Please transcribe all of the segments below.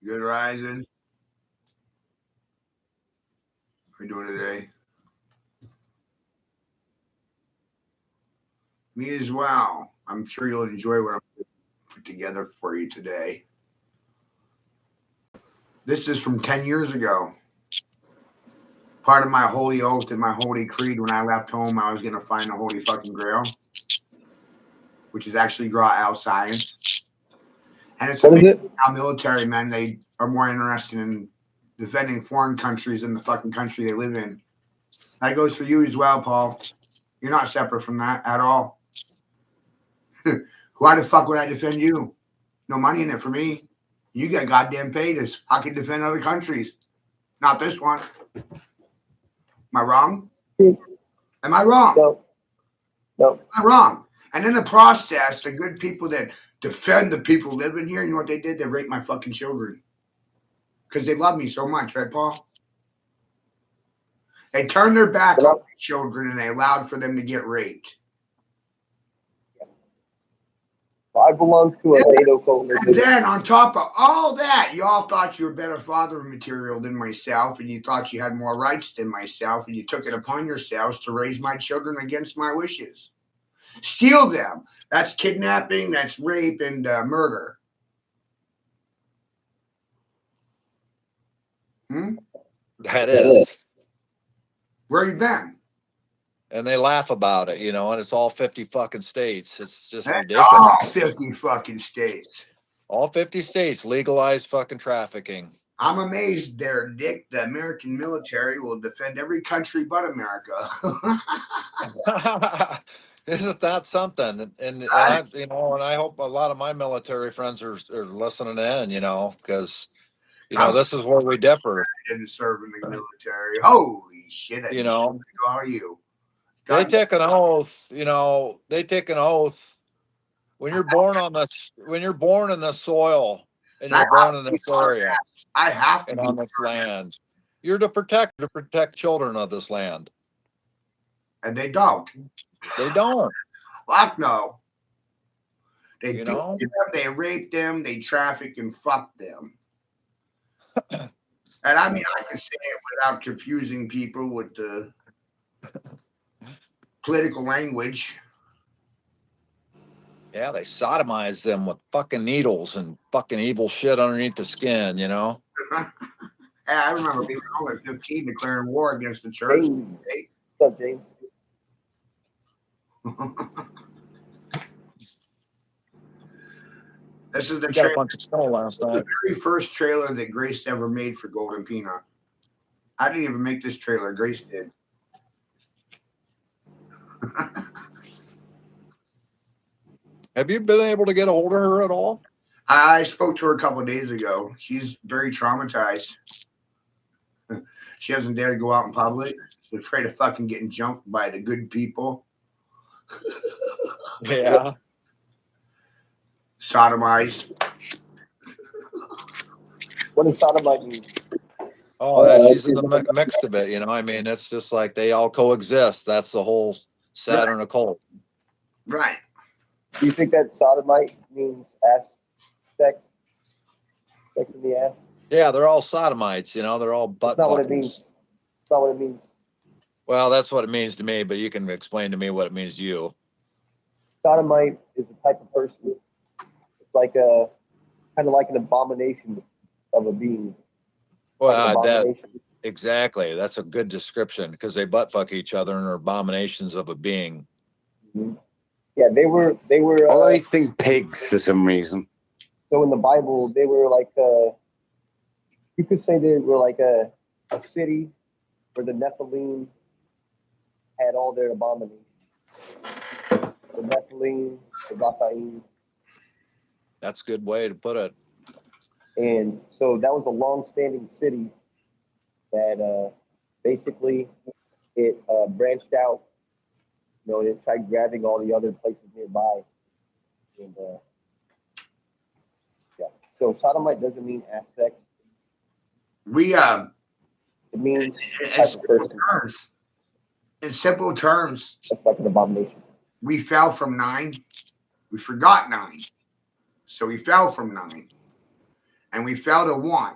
Good rising. How are you doing today? Me as well. I'm sure you'll enjoy what I'm put together for you today. This is from 10 years ago. Part of my holy oath and my holy creed when I left home, I was going to find the holy fucking grail, which is actually Graal science. And it's amazing how military men, they are more interested in defending foreign countries than the fucking country they live in. That goes for you as well, Paul. You're not separate from that at all. Why the fuck would I defend you? No money in it for me. You get goddamn paid as I can defend other countries. Not this one. Am I wrong? Am I wrong? No. Am I wrong? And in the process, the good people that defend the people living here, you know what they did? They raped my fucking children. Because they love me so much, right, Paul? They turned their back on my children and they allowed for them to get raped. I belong to a NATO coalition. And then on top of all that, you all thought you were better father material than myself, and you thought you had more rights than myself, and you took it upon yourselves to raise my children against my wishes. Steal them. That's kidnapping, that's rape, and murder. That is. Where you been? And they laugh about it, and it's all 50 fucking states. It's just That's ridiculous. all 50 fucking states. All 50 states legalize fucking trafficking. I'm amazed there, Dick. The American military will defend every country but America. Isn't that something? And I hope a lot of my military friends are listening in, because this is where we differ. I didn't serve in the military. Holy shit! How are you? They take an oath. They take an oath when you're born on this. When you're born in the soil and you're born in this area, I have to and on this land, you're to protect children of this land. And they don't. They don't. Fuck no. They beat them, they rape them, they traffic and fuck them. And I mean, I can say it without confusing people with the political language. Yeah, they sodomize them with fucking needles and fucking evil shit underneath the skin, Yeah, I remember being only 15 declaring war against the church. What's up, James? This is the got a bunch of snow last night. The very first trailer that Grace ever made for Golden Peanut. I didn't even make this trailer. Grace did. Have you been able to get a hold of her at all? I spoke to her a couple of days ago. She's very traumatized. She doesn't dare to go out in public. She's afraid of fucking getting jumped by the good people. Yeah. Sodomized. What does sodomite mean? Oh, she's in the mix of it, I mean, it's just like they all coexist. That's the whole Saturn occult. Right. Do you think that sodomite means ass sex? Sex in the ass? Yeah, they're all sodomites, they're all butt That's not fuckers. what it means. That's not what it means. Well, that's what it means to me, but you can explain to me what it means to you. Sodomite is a type of person. It's like kind of like an abomination of a being. Well, exactly. That's a good description because they butt fuck each other and are abominations of a being. Mm-hmm. Yeah, they were. I always think pigs for some reason. So in the Bible, they were like you could say they were like a city where the Nephilim had all their abominations. The Nephilim, the Raphaim. That's a good way to put it. And so that was a long-standing city that basically it branched out. You know, it tried grabbing all the other places nearby. And yeah, so sodomite doesn't mean ass sex. We It means type of person. In simple terms, That's like an abomination. we fell from 9. We forgot 9. So we fell from 9. And we fell to 1,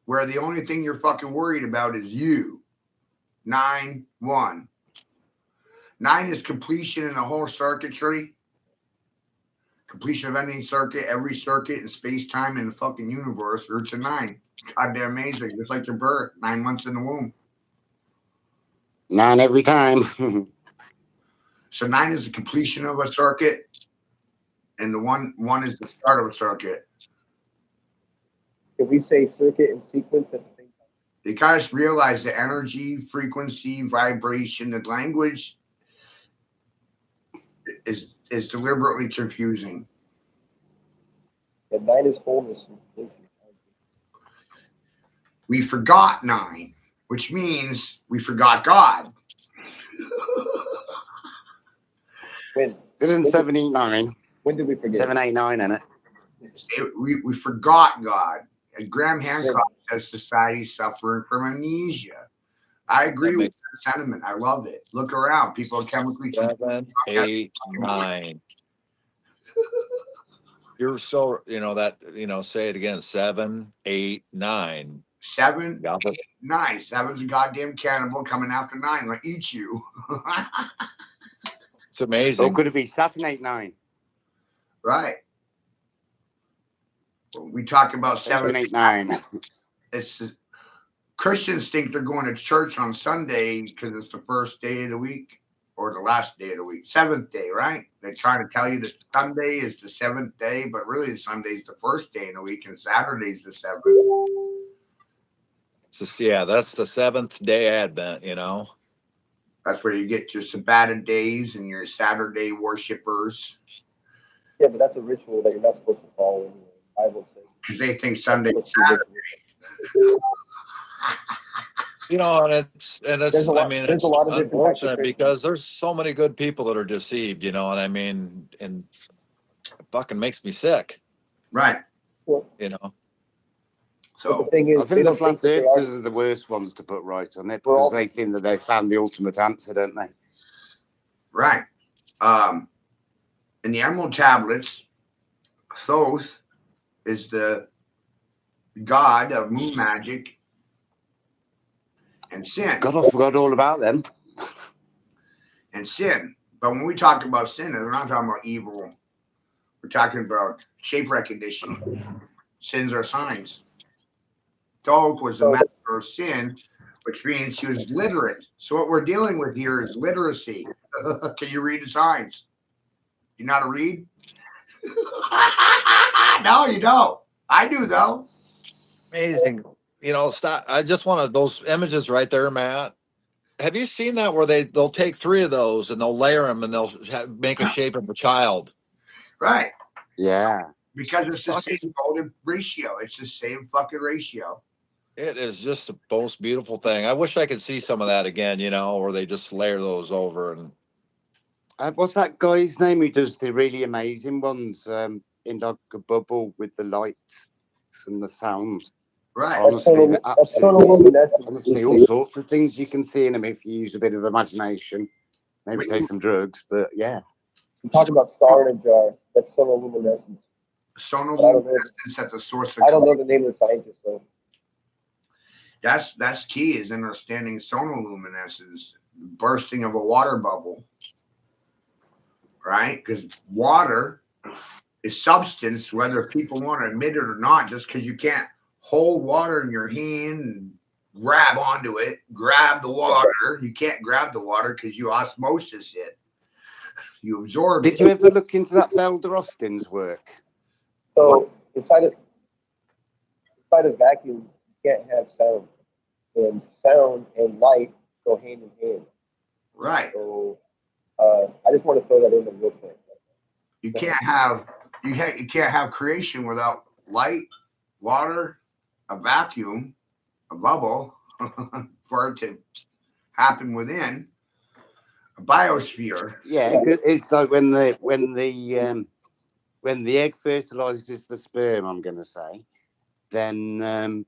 where the only thing you're fucking worried about is you. 9, 1. 9 is completion in the whole circuitry. Completion of any circuit, every circuit in space, time, in the fucking universe. Roots of 9. Goddamn amazing. Just like your birth, 9 months in the womb. 9 every time. So 9 is the completion of a circuit, and the one is the start of a circuit. Can we say circuit and sequence at the same time? You guys realize the energy, frequency, vibration, the language is deliberately confusing. The 9 is wholeness. We forgot 9, which means we forgot God. When? Isn't 789? When did we forget? 789 in it. We forgot God. And Graham Hancock says society suffering from amnesia. I agree with that sentiment. I love it. Look around. People are chemically 7, 8, 9. You're so, say it again. 7, 8, 9. 7, 8, 9. 7's a goddamn cannibal coming after 9. Like, eat you. It's amazing. Or could it be Saturn 89? Right. When we talk about 7, 8, 9. It's Christians think they're going to church on Sunday because it's the first day of the week or the last day of the week. 7th day, right? They try to tell you that Sunday is the 7th day, but really Sunday's the first day in the week and Saturday's the 7th. So, that's the 7th day Advent, That's where you get your Sabbath days and your Saturday worshipers. Yeah, but that's a ritual that you're not supposed to follow anyway. The Bible says. Because they think Sunday is Saturday. And it's there's a lot of unfortunate because there's so many good people that are deceived, you know what I mean? And it fucking makes me sick. Right. Well, So the thing is, I think the flat earthers are the worst ones to put right on it because they think that they found the ultimate answer, don't they? Right. In the Emerald Tablets, Thoth is the god of moon magic and sin. God, I forgot all about them. And sin. But when we talk about sin, we're not talking about evil. We're talking about shape recognition. Sins are signs. Thoth was the master of sin, which means he was literate. So what we're dealing with here is literacy. Can you read the signs? You know how to read? No, you don't. I do, though. Amazing. Stop. I just wanted those images right there, Matt. Have you seen that where they'll take 3 of those and they'll layer them and they'll make a shape of a child? Right. Yeah. Because it's the same golden ratio. It's the same fucking ratio. It is just the most beautiful thing. I wish I could see some of that again, where they just layer those over. And what's that guy's name who does the really amazing ones in like a bubble with the lights and the sounds? Right. Honestly, honestly, all sorts of things you can see in them if you use a bit of imagination. Maybe take some drugs, but yeah. I'm talking about star in a jar. That's sonoluminescence. Sonoluminescence at the source of. I don't know the name of the scientist though. That's key is understanding sonoluminescence, bursting of a water bubble. Right? Because water is substance, whether people want to admit it or not, just because you can't hold water in your hand and grab onto it, grab the water. You can't grab the water because you osmosis it. You absorb it. Did you ever look into that Felder Austin's work? So inside a vacuum, you can't have sound. And sound and light go hand in hand. Right. So I just want to throw that in there real quick. You can't have You can't have creation without light, water, a vacuum, a bubble for it to happen within a biosphere. Yeah, it's like when the egg fertilizes the sperm, I'm going to say, then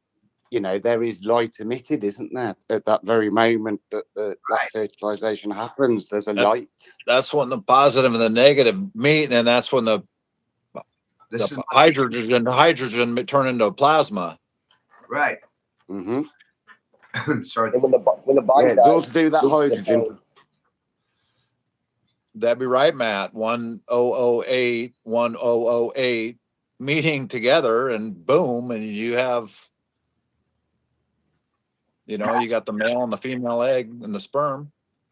there is light emitted, isn't there? At that very moment that that fertilization happens, there's a light. That's when the positive and the negative meet, and that's when the hydrogen turn into plasma. Right. Mm-hmm. So And when the body it's dies, all to do with that hydrogen. That'd be right, Matt. 1008 meeting together, and boom, and you have, you got the male and the female egg and the sperm.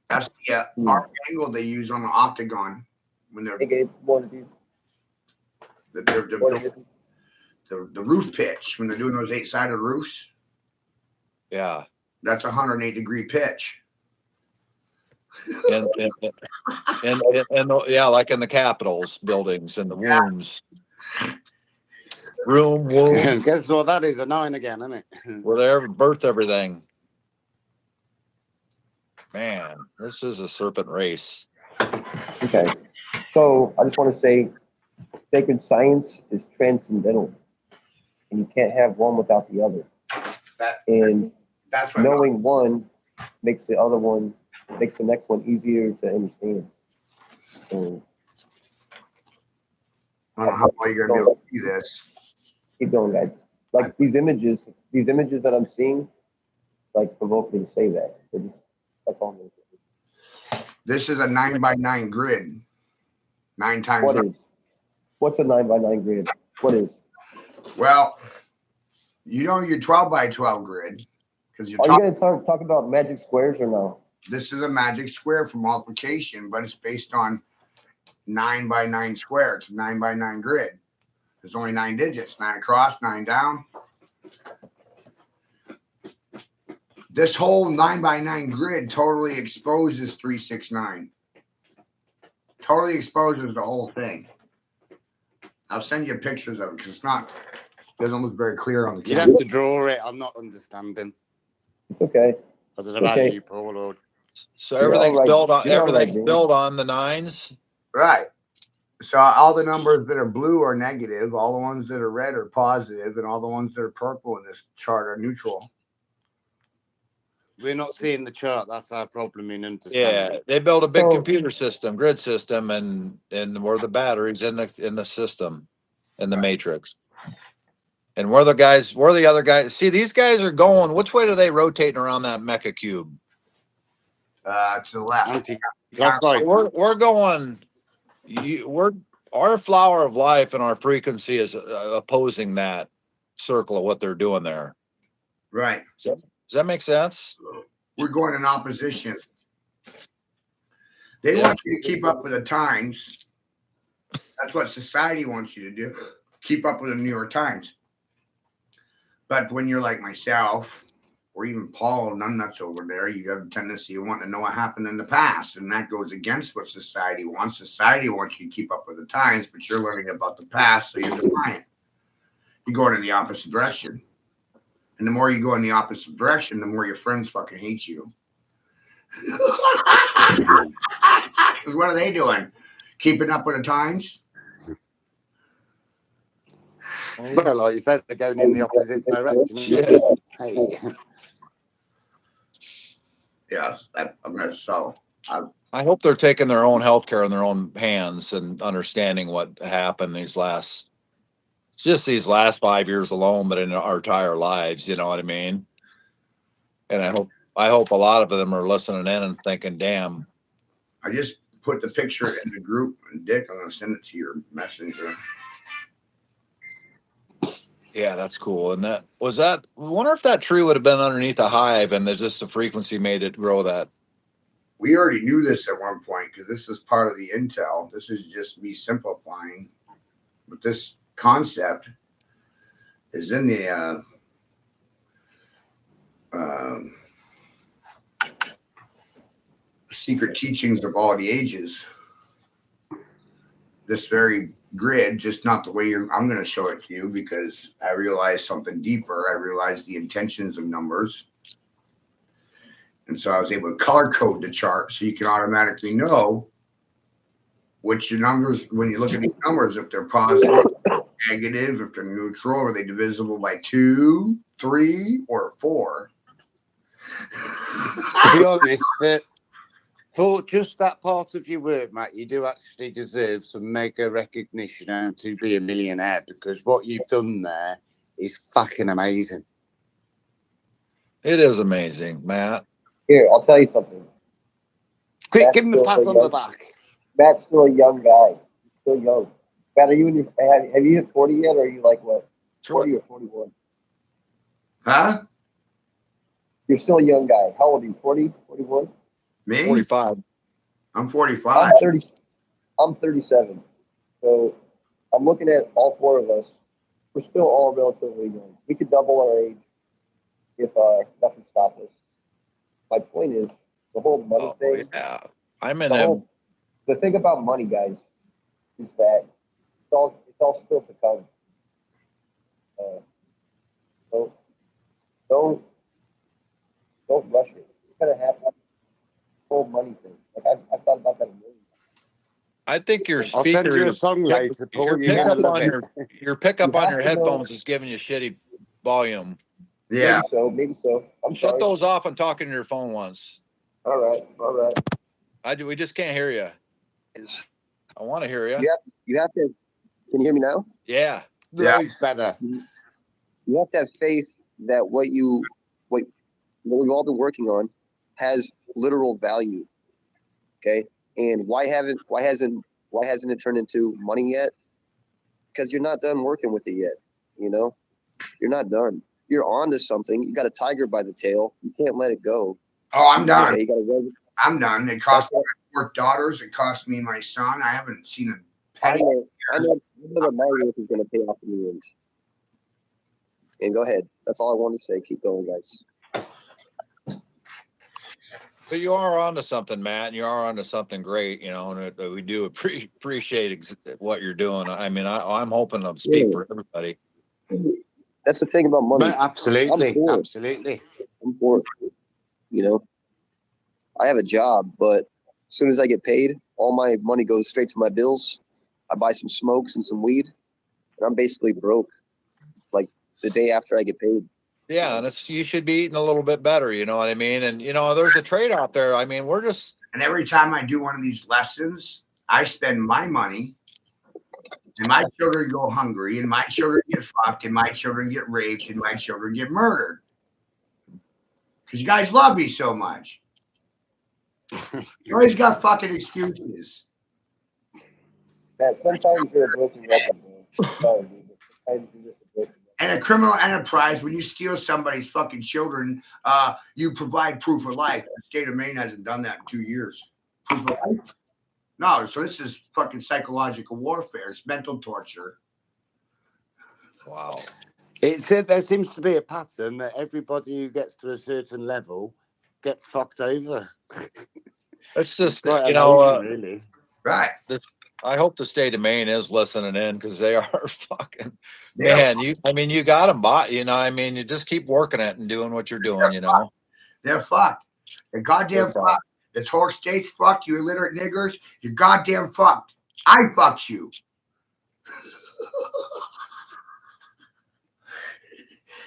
that's the arc angle they use on the octagon when they're the roof pitch when they're doing those 8-sided roofs. Yeah, that's 108-degree pitch. And yeah, like in the Capitol's buildings and the wombs. Womb. Guess what? That is a 9 again, isn't it? Where they birth everything. Man, this is a serpent race. Okay, so I just want to say, sacred science is transcendental, and you can't have one without the other. That's knowing one makes the next one easier to understand. So, I don't know how well you're gonna be able to do this. Keep going, guys. Like these images that I'm seeing, like provoke me to say that. So that's all I'm gonna say. This is a 9x9 grid. 9 times. What's a 9x9 grid? What is? Well, your 12x12 grid. Because are you going to talk about magic squares or no? This is a magic square for multiplication, but it's based on 9x9 square. It's a 9x9 grid. There's only 9 digits: 9 across, 9 down. This whole 9x9 grid totally exposes 369. Totally exposes the whole thing. I'll send you pictures of it because it doesn't look very clear on the camera. You have to draw it. I'm not understanding. It's okay. I don't know about you, Paul. Or... So everything's built on built on the 9s. Right. So all the numbers that are blue are negative. All the ones that are red are positive, and all the ones that are purple in this chart are neutral. We're not seeing the chart. That's our problem in understanding. Yeah, they built a big computer system, grid system, and where the batteries in the system, in the matrix. And where the other guys? See, these guys are going. Which way are they rotating around that mecha cube? To the left. We're going. Our flower of life and our frequency is opposing that circle of what they're doing there. Right. Does that make sense? We're going in opposition. They want you to keep up with the times. That's what society wants you to do. Keep up with the New York Times. But when you're like myself, or even Paul and nuts over there, you have a tendency of wanting to know what happened in the past. And that goes against what society wants. Society wants you to keep up with the times, but you're learning about the past, so you're defiant. You're going in the opposite direction. And the more you go in the opposite direction, the more your friends fucking hate you. Because what are they doing? Keeping up with the times? Well, like you said, they're going in the opposite direction. Yeah. Hey. Yes, I hope they're taking their own healthcare in their own hands and understanding what happened these last 5 years alone, but in our entire lives, you know what I mean? And I hope a lot of them are listening in and thinking, damn. I just put the picture in the group, and Dick, I'm going to send it to your messenger. Yeah, that's cool. And I wonder if that tree would have been underneath a hive and there's just the frequency made it grow that. We already knew this at one point because this is part of the intel. This is just me simplifying. But this concept is in the secret teachings of all the ages. This very grid, just not the way I'm going to show it to you, because I realized something deeper. I realized the intentions of numbers. And so I was able to color code the chart so you can automatically know which your numbers, when you look at these numbers, if they're positive, negative, if they're neutral, are they divisible by 2, 3, or 4? To be honest, for just that part of your work, Matt, you do actually deserve some mega recognition and to be a millionaire, because what you've done there is fucking amazing. It is amazing, Matt. Here, I'll tell you something. Quick, Matt's give him a pat on the back. Matt's still a young guy. He's still young. Matt, are you in your, have you hit 40 yet, or are you like what? 40 or 41? Huh? You're still a young guy. How old are you? 40, 41? Me? 45. I'm 45. I'm 37. So I'm looking at all four of us. We're still all relatively young. We could double our age if nothing stopped us. My point is, the whole money thing. Yeah. I'm in a. The thing about money, guys, is that it's all still to come. So don't rush it. It's gonna happen. The whole money thing. Like I've thought about that a million times. I think your I'll send speaker, you a song later, Paul. your You're gonna pickup love on it. your pickup on have your to know- headphones is giving you shitty volume. Yeah. Maybe so. I'm Shut sorry. those off and talk into your phone once. All right. We just can't hear you. I want to hear you. You have to. Can you hear me now? Yeah. Yeah. Loads better. You have to have faith that what we've all been working on has literal value. Okay, and why hasn't it turned into money yet? Because you're not done working with it yet. You know, you're not done. You're on to something. You got a tiger by the tail. You can't let it go. Oh, I'm done. Okay, you gotta I'm done. It cost me my 4 daughters. It cost me my son. I haven't seen a I penny. know that my work is going to pay off in the end. And go ahead. That's all I want to say. Keep going, guys. But you are onto something, Matt, and you are onto something great, you know, and we do appreciate what you're doing. I mean, I'm hoping to speak for everybody. That's the thing about money. Absolutely. I'm for it. You know, I have a job, but as soon as I get paid, all my money goes straight to my bills. I buy some smokes and some weed, and I'm basically broke like the day after I get paid. Yeah, and you should be eating a little bit better, you know what I mean? And, you know, there's a trade-off there. I mean, And every time I do one of these lessons, I spend my money, and my children go hungry, and my children get fucked, and my children get raped, and my children get murdered. Because you guys love me so much. You always got fucking excuses. Man, sometimes you're a broken record, man. Sorry, dude. Sometimes you're just a broken record. And a criminal enterprise, when you steal somebody's fucking children, you provide proof of life. The state of Maine hasn't done that in 2 years. Proof of life? No, so this is fucking psychological warfare. It's mental torture. wow. There seems to be a pattern that everybody who gets to a certain level gets fucked over. It's just, Quite you know, amazing, really. Right. I hope the state of Maine is listening in, because they are fucking, man, you got them bought, you know, I mean, you just keep working it and doing what you're doing, you know. They're fucked. They're goddamn fucked. This whole state's fucked. You illiterate niggers. You're goddamn fucked. I fucked you.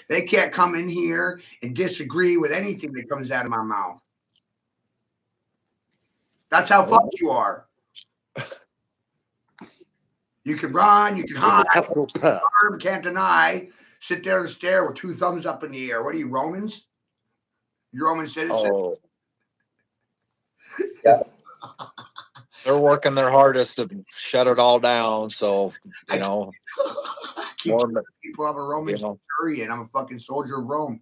They can't come in here and disagree with anything that comes out of my mouth. That's how fucked you are. You can run, you can hide, can't deny, sit there and stare with 2 thumbs up in the air. What are you, Romans? You Roman citizens? Oh. Yeah. They're working their hardest to shut it all down. So, you know, people have a Roman centurion. I'm a fucking soldier of Rome.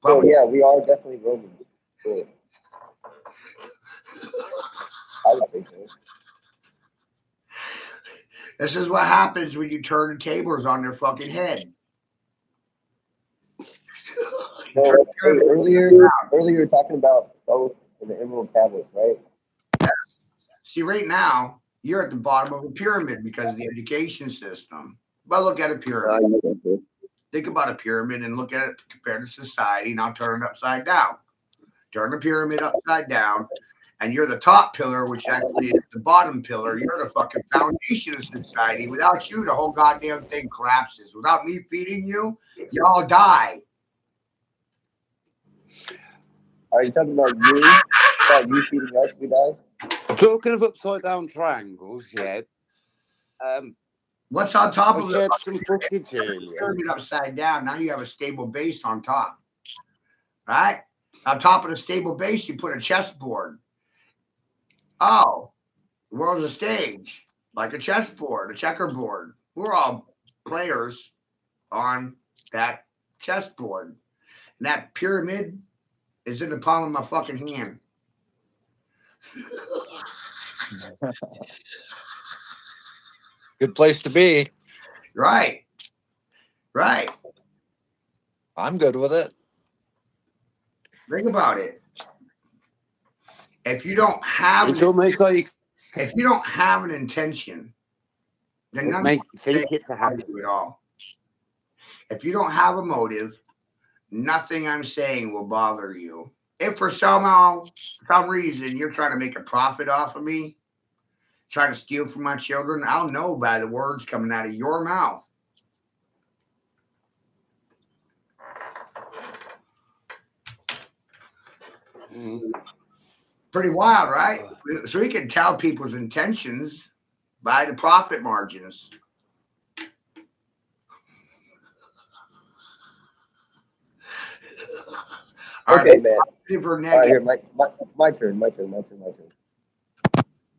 So, yeah, we are definitely Romans. Sure. I would think so. This is what happens when you turn the tables on their fucking head. So, earlier you were talking about both in the Emerald Tablets, right? See, right now, You're at the bottom of a pyramid because of the education system. But look at a pyramid. Think about a pyramid and look at it compared to society. Now turn it upside down. Turn the pyramid upside down, and you're the top pillar, which actually is the bottom pillar. You're the fucking foundation of society. Without you, the whole goddamn thing collapses. Without me feeding you, y'all die. Are you talking about you? About you feeding us, we die? Talking of upside down triangles, yeah. What's on top I of shared the some footage earlier. pyramid upside down? Now you have a stable base on top, right? On top of the stable base, you put a chessboard. Oh, the world's a stage, like a chessboard, a checkerboard. We're all players on that chessboard. And that pyramid is in the palm of my fucking hand. Good place to be. Right. Right. I'm good with it. Think about it. If you don't have It's almost like if you don't have an intention, then nothing think it's a habit. at all. If you don't have a motive, nothing I'm saying will bother you. If for some reason you're trying to make a profit off of me, trying to steal from my children, I'll know by the words coming out of your mouth. Pretty wild, right? So we can tell people's intentions by the profit margins. Okay, man. Positive or All right, here, negative? my turn.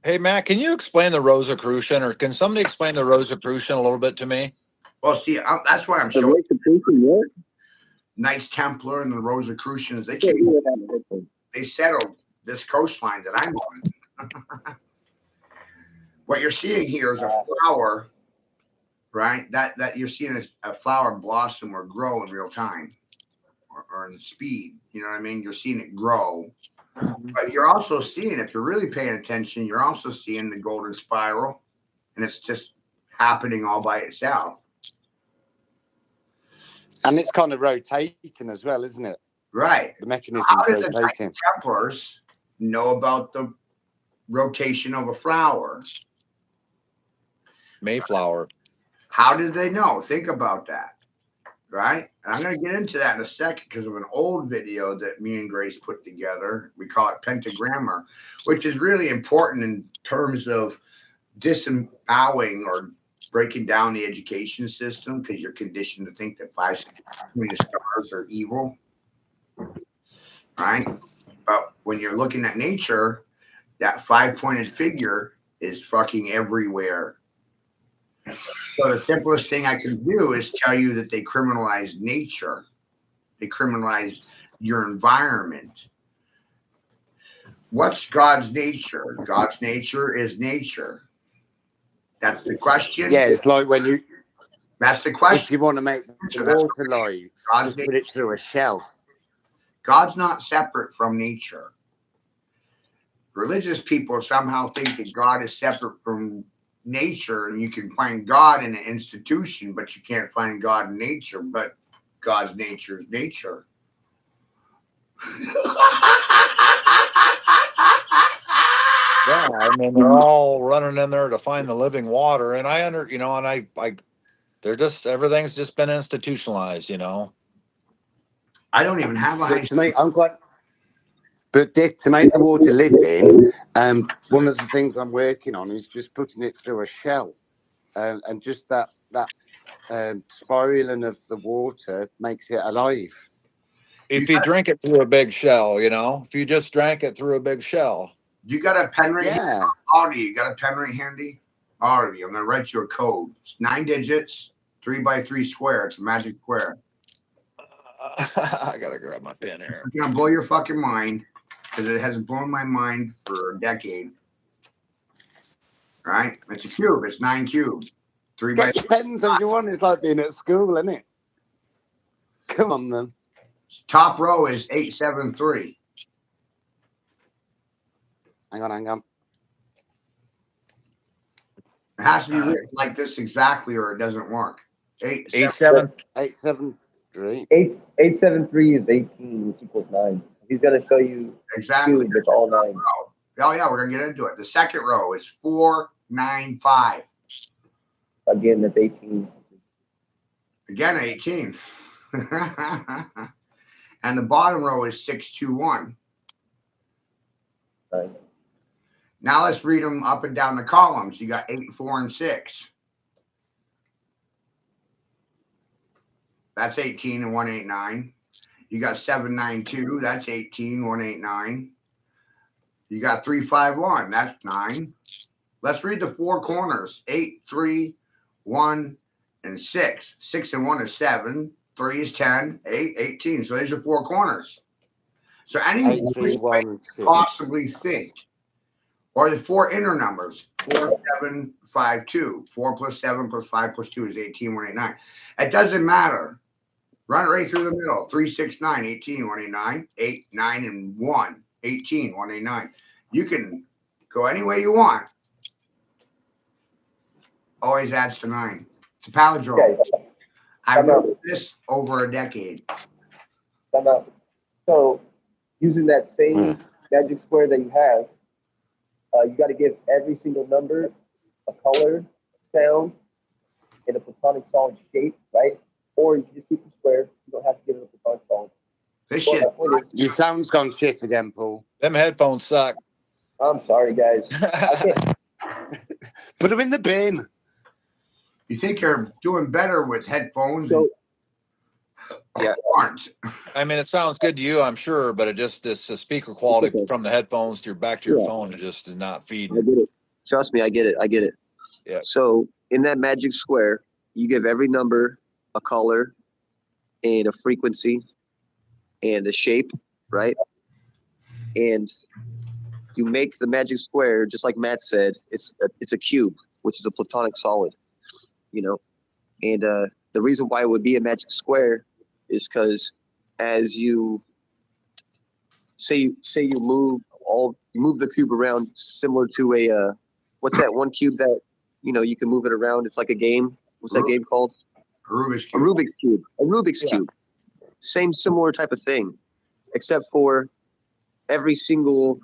Hey, Matt, can you explain the Rosicrucian, or can somebody explain the Rosicrucian a little bit to me? Well, see, that's why I'm The showing Rosicrucian what? Knights Templar and the Rosicrucians. They settled this coastline that I'm on. What you're seeing here is a flower, right? That you're seeing a flower blossom or grow in real time, or in speed. You know what I mean? You're seeing it grow. But you're also seeing, if you're really paying attention, you're also seeing the golden spiral, and it's just happening all by itself. And it's kind of rotating as well, isn't it? Right. The mechanism's How did rotating. the Templars know about the rotation of a flower? Mayflower. How did they know? Think about that. Right? And I'm going to get into that in a second because of an old video that me and Grace put together. We call it Pentagrammer, which is really important in terms of disembowing or breaking down the education system, because you're conditioned to think that 5 pointed stars are evil. Right? But when you're looking at nature, that 5-pointed figure is fucking everywhere. So the simplest thing I can do is tell you that they criminalize nature. They criminalize your environment. What's God's nature? God's nature is nature. That's the question. Yeah, it's like when you. That's the question. If you want to make the water live, just put it through a shell. God's not separate from nature. Religious people somehow think that God is separate from nature, and you can find God in an institution, but you can't find God in nature. But God's nature is nature. Yeah, I mean, they're all running in there to find the living water, and they're just, everything's just been institutionalized, I don't even have a high To me, I'm quite. But Dick, to make the water living, one of the things I'm working on is just putting it through a shell, and just that spiraling of the water makes it alive. If you drink it through a big shell, if you just drank it through a big shell. You got a pen right Yeah. here? All of you got a pen right handy? All of you. I'm going to write you a code. It's 9 digits, 3x3 square. It's a magic square. I got to grab my pen here. It's going to blow your fucking mind, because it has blown my mind for a decade. Right? It's a cube. It's 9 cubed. 3 by 3. Depends on you want. It's like being at school, isn't it? Come on, then. Top row is 873. Hang on. It has to be written like this exactly, or it doesn't work. 8, 7. 8-7. 873. 873 is 18, which equals 9. He's going to show you Exactly. cube that's all 9. Oh yeah, we're gonna get into it. The second row is 4, 9, 5. Again, that's 18. Again, 18. And the bottom row is 6, 2, 1. 9. Now let's read them up and down the columns. You got 8, 4, and 6. That's 18 and 189. You got 7, 9, 2. That's 18, 189. You got 3, 5, 1. That's 9. Let's read the four corners. 8, 3, 1, and 6. 6 and 1 is 7. 3 is 10. 8, 18. So these are four corners. So any 8, 3, 1, 6. possibly think, or the four inner numbers, 4, 7, 5, 2. 4 plus 7 plus 5 plus 2 is 18, 189. It doesn't matter. Run it right through the middle. 3, 6, 9, 18, 189. 8, 9, and 1, 18, 189. You can go any way you want. Always adds to 9. It's a palindrome. Okay. I've known this over a decade. So, using that same magic square that you have, you got to give every single number a color, sound, and a platonic solid shape, right? Or you can just keep the square. You don't have to give it a platonic solid. This shit. Your sound's gone shit again, Paul. Them headphones suck. I'm sorry, guys. Put them in the bin. You think you're doing better with headphones? So, yeah, aren't. I mean, it sounds good to you, I'm sure, but it just it's the speaker quality from the headphones to your back to your phone. It just is not I feeding. get it. Trust me, I get it. Yeah. So in that magic square, you give every number a color and a frequency and a shape, right? And you make the magic square, just like Matt said, it's a cube, which is a platonic solid, you know. And the reason why it would be a magic square is because as you you move the cube around, similar to a what's that one cube that you can move it around? It's like a game. What's that game called? Rubik's cube. A Rubik's cube. Same similar type of thing, except for every single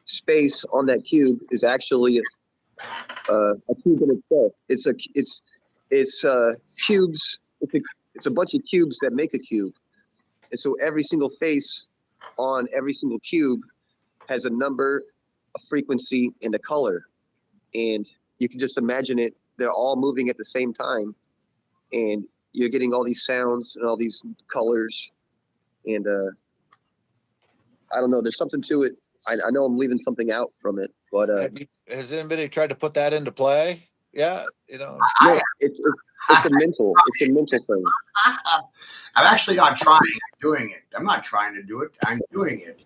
space on that cube is actually a cube in itself. It's cubes. It's a bunch of cubes that make a cube, and so every single face on every single cube has a number, a frequency, and a color, and you can just imagine it. They're all moving at the same time, and you're getting all these sounds and all these colors, and I don't know. There's something to it. I know I'm leaving something out from it, but has anybody tried to put that into play? Yeah, no, it's a mental thing. I'm actually not trying. I'm doing it. I'm not trying to do it. I'm doing it.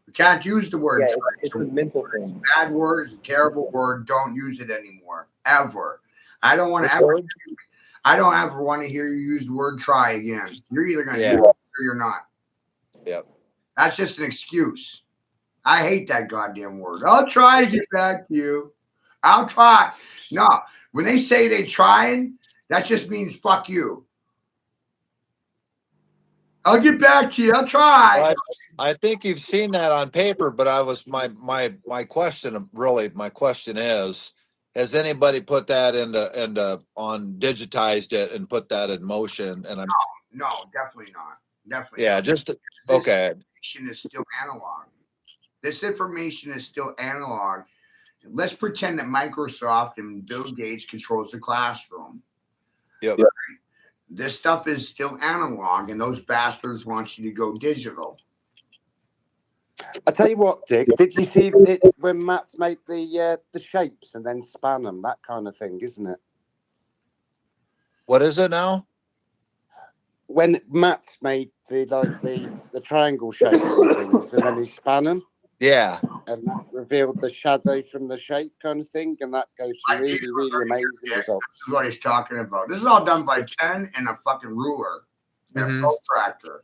We can't use the word. It's a mental thing. Bad word is a terrible word. Don't use it anymore, ever. I don't want to ever. I don't ever want to hear you use the word try again. You're either going to do it or you're not. Yep. That's just an excuse. I hate that goddamn word. I'll try to get back to you. I'll try. No, when they say they trying, that just means fuck you. I'll get back to you. I'll try. Well, I think you've seen that on paper, but my question is, has anybody put that into on digitized it and put that in motion? And I'm no, definitely not. Definitely. Yeah, not. just okay. This information is still analog. This information is still analog. Let's pretend that Microsoft and Bill Gates controls the classroom. Yep. This stuff is still analog, and those bastards want you to go digital. I tell you what, Dick. Did you see it when Matt's made the shapes and then span them? That kind of thing, isn't it? What is it now? When Matt made the triangle shapes and things, and then he span them. Yeah. And that revealed the shadow from the shape kind of thing, and that goes to really, really amazing results. This is what he's talking about. This is all done by pen and a fucking ruler and a protractor.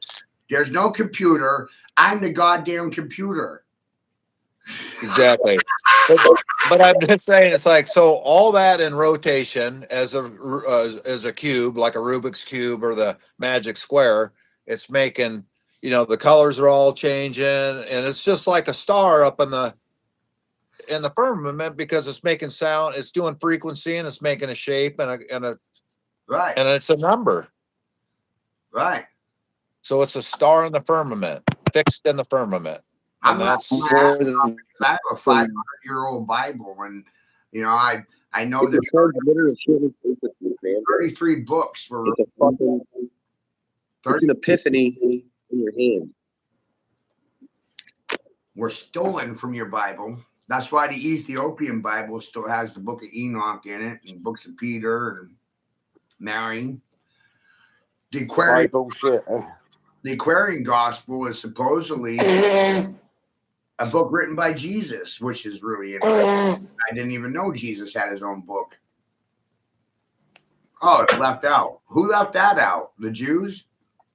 There's no computer. I'm the goddamn computer. Exactly. But I'm just saying, it's like, so all that in rotation as a cube, like a Rubik's cube or the magic square, it's making, the colors are all changing, and it's just like a star up in the firmament, because it's making sound, it's doing frequency, and it's making a shape and Right. and it's a number. Right. So it's a star in the firmament, fixed in the firmament. I'm And not that's gonna ask you, I have a 500-year-old Bible, and I know that 33 books were It's a fucking, it's an epiphany in your hand. were stolen from your Bible. That's why the Ethiopian Bible still has the book of Enoch in it, and books of Peter and Mary. The Aquarian, bullshit. the Aquarian Gospel is supposedly a book written by Jesus, which is really interesting. I didn't even know Jesus had his own book. Oh, it's left out. Who left that out? The Jews?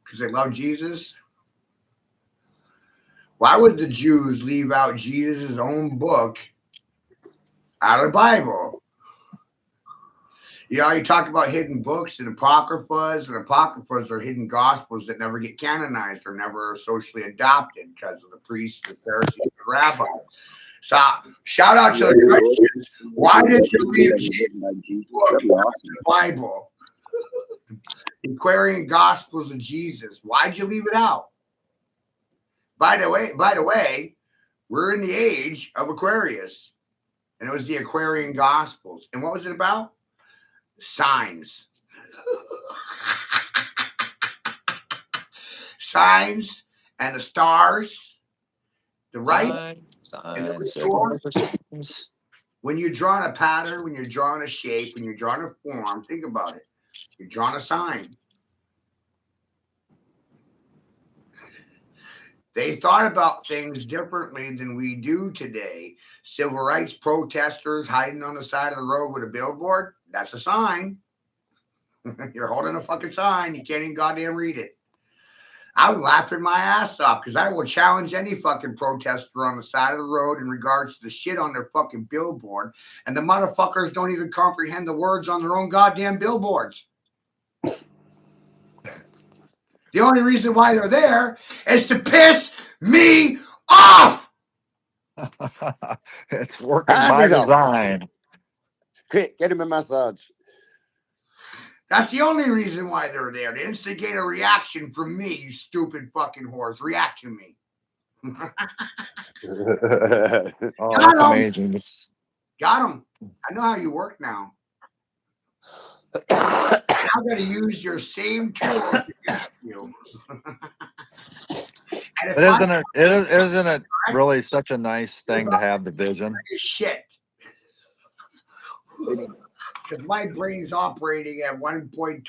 Because they love Jesus? Why would the Jews leave out Jesus' own book out of the Bible? You talk about hidden books and apocryphas are hidden gospels that never get canonized or never socially adopted because of the priests, the Pharisees, the rabbis. So, shout out to the Christians. Why did you leave Jesus' book out of the Bible? The Aquarian Gospels of Jesus. Why'd you leave it out? By the way, we're in the age of Aquarius, and it was the Aquarian Gospels. And what was it about? Signs. Signs and the stars, the right and the ritual. When you're drawing a pattern, when you're drawing a shape, when you're drawing a form, think about it. You're drawing a sign. They thought about things differently than we do today. Civil rights protesters hiding on the side of the road with a billboard, that's a sign. You're holding a fucking sign. You can't even goddamn read it. I'm laughing my ass off because I will challenge any fucking protester on the side of the road in regards to the shit on their fucking billboard. And the motherfuckers don't even comprehend the words on their own goddamn billboards. The only reason why they're there is to piss me off. It's working by design. Quick, get him a massage. That's the only reason why they're there, to instigate a reaction from me, you stupid fucking horse. React to me. Oh, that's amazing. Got him. I know how you work now. I'm going to use your same tools against you. But isn't it really such a nice thing to have the vision? Shit. Because my brain's operating at 1.21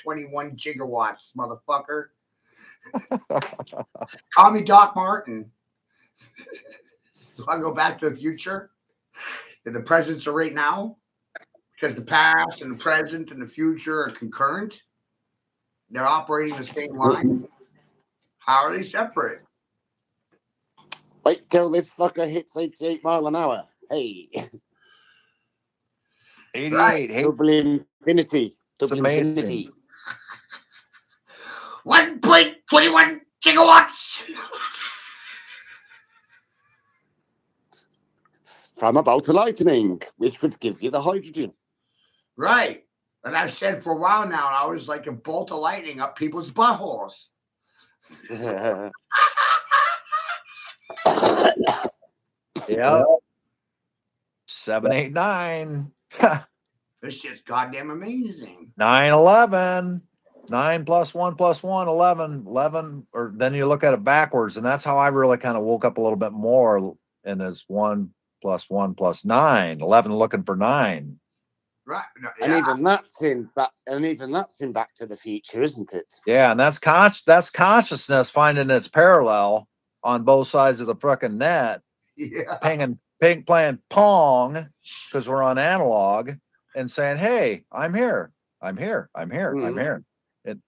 gigawatts, motherfucker. Call me Doc Martin. If I go back to the future, and the presents are right now, because the past and the present and the future are concurrent. They're operating the same line. How are they separate? Wait till this fucker hits 88 mile an hour. Hey. 88. Right. Hey. Double infinity. It's amazing. 1.21 gigawatts. From a bolt of lightning, which would give you the hydrogen. Right. And I've said for a while now, I was like a bolt of lightning up people's buttholes. Yeah. 789. This shit's goddamn amazing. 911. 9 plus 1 plus 1, 11. 11, or then you look at it backwards, and that's how I really kind of woke up a little bit more. And it's 1 plus 1 plus 9. 11 looking for 9. Right. Yeah. And even that's in Back to the Future, isn't it? Yeah, and that's consciousness finding its parallel on both sides of the frickin' net. Yeah. Playing Pong because we're on analog and saying, "Hey, I'm here. I'm here. I'm here. I'm here."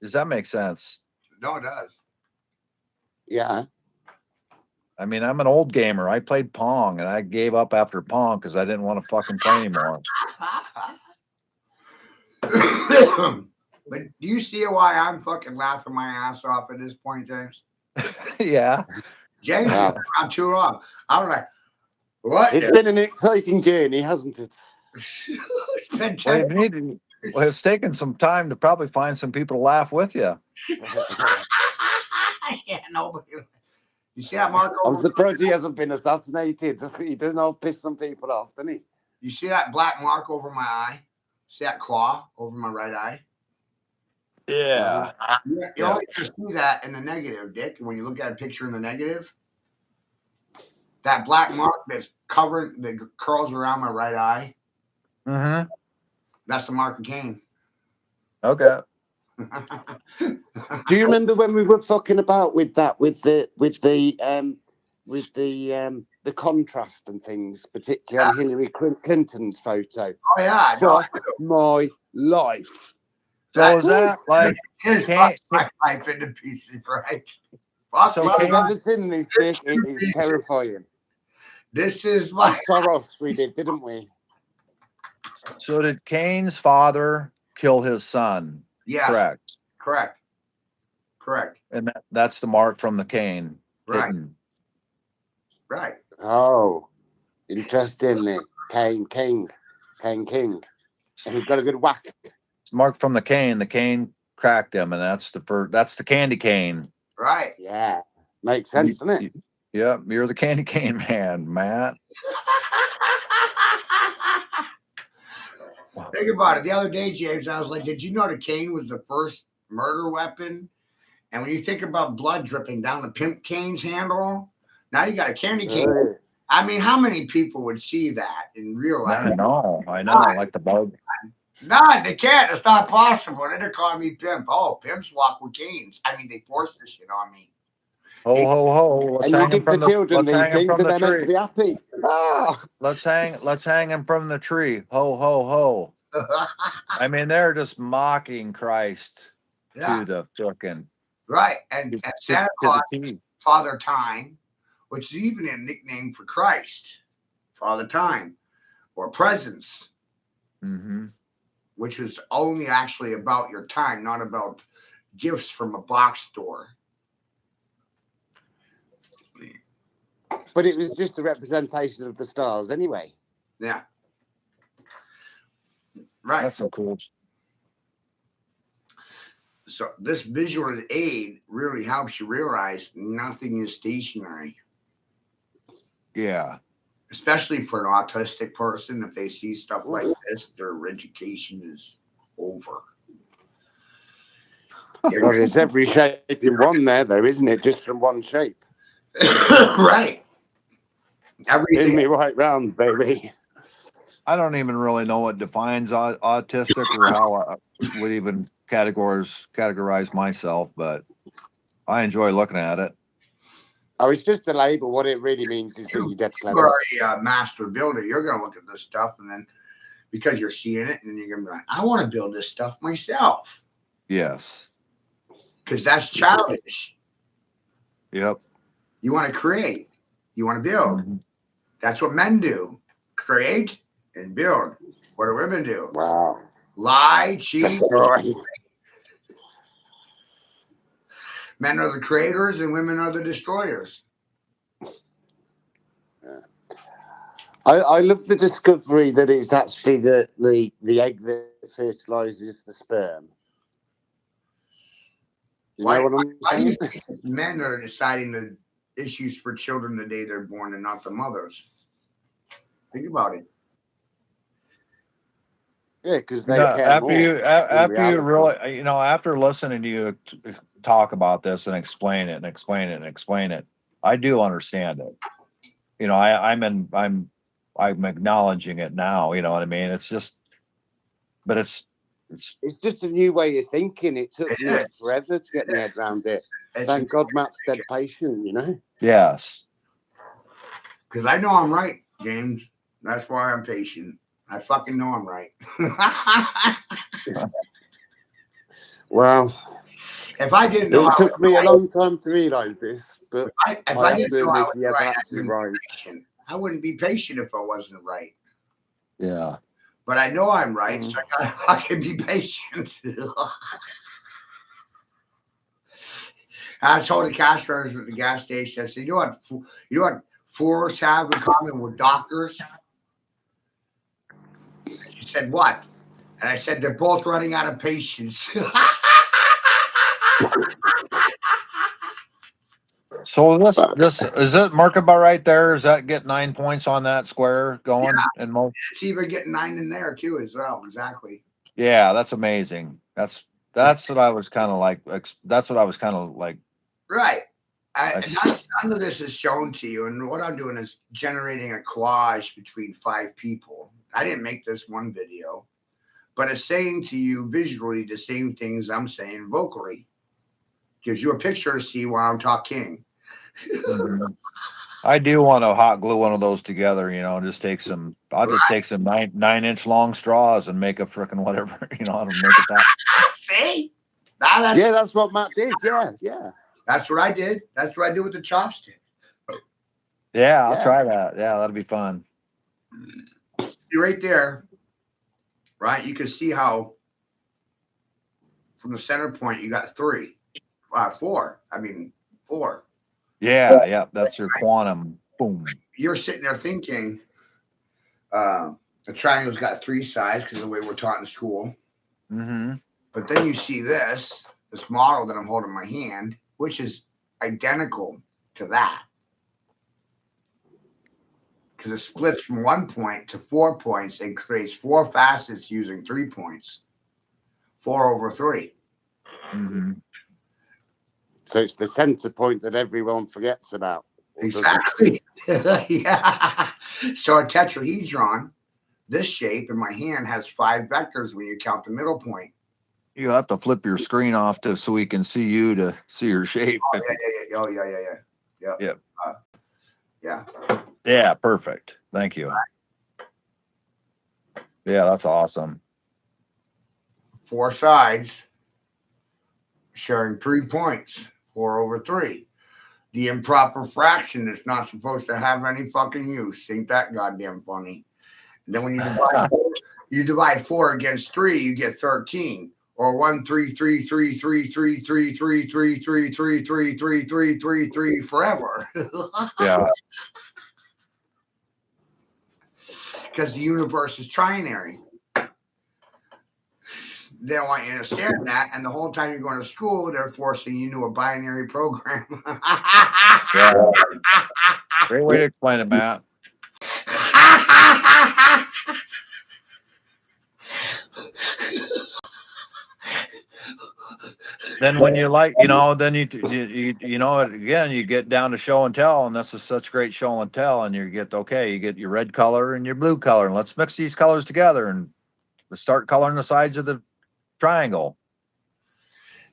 Does that make sense? No, it does. Yeah. I mean, I'm an old gamer. I played Pong, and I gave up after Pong because I didn't want to fucking play anymore. But do you see why I'm fucking laughing my ass off at this point, James? Yeah. James, Wow. has been around too long. I was like, what? It's been an exciting journey, hasn't it? It's been 10 Well, it's taken some time to probably find some people to laugh with you. Yeah, nobody. You see that mark I'm over? surprised he hasn't been assassinated. He doesn't have piss some people off, doesn't he? You see that black mark over my eye? See that claw over my right eye? Yeah. You always just see that in the negative, Dick. When you look at a picture in the negative, that black mark that's covering that curls around my right eye, Mm-hmm. that's the mark of Cain. Okay. Do you remember when we were fucking about with that, with the contrast and things, particularly on Hillary Clinton's photo? Oh yeah, Fuck my life. So is that like just Cain? my life into pieces, right? Fuck So my If you've Cain- ever seen this, Dick, it is terrifying. This is On my Soros we did, didn't we? So did Cain's father kill his son? yes, Correct. correct, And that's the mark from the Cain. right, Hidden. right. Oh, interestingly, Cain King. And he got a good whack. It's marked from the Cain. The Cain cracked him, and that's the candy cane. Right. Yeah, makes sense, doesn't it? Yep, you're the candy cane man, Matt. Think about it. The other day, James, I was like, did you know the cane was the first murder weapon? And when you think about blood dripping down the pimp cane's handle, now you got a candy cane. Right. I mean, how many people would see that and realize? I know, like the bug. None. They can't. It's not possible. Then they're calling me pimp. Oh, pimps walk with canes. I mean, they force this shit on me. Ho ho ho! Let's And you hang him give the from the. children Let's these hang him things from and the they're meant to tree. be happy. Oh. Let's hang him from the tree. Ho ho ho! I mean, they're just mocking Christ Yeah, to the fucking right. And to Santa the Claus, T. Father Time, which is even a nickname for Christ, Father Time, or Presence, Mm-hmm. which was only actually about your time, not about gifts from a box store. But it was just a representation of the stars anyway. Yeah. Right. That's so cool. So this visual aid really helps you realize nothing is stationary, Yeah. especially for an autistic person. If they see stuff like this, their education is over. Well, there's every shape in one there, though, isn't it? Just from one shape. Right. In Everything. me right round, baby. I don't even really know what defines autistic or how I would even categorize myself, but I enjoy looking at it. Oh, it's just a label. What it really means is that you get You clever. are a master builder. You're going to look at this stuff, and then because you're seeing it, and then you're going to be like, I want to build this stuff myself. Yes. Because that's childish. Yep. You want to create. You want to build. Mm-hmm. That's what men do. Create and build. What do women do? Wow. Lie, cheat. Destroy. Men are the creators and women are the destroyers. I love the discovery that it's actually the egg that fertilizes the sperm. You know what I'm Why do you saying? think men are deciding the issues for children the day they're born and not the mothers? Think about it. Yeah, because they care more. After you really, after listening to you talk about this and explain it, I do understand it. I'm acknowledging it now. You know what I mean? It's just, but it's just a new way of thinking. It took me forever to get my head around it. Thank God Matt's dead patient, Yes. Because I know I'm right, James. That's why I'm patient. I fucking know I'm right. Well, if I didn't know, it took me a long time to realize this. but If I I have didn't to know I admit was he has right, I absolutely wouldn't right. be patient. I wouldn't be patient if I wasn't right. Yeah. But I know I'm right, so Mm. I gotta fucking be patient. I told the cash register at the gas station, I said, you know what fours have in common with doctors? She said, what? And I said, they're both running out of patience. So this is it market by right there? Is that get 9 points on that square going and most? It's even getting 9 in there too, as well. Exactly. Yeah, that's amazing. That's what I was kind of like. That's what I was kind of like. Right. I None of this is shown to you, and what I'm doing is generating a collage between 5 people. I didn't make this one video, but it's saying to you visually the same things I'm saying vocally. Gives you a picture to see while I'm talking. Mhm. I do want to hot glue one of those together, and just take some. I'll just take some 9-inch long straws and make a frickin' whatever, I'll make it that. See? Yeah, that's what Matt did. Yeah. That's what I did. That's what I did with the chopstick. Yeah, I'll Yeah. try that. Yeah, that'll be fun. You're right there, right? You can see how from the center point you got 4. I mean 4. Yeah, that's your quantum. Boom. You're sitting there thinking, the triangle's got 3 sides because of the way we're taught in school. Mm-hmm. But then you see this model that I'm holding in my hand, which is identical to that. Because it splits from 1 point to 4 points and creates 4 facets using 3 points. 4 over 3. Mm-hmm. So it's the center point that everyone forgets about. Exactly. Yeah. So a tetrahedron, this shape in my hand has 5 vectors when you count the middle point. You have to flip your screen off so we can see you to see your shape. Oh, yeah. Oh, yeah. Yep. Yeah. Yeah, perfect. Thank you. Yeah, that's awesome. 4 sides sharing 3 points. 4 over 3. The improper fraction is not supposed to have any fucking use. Ain't that goddamn funny? And then when you divide 4 against 3, you get 13. Or 1 3 3 3 3 3 3 3 3 3 3 3 3 3 3 3 forever. Yeah. Because the universe is trinary. They don't want you to understand that, and the whole time you're going to school, they're forcing you into a binary program. Yeah. Great way to explain it, Matt. Then when you then again, you get down to show and tell, and this is such great show and tell, and you get your red color and your blue color, and let's mix these colors together and start coloring the sides of the triangle.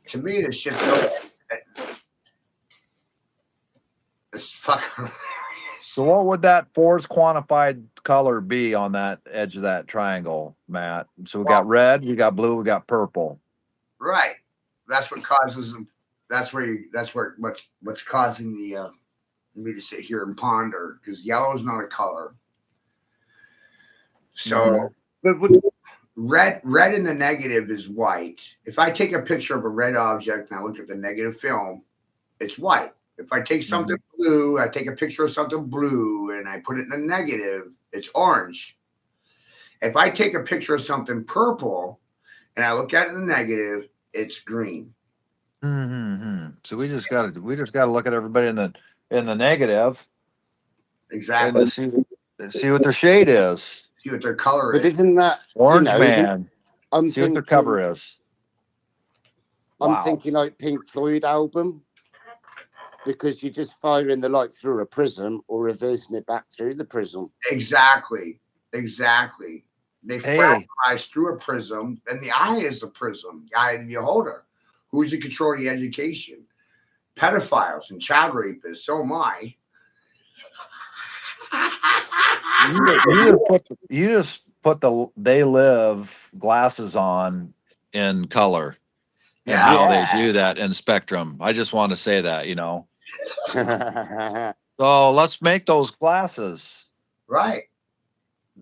To me, this shit's it's fucking. So what would that 4's quantified color be on that edge of that triangle, Matt? So we got red, we got blue, we got purple. Right. That's what causes them. That's what's causing the me to sit here and ponder, because yellow is not a color. So red in the negative is white. If I take a picture of a red object and I look at the negative film, it's white. If I take something blue, I take a picture of something blue and I put it in the negative, it's orange. If I take a picture of something purple and I look at it in the negative, it's green. Mm-hmm. So we just got to look at everybody in the negative, Exactly. And see what their shade is. See what their color But is. isn't that Orange man? I'm see what their cover is. I'm thinking like Pink Floyd album, because you're just firing the light through a prism or reversing it back through the prism. Exactly. They fractalize through a prism, and the eye is the prism, the eye of the beholder. Who's in control of the education? Pedophiles and child rapists. So am I. You just put the they live glasses on in color and how they do that in spectrum. I just want to say that, So let's make those glasses. Right.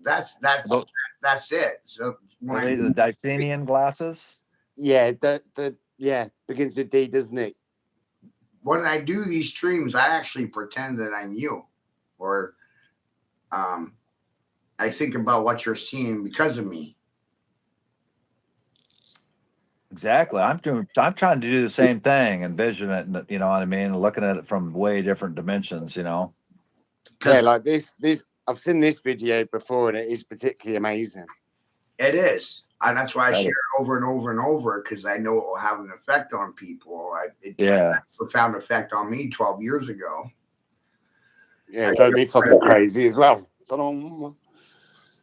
That's Tho- that's it. So when Are I they the Dicenian glasses? Yeah, yeah, begins with D, doesn't it? when I do these streams, I actually pretend that I'm you, or um, I think about what you're seeing because of me. Exactly. I'm trying to do the same thing, envision it, and you know what I mean, looking at it from way different dimensions, you know. Yeah, Because like this. I've seen this video before, and it is particularly amazing. it is, and that's why I That share is- it over and over and over because I know it will have an effect on people. It had Yeah. a profound effect on me 12 years ago. Yeah, it drove me fucking crazy as well.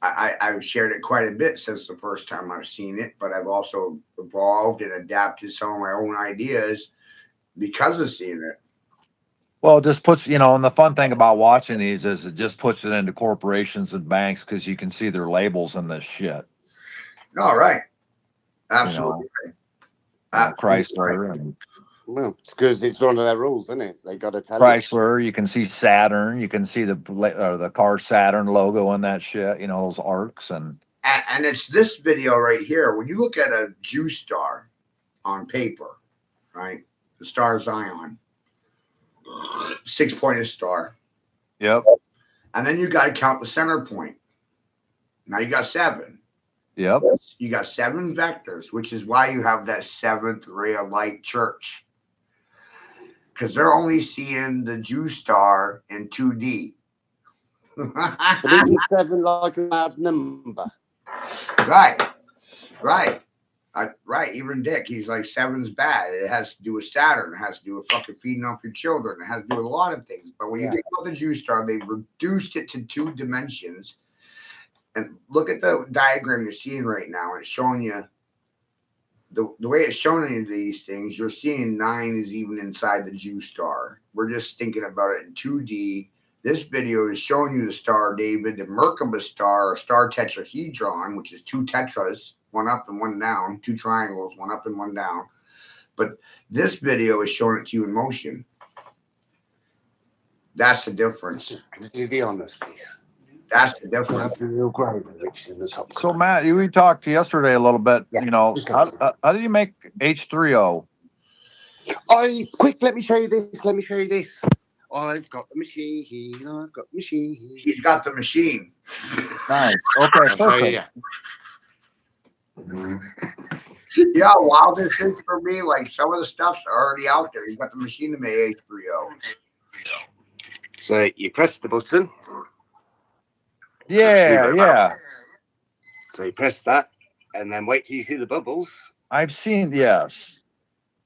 I've shared it quite a bit since the first time I've seen it, but I've also evolved and adapted some of my own ideas because of seeing it. Well, it just puts, you know, and the fun thing about watching these is it just puts it into corporations and banks because you can see their labels in this shit. No, right. You Absolutely. know, Absolutely right. Chrysler and Well, it's because it's one of their rules, isn't it? They got to tell you. Chrysler. You can see Saturn. You can see the car Saturn logo in that shit. You know, those arcs and And it's this video right here. When you look at a Jew star on paper, right? The star Zion, 6-pointed star. yep, And then you got to count the center point. Now you got 7. yep. You got 7 vectors, which is why you have that 7th ray of light church. Because they're only seeing the Jew star in 2D. But isn't 7 like a mad number? Right, right. Right, even Dick, he's like 7's bad. It has to do with Saturn. It has to do with fucking feeding off your children. It has to do with a lot of things. But when you think about the Jew star, they reduced it to 2 dimensions. And look at the diagram you're seeing right now. It's showing you the way it's showing you these things. You're seeing 9 is even inside the Jew star. We're just thinking about it in 2D. This video is showing you the star David, the Merkaba star, a star tetrahedron, which is 2 tetras, one up and one down, 2 triangles, one up and one down. But this video is showing it to you in motion. That's the difference. Do the honors, please. That's the difference. So Matt, we talked yesterday a little bit. Yeah. You know, how did you make H3O? Quick, let me show you this. Let me show you this. I've got the machine. I've got the machine. He's got the machine. Nice. Okay, I'll show perfect. you. You know how wild this is for me? Like some of the stuff's already out there. He's got the machine to make H3O. So you press the button. Yeah. So you press that, and then wait till you see the bubbles. I've seen, yes.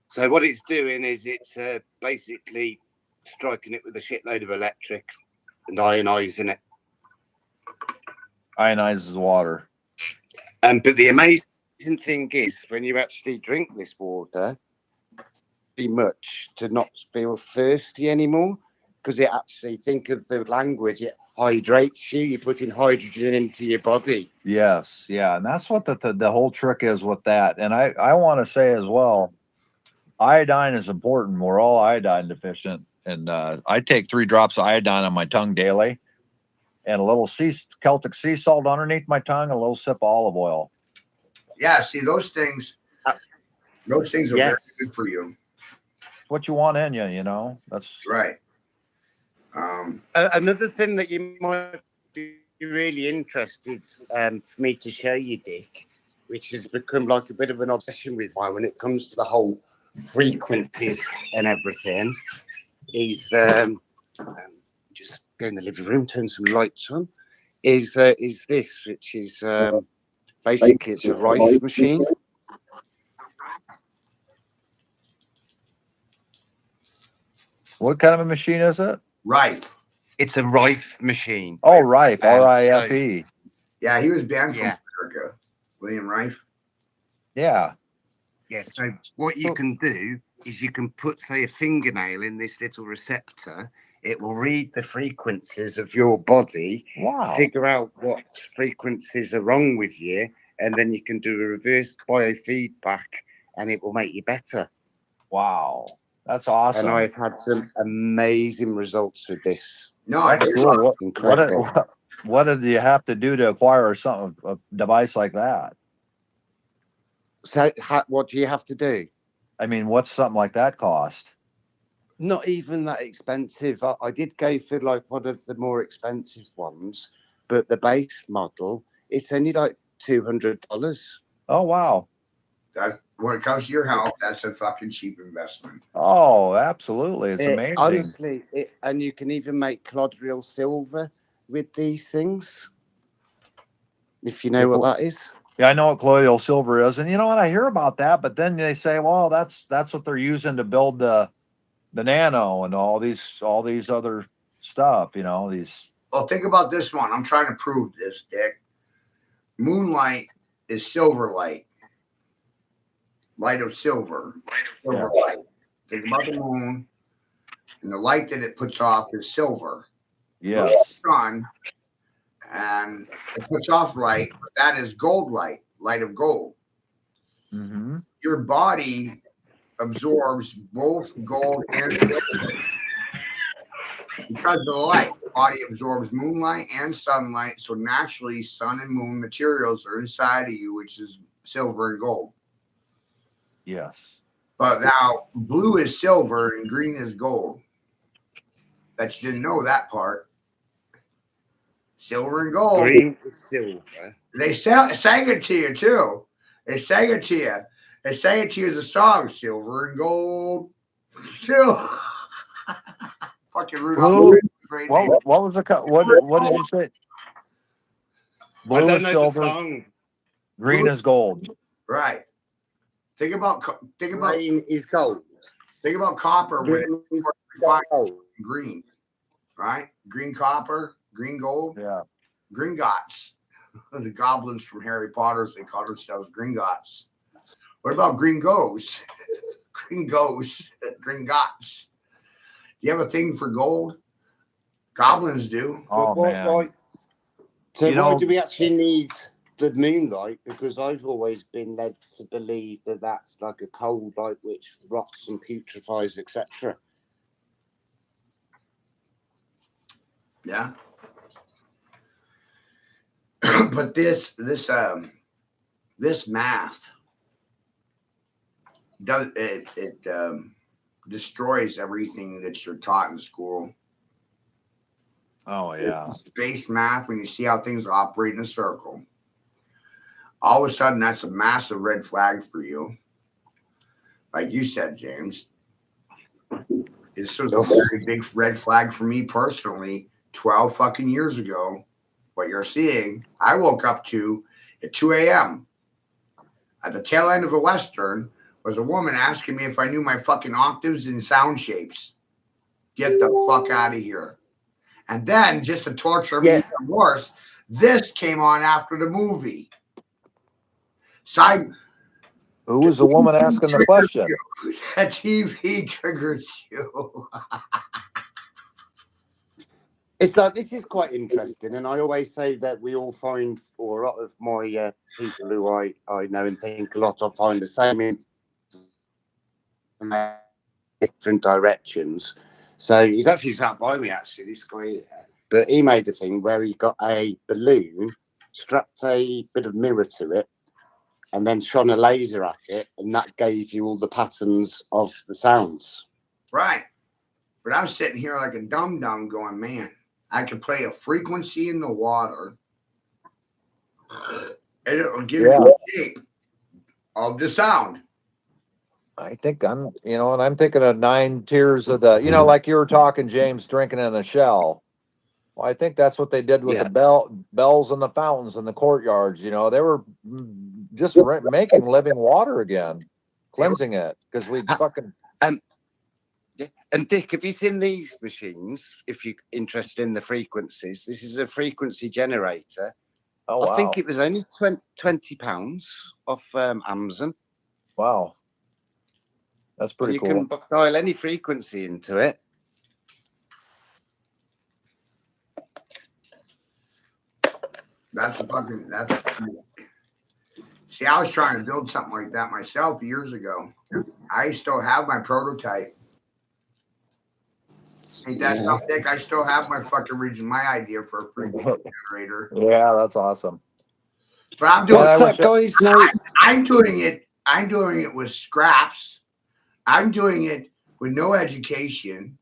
So what it's doing is it's basically striking it with a shitload of electric and ionizing it. Ionizes water. But the amazing thing is, when you actually drink this water, pretty much to not feel thirsty anymore, because it actually, think of the language, it hydrates you. You're putting hydrogen into your body. Yes, yeah, and that's what the whole trick is with that. And I want to say as well, iodine is important. We're all iodine deficient, and I take 3 drops of iodine on my tongue daily, and a little Celtic sea salt underneath my tongue, and a little sip of olive oil. Yeah, see those things are very good for you. What you want in you, you know. That's right. Another thing that you might be really interested for me to show you, Dick, which has become like a bit of an obsession with mine when it comes to the whole frequencies and everything, is just go in the living room, turn some lights on. Is this, which is basically it's a rife machine. what kind of a machine is it? Rife. It's a rife machine. Oh, Rife, R-I-F-E. Yeah, he was banned from America. William Rife. Yeah. Yeah. So what you can do is you can put, say, a fingernail in this little receptor. It will read the frequencies of your body. Wow. Figure out what frequencies are wrong with you, and then you can do a reverse biofeedback, and it will make you better. Wow. That's awesome. And I've had some amazing results with this. No, I That's do. cool. Incredible. What did you have to do to acquire a device like that? So, what do you have to do? I mean, what's something like that cost? Not even that expensive. I did go for like one of the more expensive ones, but the base model, it's only like $200. Oh, wow. That's, when it comes to your health, that's a fucking cheap investment. Oh, absolutely. It's amazing. Honestly, and you can even make Clodril silver with these things, if you know what that is. Yeah, I know what colloidal silver is, and you know what? I hear about that, but then they say, well, that's what they're using to build the nano and all these other stuff. You know, these. Well, think about this one. I'm trying to prove this, Dick. Moonlight is silver light. Light of silver. Silver light. Think about the moon, and the light that it puts off is silver. Yes. Sun, and it puts off light, but that is gold light, light of gold. Mm-hmm. Your body absorbs both gold and silver because of the light. The body absorbs moonlight and sunlight, so naturally, sun and moon materials are inside of you, which is silver and gold. Yes. But now, blue is silver and green is gold. Bet you didn't know that part. Silver and gold. Green is silver. They sang it to you too. They sang it to you. They sang it to you as a song. Silver and gold. Silver. Fucking Rudolph. What was what did you say? Blue I don't is know silver. the song. Green is gold. Right. Think about Green is gold. Think about copper when Green it's is refined gold. green. Right? Green copper, green gold, Yeah. Gringotts. The goblins from Harry Potter's, they call themselves Gringotts. What about green ghosts? Green ghosts, Gringotts. Do you have a thing for gold? Goblins do. Oh man. So why do we actually need the moonlight? Because I've always been led to believe that that's like a cold light which rots and putrefies, etc. Yeah. But this math does it destroys everything that you're taught in school. Oh yeah. Space math, when you see how things operate in a circle, all of a sudden that's a massive red flag for you. Like you said, James, this was a very big red flag for me personally 12 fucking years ago. What you're seeing, I woke up to at 2 a.m. At the tail end of a Western was a woman asking me if I knew my fucking octaves and sound shapes. Get the fuck out of here. And then, just to torture me even worse, this came on after the movie. So who was the woman asking the question? That TV triggers you. It's like, this is quite interesting, and I always say that we all find, or a lot of my people who I know and think a lot of, find the same in different directions. So he's actually sat by me, actually, this guy here. But he made a thing where he got a balloon, strapped a bit of mirror to it, and then shone a laser at it, and that gave you all the patterns of the sounds. Right. But I'm sitting here like a dum-dum going, man, I could play a frequency in the water, and it'll give me the shape of the sound. I think and I'm thinking of 9 tiers of the, like you were talking, James, drinking in a shell. Well, I think that's what they did with the bells and the fountains and the courtyards. They were just making living water again, cleansing it because we fucking. And Dick, have you seen these machines? If you're interested in the frequencies, this is a frequency generator. Oh, wow. I think it was only £20 off Amazon. Wow. That's pretty cool. You can dial any frequency into it. That's See, I was trying to build something like that myself years ago. I still have my prototype. Ain't that something, Dick? I still have my fucking my idea for a frequency generator. Yeah, that's awesome. But I'm doing. And I What's that wish guy's name? I'm doing it. I'm doing it with scraps. I'm doing it with no education.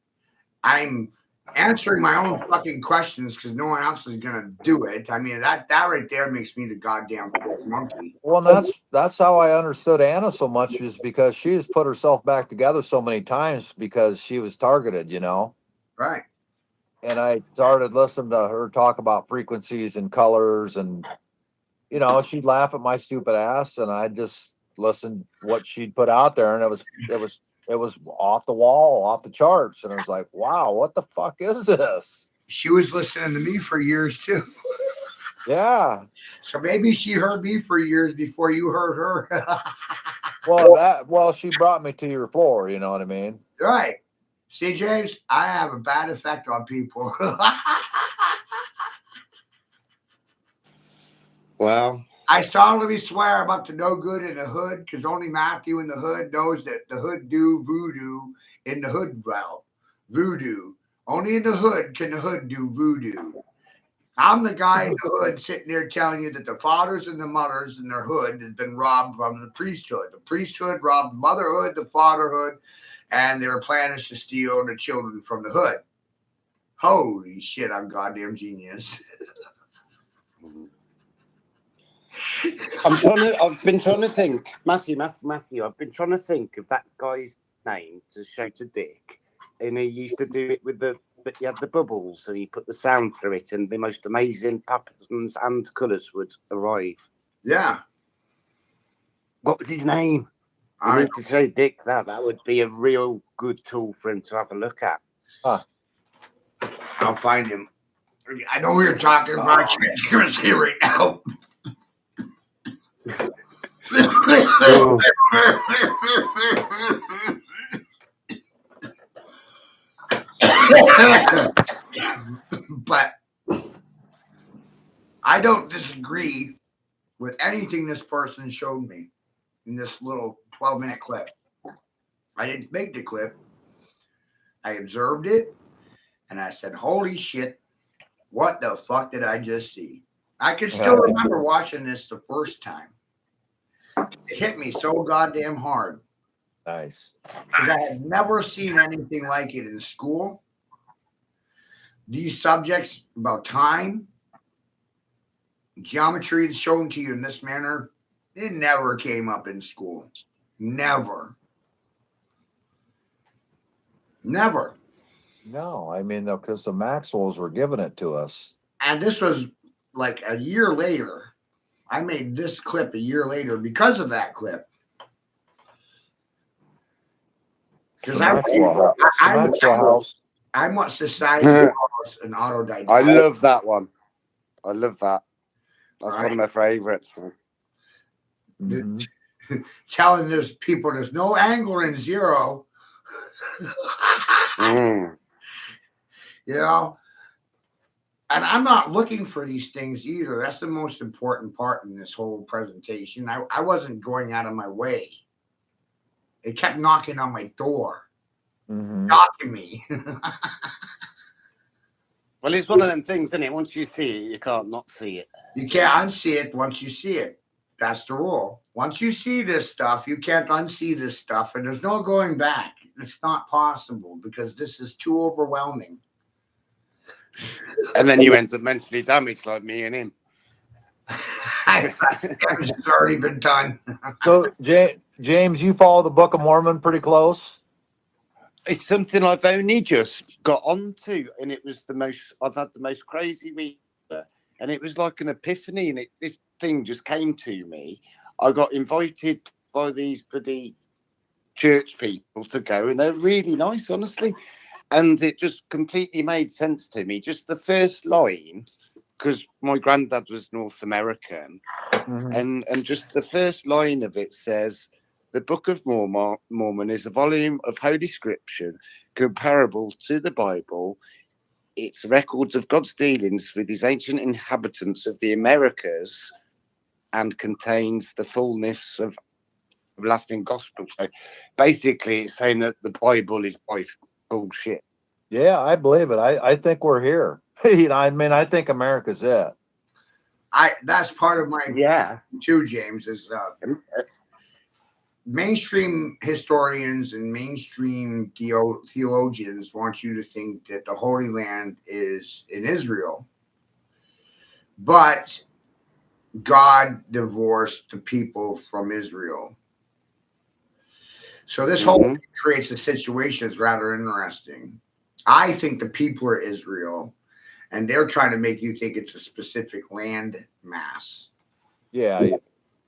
I'm answering my own fucking questions because no one else is gonna do it. I mean, that right there makes me the goddamn fourth monkey. well, that's how I understood Anna so much, is because she has put herself back together so many times because she was targeted, you know. Right. And I started listening to her talk about frequencies and colors, and you know, she'd laugh at my stupid ass, and I just listened what she'd put out there, and it was off the wall, off the charts, and I was like, wow, what the fuck is this? She was listening to me for years too. Yeah. So maybe she heard me for years before you heard her. Well, she brought me to your floor, you know what I mean? Right. See, James, I have a bad effect on people. Well, I solemnly swear I'm up to no good in the hood because only Matthew in the hood knows that the hood do voodoo in the hood realm. Voodoo. Only in the hood can the hood do voodoo. I'm the guy in the hood sitting there telling you that the fathers and the mothers in their hood has been robbed from the priesthood. The priesthood robbed motherhood, the fatherhood, and their plan is to steal the children from the hood. Holy shit, I'm goddamn genius. I've been trying to think, Matthew. I've been trying to think of that guy's name to show to Dick, and he used to do it with he had the bubbles, and he put the sound through it, and the most amazing patterns and colours would arrive. Yeah. What was his name? We need to show Dick that. That would be a real good tool for him to have a look at. I'll find him. I know you're talking about transparency right now. But I don't disagree with anything this person showed me in this little 12-minute clip. I didn't make the clip. I observed it and I said, holy shit, what the fuck did I just see? I can still remember watching this the first time. It hit me so goddamn hard. Nice. Because I had never seen anything like it in school. These subjects about time, geometry is shown to you in this manner, it never came up in school. Never. Never. No, I mean, because the Maxwells were giving it to us. And this was like a year later. I made this clip a year later because of that clip. Because I'm what society calls an autodidact. I love that one. I love that. That's one of my favorites. Mm-hmm. Telling those people there's no angle in zero. You know, and I'm not looking for these things either. That's the most important part in this whole presentation. I wasn't going out of my way. It kept knocking on my door, knocking me. Well, it's one of them things, isn't it? Once you see it, you can't not see it. You can't unsee it once you see it. That's the rule. Once you see this stuff, you can't unsee this stuff, and there's no going back. It's not possible because this is too overwhelming. And then you end up mentally damaged like me and him. It's already been done. So, James, you follow the Book of Mormon pretty close? It's something I've only just got onto, and it was I've had the most crazy week, and it was like an epiphany, and this thing just came to me. I got invited by these bloody church people to go, and they're really nice, honestly. And it just completely made sense to me. Just the first line, because my granddad was North American, and just the first line of it says, "The Book of Mormon is a volume of Holy Scripture comparable to the Bible. It's records of God's dealings with his ancient inhabitants of the Americas and contains the fullness of lasting gospel." So basically, it's saying that the Bible is bullshit. Yeah, I believe it. I think we're here. You know, I mean, I think America's it. That's part of my Yeah. too, James, is mainstream historians and mainstream theologians want you to think that the Holy Land is in Israel, but God divorced the people from Israel. So this whole thing creates a situation that's rather interesting. I think the people are Israel, and they're trying to make you think it's a specific land mass. Yeah,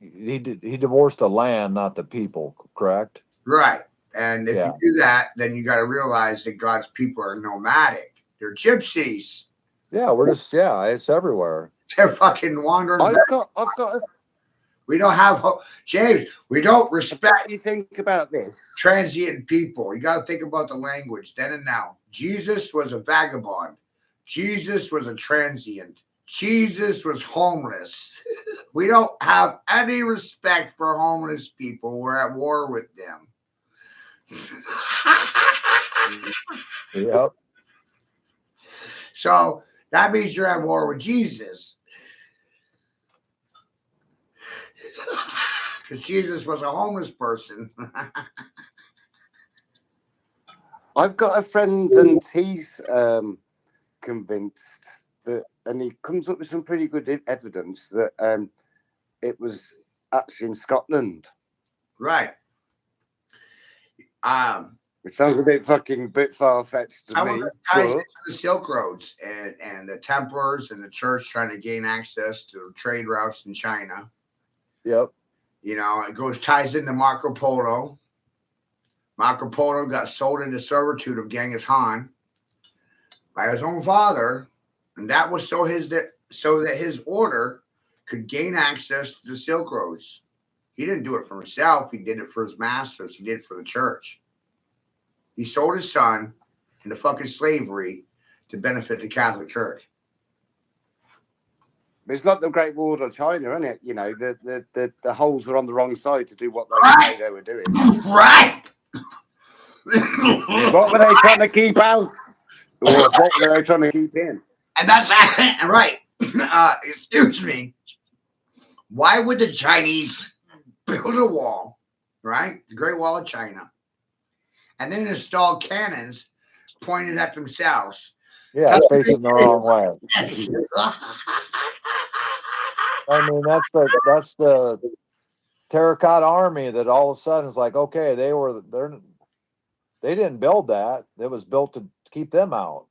he divorced the land, not the people. Correct? Right. And if Yeah. you do that, then you got to realize that God's people are nomadic. They're gypsies. Yeah, we're just it's everywhere. They're fucking wandering. I've got We don't have James. We don't respect. You think about this. Transient people. You got to think about the language then and now. Jesus was a vagabond. Jesus was a transient. Jesus was homeless. We don't have any respect for homeless people. We're at war with them. Yep. So that means you're at war with Jesus. Because Jesus was a homeless person. I've got a friend, and he's convinced that, and he comes up with some pretty good evidence that it was actually in Scotland. Right. Which sounds a bit far fetched to me. Ties into the Silk Roads and the Templars and the church trying to gain access to trade routes in China. Yep. You know, it ties into Marco Polo. Marco Polo got sold into servitude of Genghis Khan by his own father, and that was so that his order could gain access to the Silk Roads. He didn't do it for himself. He did it for his masters. He did it for the church. He sold his son into fucking slavery to benefit the Catholic Church. It's like the Great Wall of China, isn't it? You know, the holes were on the wrong side to do what they were doing. Right. What were they trying to keep out? Or what were they trying to keep in? And that's right. Excuse me. Why would the Chinese build a wall, right? The Great Wall of China, and then install cannons pointed at themselves? Yeah, facing the wrong way. I mean, that's the terracotta army that all of a sudden is like, okay, they didn't build that. It was built to keep them out.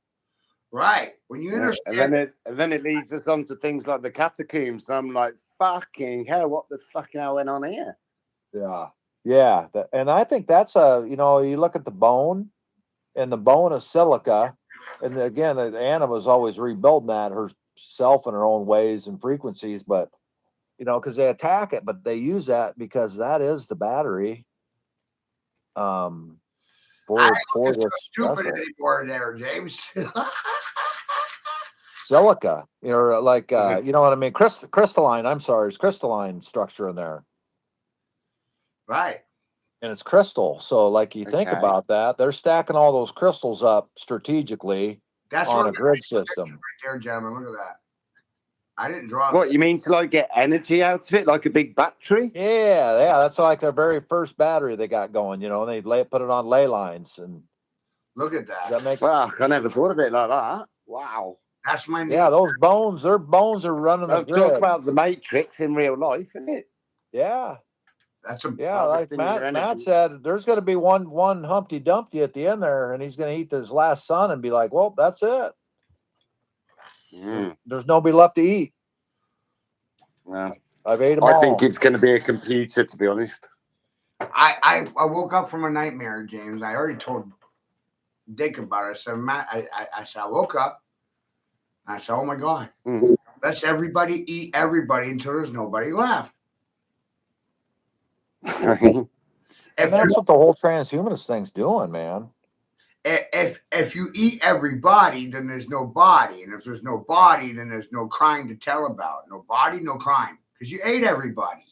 Right. When you understand, and then it leads us on to things like the catacombs. I'm like, fucking hell, what the fucking hell went on here? Yeah. And I think that's you look at the bone, and the bone is silica, and again, Anna was always rebuilding that herself in her own ways and frequencies, but because they attack it, but they use that because that is the battery. For this stupid anymore there, James. Silica, like you know what I mean? Crystalline. I'm sorry, it's crystalline structure in there, right? And it's crystal. So, like you think about that, they're stacking all those crystals up strategically on a grid system. Right there, gentlemen. Look at that. I didn't draw. What you mean to like get energy out of it, like a big battery? Yeah. That's like their very first battery they got going. And they put it on ley lines and. Look at that. Does that make Fuck, I never thought of it like that. Wow. That's my name. Yeah, those bones, their bones are running the grid. Talk about the Matrix in real life, isn't it? Yeah. That's like Matt said, there's going to be one Humpty Dumpty at the end there, and he's going to eat his last son and be like, well, that's it. There's nobody left to eat. Well, I've ate them all. I think it's going to be a computer, to be honest. I woke up from a nightmare, James. I already told Dick about it. I said, Matt, I said, I woke up. I said, oh my God, let's everybody eat everybody until there's nobody left. And that's what the whole transhumanist thing's doing, man. If you eat everybody, then there's no body. And if there's no body, then there's no crime to tell about. No body, no crime. Because you ate everybody.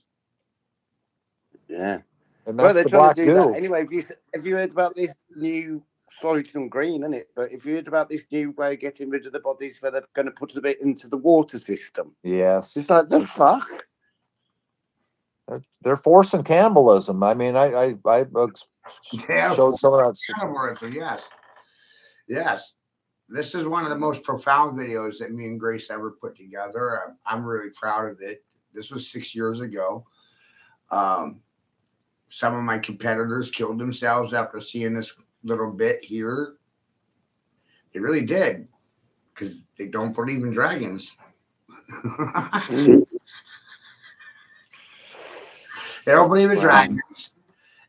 Yeah. And that's they're the trying black to do goo. that. Anyway, have you heard about this new Soylent Green, isn't it? But if you heard about this new way of getting rid of the bodies where they're going to put a bit into the water system, Yes. it's like, the fuck? They're forcing cannibalism. I mean, I showed some of that. Cannibalism, yes. Yes. This is one of the most profound videos that me and Grace ever put together. I'm really proud of it. This was 6 years ago. Some of my competitors killed themselves after seeing this little bit here. They really did, because they don't believe in dragons. They don't believe in dragons.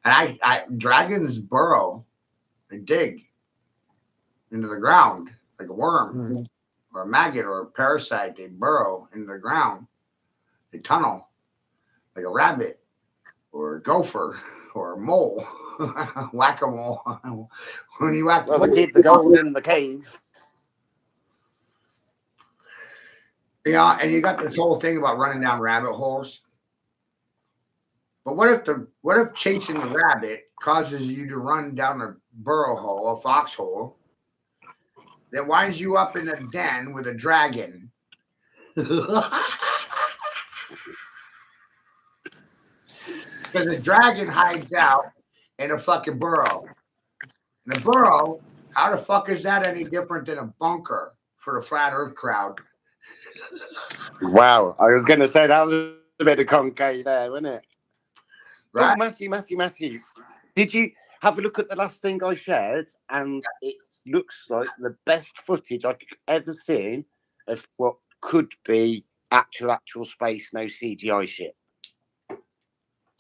And dragons burrow and dig into the ground like a worm or a maggot or a parasite. They burrow into the ground. They tunnel like a rabbit or a gopher or a mole. Whack-a-mole. When you whack Well, they keep the gold in the cave. Yeah, and you got this whole thing about running down rabbit holes. But what if chasing the rabbit causes you to run down a burrow hole, a foxhole, that winds you up in a den with a dragon? Because the dragon hides out in a fucking burrow. And a burrow, how the fuck is that any different than a bunker for the flat earth crowd? Wow, I was going to say that was a bit of concave there, wasn't it? Right? Oh, Matthew, did you have a look at the last thing I shared? And it looks like the best footage I've ever seen of what could be actual space, no CGI shit.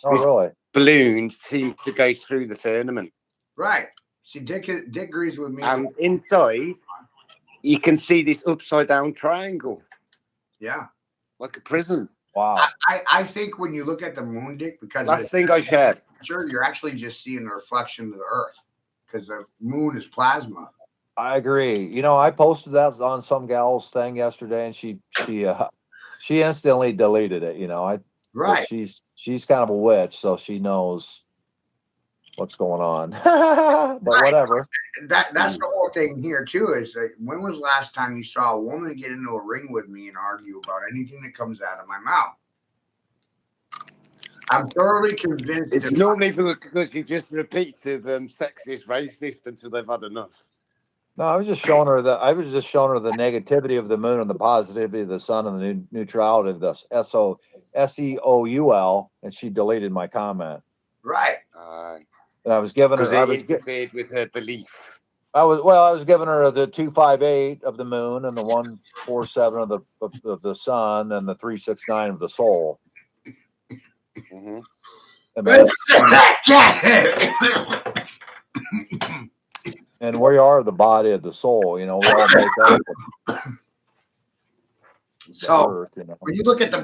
Oh, really? Balloons seem to go through the firmament. Right. See, Dick agrees with me. And inside, you can see this upside down triangle. Yeah. Like a prison. Wow. I think when you look at the moon, Dick, because last thing I shared, sure, you're actually just seeing the reflection of the Earth because the moon is plasma. I agree. You know, I posted that on some gal's thing yesterday, and she instantly deleted it. You know, Right. She's kind of a witch, so she knows what's going on. But right. Whatever. That's the whole thing here too. Is that when was the last time you saw a woman get into a ring with me and argue about anything that comes out of my mouth? I'm thoroughly convinced. It's normally because you just repeat to them sexist, racist until they've had enough. No, I was just showing her the negativity of the moon and the positivity of the sun and the neutrality of the SEOUL, and she deleted my comment. Right. And I was giving her. Because it interfered with her belief. I was giving her the 258 of the moon and the 147 of the sun and the 369 of the soul. Mm-hmm. And we are the body of the soul, you know. We all make up so Earth, you know. When you look at the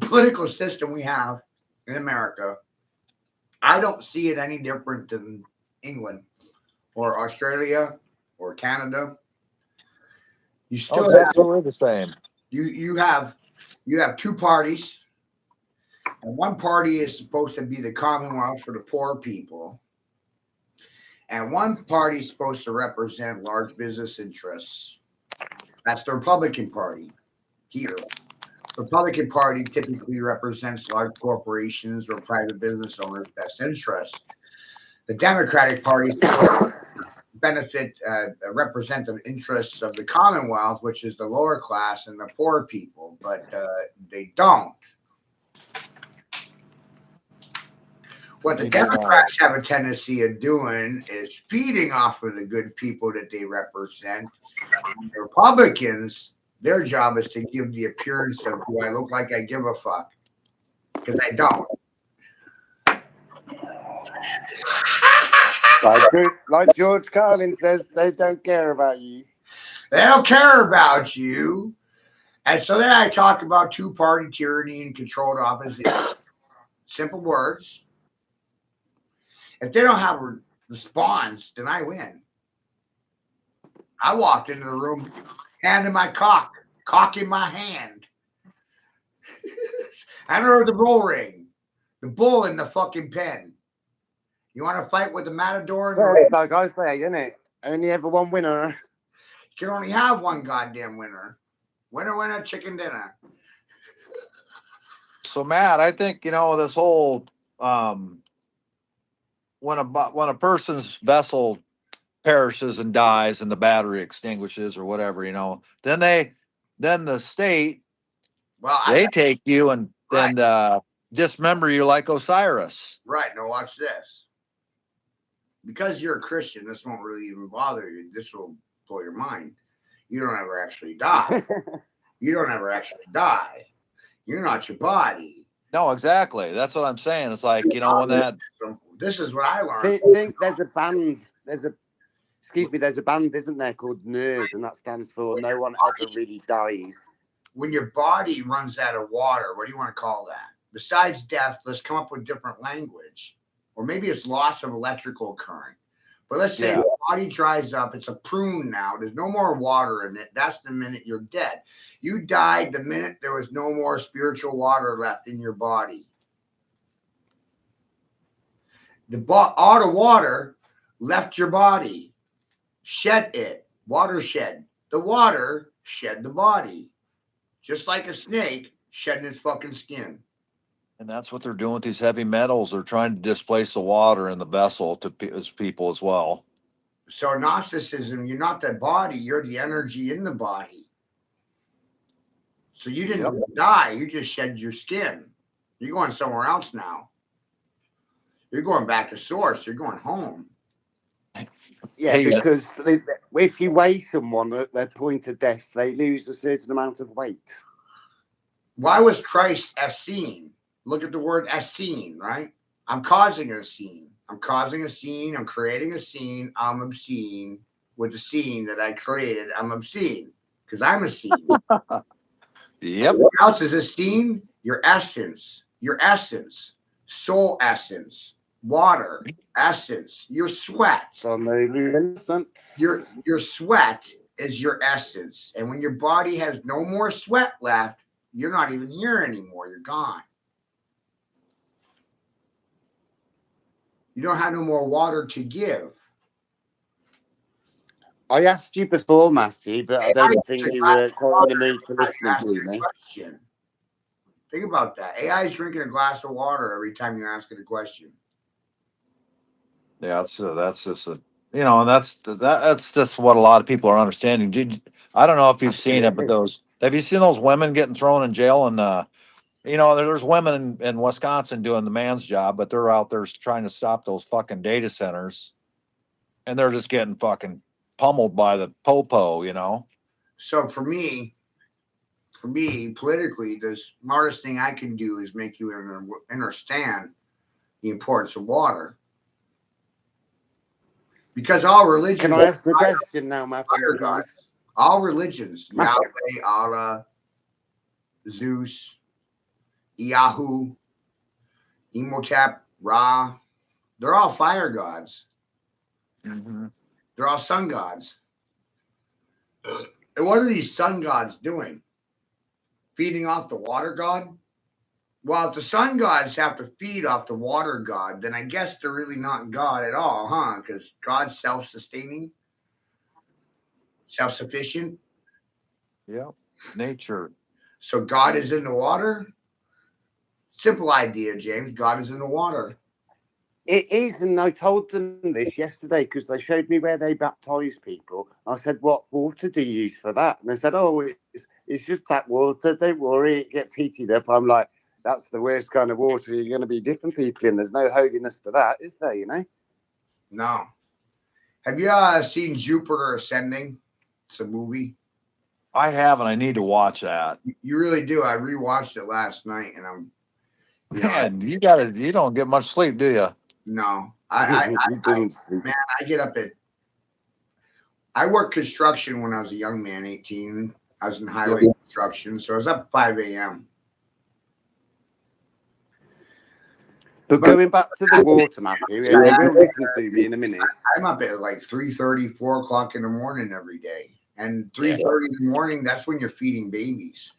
political system we have in America, I don't see it any different than England or Australia or Canada. You still it's absolutely the same. You have two parties, and one party is supposed to be the Commonwealth for the poor people. And one party is supposed to represent large business interests. That's the Republican Party here. The Republican Party typically represents large corporations or private business owners' best interests. The Democratic Party represent the interests of the Commonwealth, which is the lower class and the poor people, but they don't. What the Democrats have a tendency of doing is feeding off of the good people that they represent. The Republicans, their job is to give the appearance of, do I look like I give a fuck? Because I don't. Like George Carlin says, they don't care about you. They don't care about you. And so then I talk about two-party tyranny and controlled opposition. Simple words. If they don't have a response, then I win. I walked into the room, hand in my cock in my hand. I heard the bull ring, the bull in the fucking pen. You want to fight with the Matador and the Well, Red? it's like I say, isn't it? Only ever one winner. You can only have one goddamn winner. Winner, winner, chicken dinner. So Matt, I think this whole when a person's vessel perishes and dies and the battery extinguishes or whatever, then the state they take you and then dismember you like Osiris. Right. Now watch this. Because you're a Christian, this won't really even bother you. This will blow your mind. You don't ever actually die. You don't ever actually die. You're not your body. No, exactly. That's what I'm saying. It's like, when that. This is what I learned. Think there's a band. There's a band, isn't there, called NERS, and that stands for No One Ever Really Dies. When your body runs out of water, what do you want to call that? Besides death, let's come up with different language. Or maybe it's loss of electrical current. But let's say the body dries up. It's a prune now. There's no more water in it. That's the minute you're dead. You died the minute there was no more spiritual water left in your body. All the water left your body. Shed it. Water shed. The water shed the body. Just like a snake shedding its fucking skin. And that's what they're doing with these heavy metals. They're trying to displace the water in the vessel to people as well. So Gnosticism, you're not the body, you're the energy in the body. So you didn't die, you just shed your skin. You're going somewhere else now. You're going back to source. You're going home. Yeah, because if you weigh someone at their point of death, they lose a certain amount of weight. Why was Christ Essene? Look at the word Essene, right? I'm causing a scene. I'm causing a scene. I'm creating a scene. I'm obscene with the scene that I created. I'm obscene because I'm a scene. Yep. What else is a scene? Your essence, soul essence, water, essence, your sweat. Your sweat is your essence. And when your body has no more sweat left, you're not even here anymore. You're gone. You don't have no more water to give. I asked you before, Matthew, but I don't think you were quite in the mood for listening to me. Question. Think about that. AI is drinking a glass of water every time you ask it a question. Yeah, that's just and that's just what a lot of people are understanding. I don't know if you've seen it, but have you seen those women getting thrown in jail? And there's women in Wisconsin doing the man's job, but they're out there trying to stop those fucking data centers, and they're just getting fucking pummeled by the popo. So for me, politically, the smartest thing I can do is make you understand the importance of water. Because all religions. Can I ask the question now, Matthew? All religions, Yahweh, Allah, Zeus, Yahoo, Imhotep, Ra, they're all fire gods. Mm-hmm. They're all sun gods. And what are these sun gods doing? Feeding off the water god? Well, if the sun gods have to feed off the water god, then I guess they're really not God at all, huh? Because God's self-sustaining, self-sufficient. Yeah, nature. So God is in the water? Simple idea, James. God is in the water. It is, and I told them this yesterday because they showed me where they baptize people. I said, "What water do you use for that?" And they said, "Oh, it's just tap water. Don't worry, it gets heated up." I'm like, "That's the worst kind of water you're going to be dipping people in. There's no holiness to that, is there? No. Have you seen Jupiter Ascending? It's a movie. I haven't. I need to watch that. You really do. I rewatched it last night, and I'm. You don't get much sleep, do you? No, I get up at. I worked construction when I was a young man, 18. I was in highway construction, so I was up at 5 a.m. But going back to the water, Matthew, you will listen to me in a minute. I'm up at like 3:30, 4 o'clock in the morning every day. And 3:30 in the morning, that's when you're feeding babies.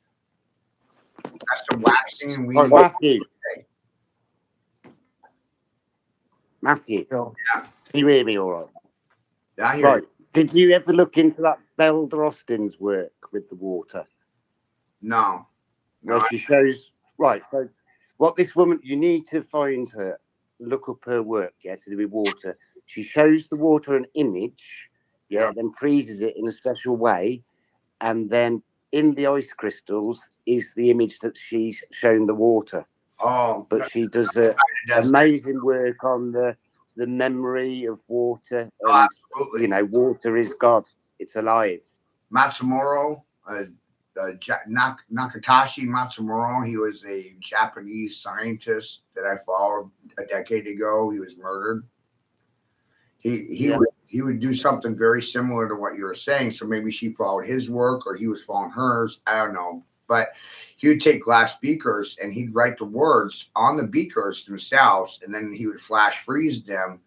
That's the waxing and weaning. Matthew. Matthew, Yeah. can you hear me all right? I hear Right. Did you ever look into that Belder Austin's work with the water? No. Where she shows, right, so what this woman, you need to find her, look up her work, yeah, to do with water. She shows the water an image, yeah, then freezes it in a special way, and then in the ice crystals is the image that she's shown the water. Oh, but she does amazing work on the memory of water, and absolutely. you know, water is God. It's alive. Matsumoro, Nakatoshi Matsumoro. He was a Japanese scientist that I followed a decade ago. He was murdered. He would do something very similar to what you were saying. So maybe she followed his work or he was following hers. I don't know. But he would take glass beakers and he'd write the words on the beakers themselves, and then he would flash freeze them.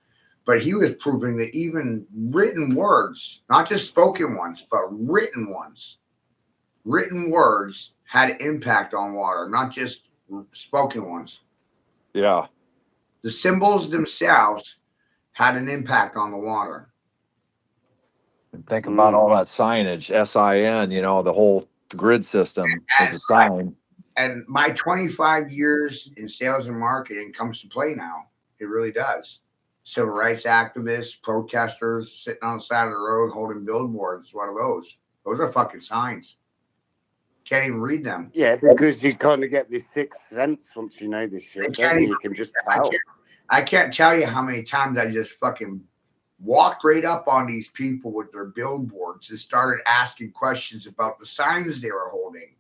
But he was proving that even written words, not just spoken ones, but written words had impact on water, not just spoken ones. Yeah. The symbols themselves had an impact on the water. And think about all that signage, SIN, you know, the whole grid system as a sign. And my 25 years in sales and marketing comes to play now. It really does. Civil rights activists, protesters sitting on the side of the road holding billboards. What are those? Those are fucking signs. Can't even read them. Yeah, because you kind of get this sixth sense once you know this shit, don't you? You can just tell. I can't tell you how many times I just fucking walked right up on these people with their billboards and started asking questions about the signs they were holding.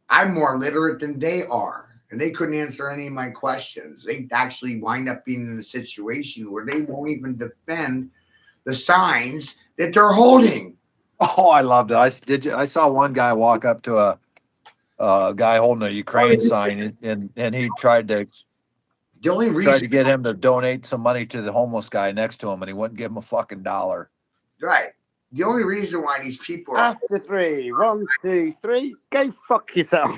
I'm more literate than they are, and they couldn't answer any of my questions. They actually wind up being in a situation where they won't even defend the signs that they're holding. Oh, I loved it. I saw one guy walk up to a guy holding a Ukraine sign, and he tried to get him to donate some money to the homeless guy next to him, and he wouldn't give him a fucking dollar. Right. The only reason why these people are after 3, 1, 2, 3, go fuck yourself.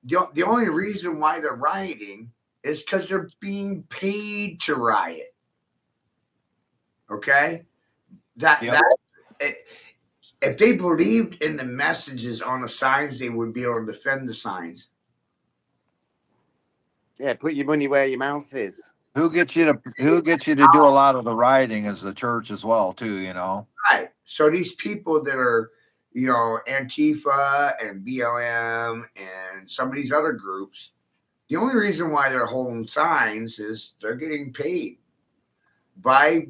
The only reason why they're rioting is because they're being paid to riot. Okay? If they believed in the messages on the signs, they would be able to defend the signs. Yeah, put your money where your mouth is. Who gets you to do a lot of the rioting is the church as well, too, you know. Right. So these people that are, you know, Antifa and BLM and some of these other groups, the only reason why they're holding signs is they're getting paid by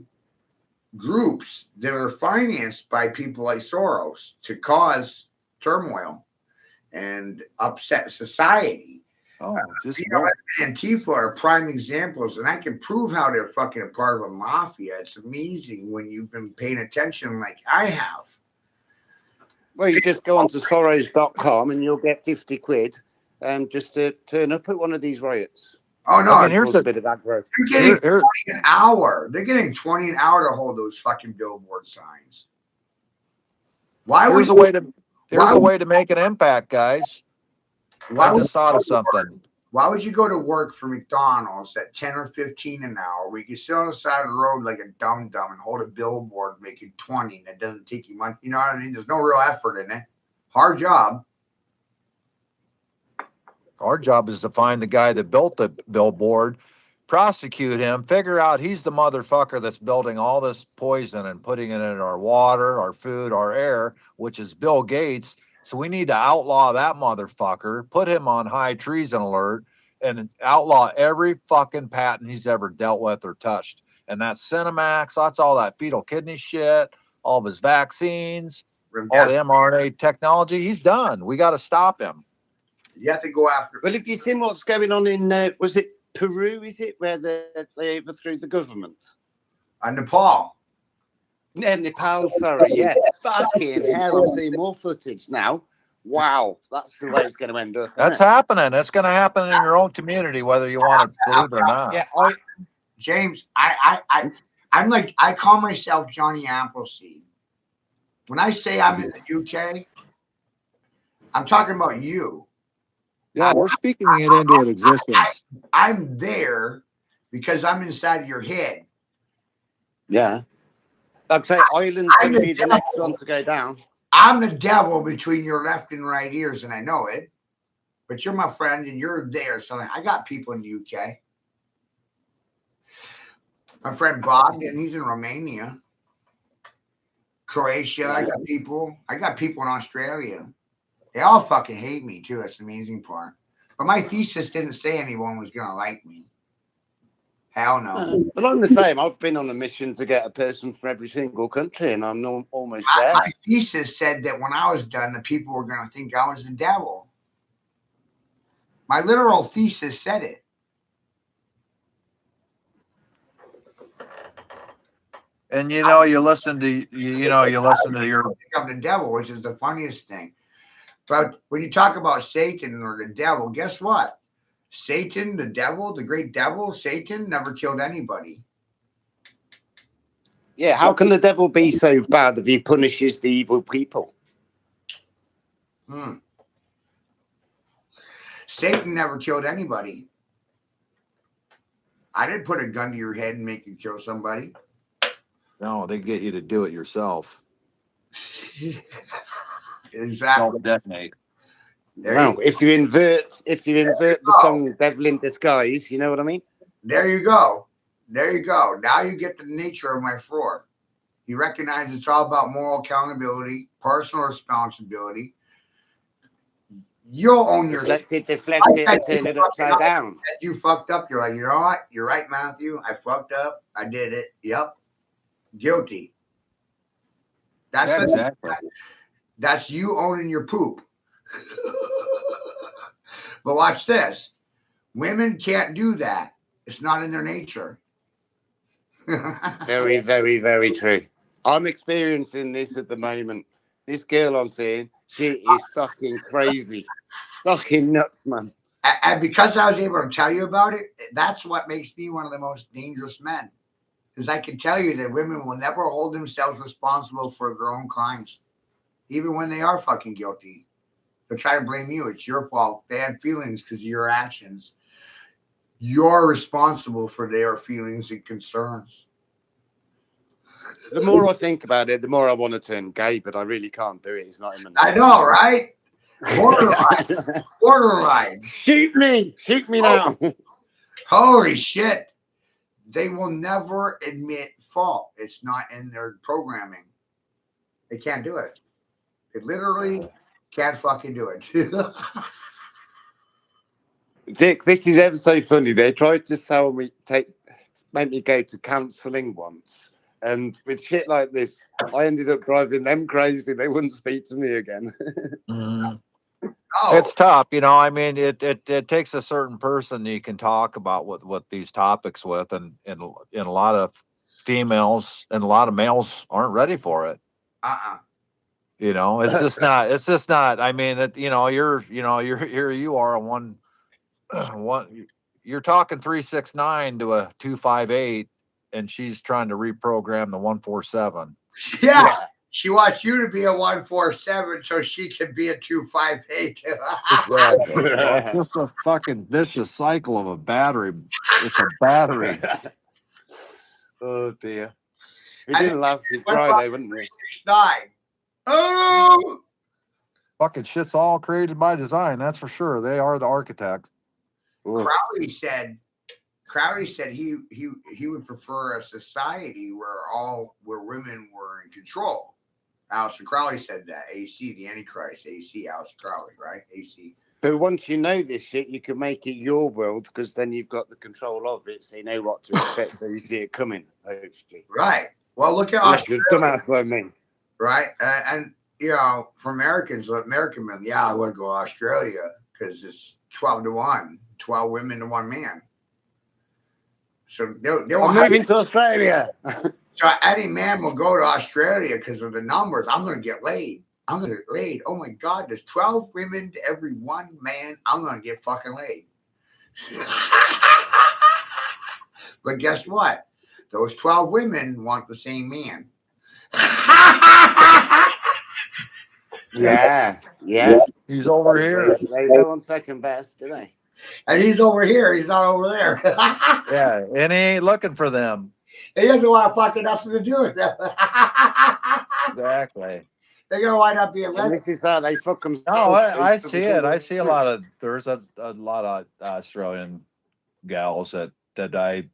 groups that are financed by people like Soros to cause turmoil and upset society. Antifa are prime examples, and I can prove how they're fucking a part of a mafia. It's amazing when you've been paying attention like I have. Well, you just go on to Soros.com and you'll get 50 quid just to turn up at one of these riots. Oh no! I mean, here's a bit of aggro. They're getting 20 an hour. They're getting 20 an hour to hold those fucking billboard signs. Here's a way to make an impact, guys. I just thought of something. Why would you go to work for McDonald's at 10 or 15 an hour where you can sit on the side of the road like a dum-dum and hold a billboard making 20 and it doesn't take you much? You know what I mean? There's no real effort in it. Hard job. Our job is to find the guy that built the billboard, prosecute him, figure out he's the motherfucker that's building all this poison and putting it in our water, our food, our air, which is Bill Gates. So we need to outlaw that motherfucker, put him on high treason alert, and outlaw every fucking patent he's ever dealt with or touched. And that's Cinemax, that's all that fetal kidney shit, all of his vaccines, all the mRNA technology. He's done. We got to stop him. You have to go after. Well, if you've seen what's going on in, was it Peru, is it, where they overthrew the government? Nepal. Yeah, Nepal, sorry, yeah. Fucking hell, I've seen more footage now. Wow, that's the way it's going to end up. That's happening. That's going to happen in your own community, whether you want to believe it or not. Yeah, James, I'm like, I call myself Johnny Appleseed. When I say I'm in the UK, I'm talking about you. Yeah, we're speaking it into existence. I'm there because I'm inside of your head. Yeah. Like I say, Ireland's going to be the next one to go down. I'm the devil between your left and right ears, and I know it. But you're my friend, and you're there. So I got people in the UK. My friend Bob, and he's in Romania. Croatia, I got people. I got people in Australia. They all fucking hate me too. That's the amazing part. But my thesis didn't say anyone was gonna like me. Hell no. But I'm the same. I've been on a mission to get a person from every single country, and I'm almost there. My thesis said that when I was done, the people were gonna think I was the devil. My literal thesis said it. And you know, you listen to you listen to your. I'm the devil, which is the funniest thing. But when you talk about Satan or the devil, guess what? Satan, the devil, the great devil, Satan never killed anybody. Yeah, how can the devil be so bad if he punishes the evil people? Satan never killed anybody. I didn't put a gun to your head and make you kill somebody. No, they get you to do it yourself. Exactly. Self-detonate. Well, if you invert the song "Devil in Disguise," you know what I mean. There you go. There you go. Now you get the nature of my floor. You recognize it's all about moral accountability, personal responsibility. You'll own your deflect it, and turn it upside down. You fucked up. You're like, you know what? You're right, Matthew. I fucked up. I did it. Yep. Guilty. That's exactly. That's you owning your poop. But watch this. Women can't do that. It's not in their nature. Very, very, very true. I'm experiencing this at the moment. This girl I'm seeing, she is fucking crazy. Fucking nuts, man. And because I was able to tell you about it, that's what makes me one of the most dangerous men. Because I can tell you that women will never hold themselves responsible for their own crimes, even when they are fucking guilty. They'll try to blame you. It's your fault. They had feelings because of your actions. You're responsible for their feelings and concerns. The more I think about it, the more I want to turn gay, but I really can't do it. It's not in my I know, right? Borderline. Borderline. Shoot me now. Holy shit. They will never admit fault. It's not in their programming. They can't do it. They literally can't fucking do it. Dick, this is ever so funny. They tried to make me go to counselling once. And with shit like this, I ended up driving them crazy. They wouldn't speak to me again. It's tough, you know. I mean, it takes a certain person you can talk about what these topics with, and a lot of females and a lot of males aren't ready for it. You know, it's just not. It's just not. I mean, you are a one. You're talking 369 to a 258, and she's trying to reprogram the 147. Yeah. She wants you to be a 147 so she can be a 258. Exactly. It's just a fucking vicious cycle of a battery. It's a battery. Oh dear. We didn't laugh this Friday, wouldn't we? 369. Oh, fucking shit's all created by design. That's for sure. They are the architects. Crowley said he would prefer a society where women were in control. Aleister Crowley said that. AC, the Antichrist. AC, Aleister Crowley, right? AC. But once you know this shit, you can make it your world because then you've got the control of it, so you know what to expect, so you see it coming. Hopefully. Right. Well, look at Australia. Dumbass like me. Right, and you know, for Americans, American men, I would go to Australia because it's 12-1, 12 women to 1 man. So I'm moving to Australia. So any man will go to Australia because of the numbers. I'm going to get laid. I'm going to get laid. Oh my God, there's 12 women to every 1 man. I'm going to get fucking laid. But guess what? Those 12 women want the same man. Yeah. He's over here. They don't want second best, do they? And he's over here. He's not over there. Yeah, and he ain't looking for them. He doesn't want fucking nothing to do with them. Exactly. They're gonna wind up being And less. this is how they fuck them. No, I see it. I see a lot of there's a lot of Australian gals that I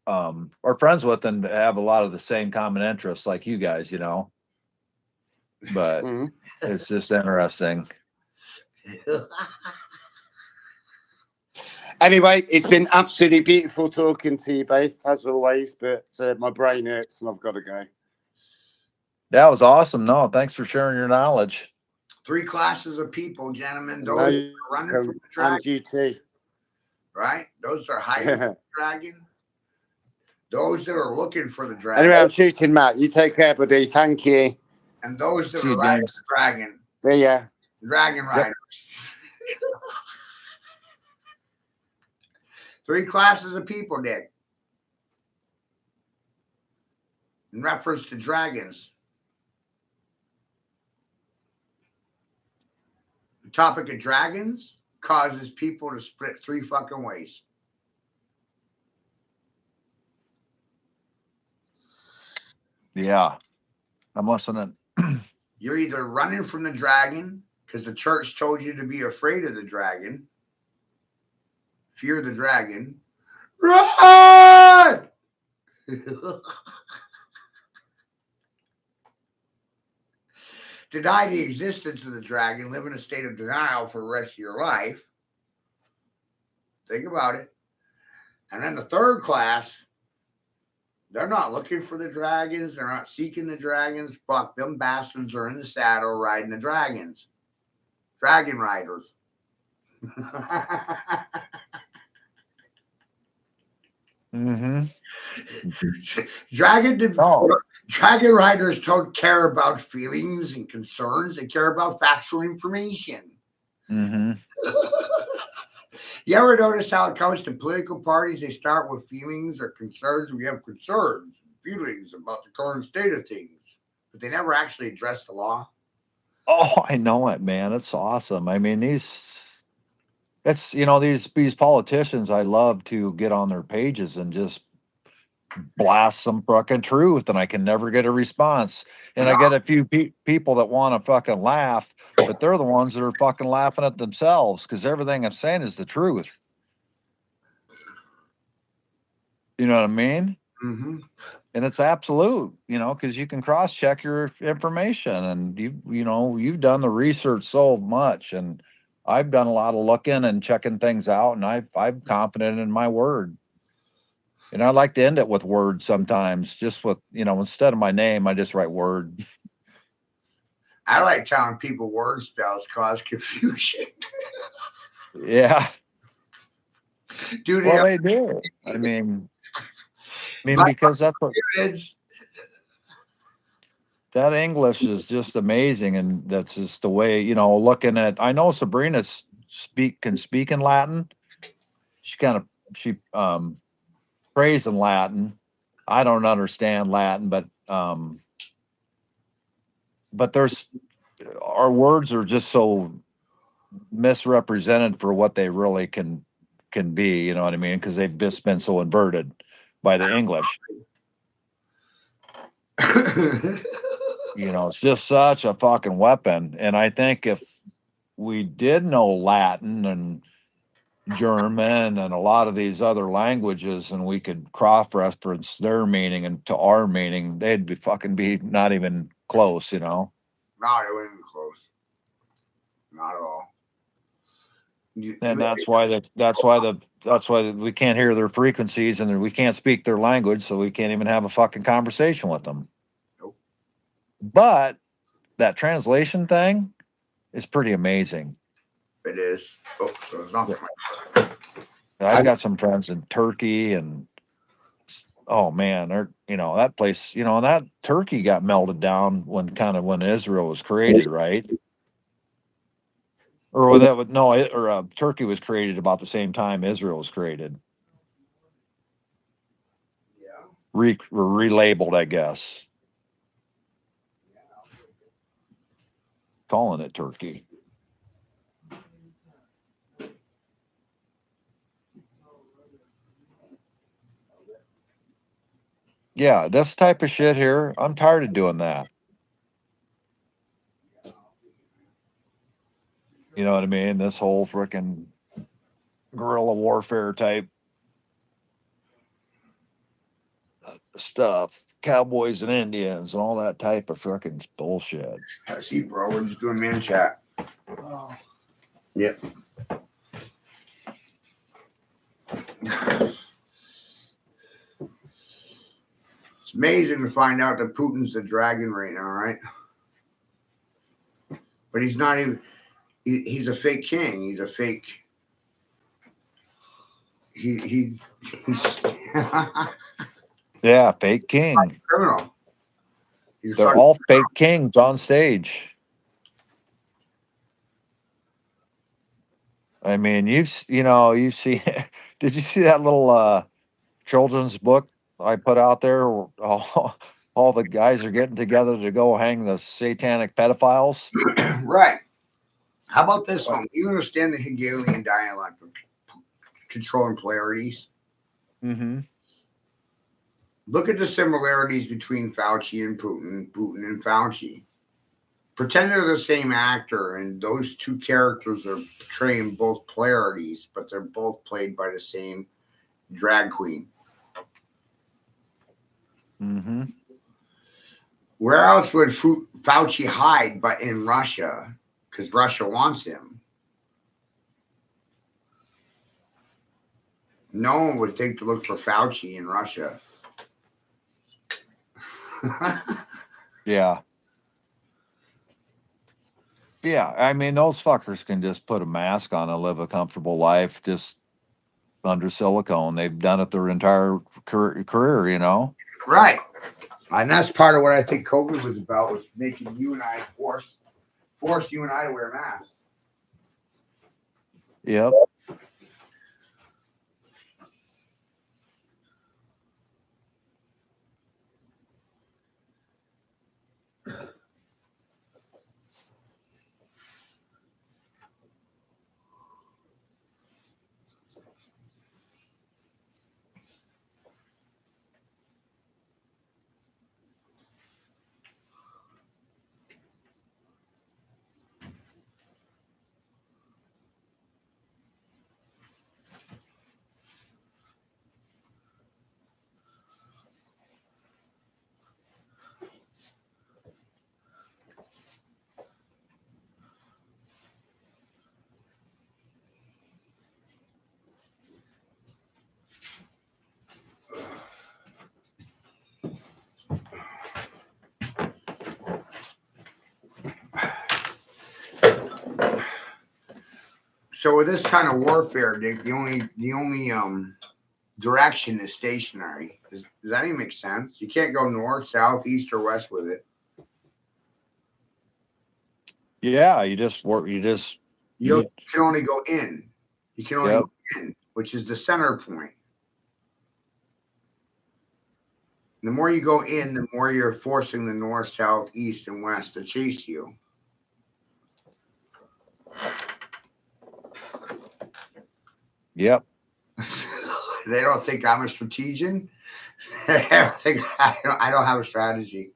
are friends with and have a lot of the same common interests like you guys, you know. But it's just interesting. Anyway, it's been absolutely beautiful talking to you both, as always, but my brain hurts and I've got to go. That was awesome. No, thanks for sharing your knowledge. 3 classes of people, gentlemen. Those No, that are running from the dragon, and you too. right? Those that are hiding from the dragon. Those that are looking for the dragon. Anyway, I'm shooting, Matt. You take care, buddy. Thank you. And those that See are you, riding James. the dragon. See ya. Dragon riders. 3 classes of people, Dick. In reference to dragons. The topic of dragons causes people to split 3 fucking ways. Yeah, I'm listening. You're either running from the dragon because the church told you to be afraid of the dragon, fear the dragon, run! Deny the existence of the dragon, live in a state of denial for the rest of your life. Think about it. And then the third class, they're not looking for the dragons. They're not seeking the dragons. Fuck, them bastards are in the saddle riding the dragons. Dragon riders. Mm-hmm. Dragon riders don't care about feelings and concerns. They care about factual information. Mm-hmm. You ever notice how it comes to political parties? They start with feelings or concerns. We have concerns, feelings about the current state of things, but they never actually address the law. Oh, I know it, man. It's awesome. I mean, it's these politicians. I love to get on their pages and just blast some fucking truth, and I can never get a response. And I get a few people that want to fucking laugh, but they're the ones that are fucking laughing at themselves because everything I'm saying is the truth. You know what I mean? Mm-hmm. And it's absolute, because you can cross check your information, and you've done the research so much, and I've done a lot of looking and checking things out, and I'm confident in my word. And I like to end it with word sometimes, just with, instead of my name, I just write word. I like telling people word spells cause confusion. Yeah. Dude, Well, they do. I mean, because that's what that English is just amazing, and that's just the way, looking at. I know Sabrina can speak in Latin. She prays in Latin. I don't understand Latin, but there's our words are just so misrepresented for what they really can be. You know what I mean? Because they've just been so inverted by the English. It's just such a fucking weapon. And I think if we did know Latin and German and a lot of these other languages, and we could cross-reference their meaning and to our meaning, they'd be not even close, No, they wouldn't be close. Not at all. And that's why we can't hear their frequencies, and we can't speak their language, so we can't even have a fucking conversation with them. Nope. But that translation thing is pretty amazing. It is. Oh, so it's not. Yeah. I've got some friends in Turkey, and oh man, that place, and that Turkey got melted down when Israel was created, right? Or Turkey was created about the same time Israel was created. Yeah. Relabeled, I guess. Calling it Turkey. Yeah, this type of shit here, I'm tired of doing that. You know what I mean? This whole freaking guerrilla warfare type stuff, cowboys and Indians and all that type of freaking bullshit. I see, bro. We're just doing man chat. Oh. Yep. It's amazing to find out that Putin's the dragon right now, right? But he's not even. He's a fake king. He's a fake. He's Yeah, fake king. criminal. He's They're all fake kings on stage. I mean, you see, did you see that little children's book I put out there? All the guys are getting together to go hang the satanic pedophiles. Right. How about this one? You understand the Hegelian dialect of controlling polarities? Mm-hmm. Look at the similarities between Fauci and Putin and Fauci. Pretend they're the same actor, and those two characters are portraying both polarities, but they're both played by the same drag queen. Mm-hmm. Where else would Fauci hide but in Russia? Because Russia wants him. No one would think to look for Fauci in Russia. Yeah. Yeah, I mean, those fuckers can just put a mask on and live a comfortable life just under silicone. They've done it their entire career, you know? Right. And that's part of what I think COVID was about, was making you and I force you and I to wear masks. Yep. So with this kind of warfare, Dick, the only direction is stationary. Does that even make sense? You can't go north, south, east, or west with it. Yeah, you just work. You can only go in. You can only go in, which is the center point. The more you go in, the more you're forcing the north, south, east, and west to chase you. Yep. They don't think I'm a strategian. They don't think I don't have a strategy.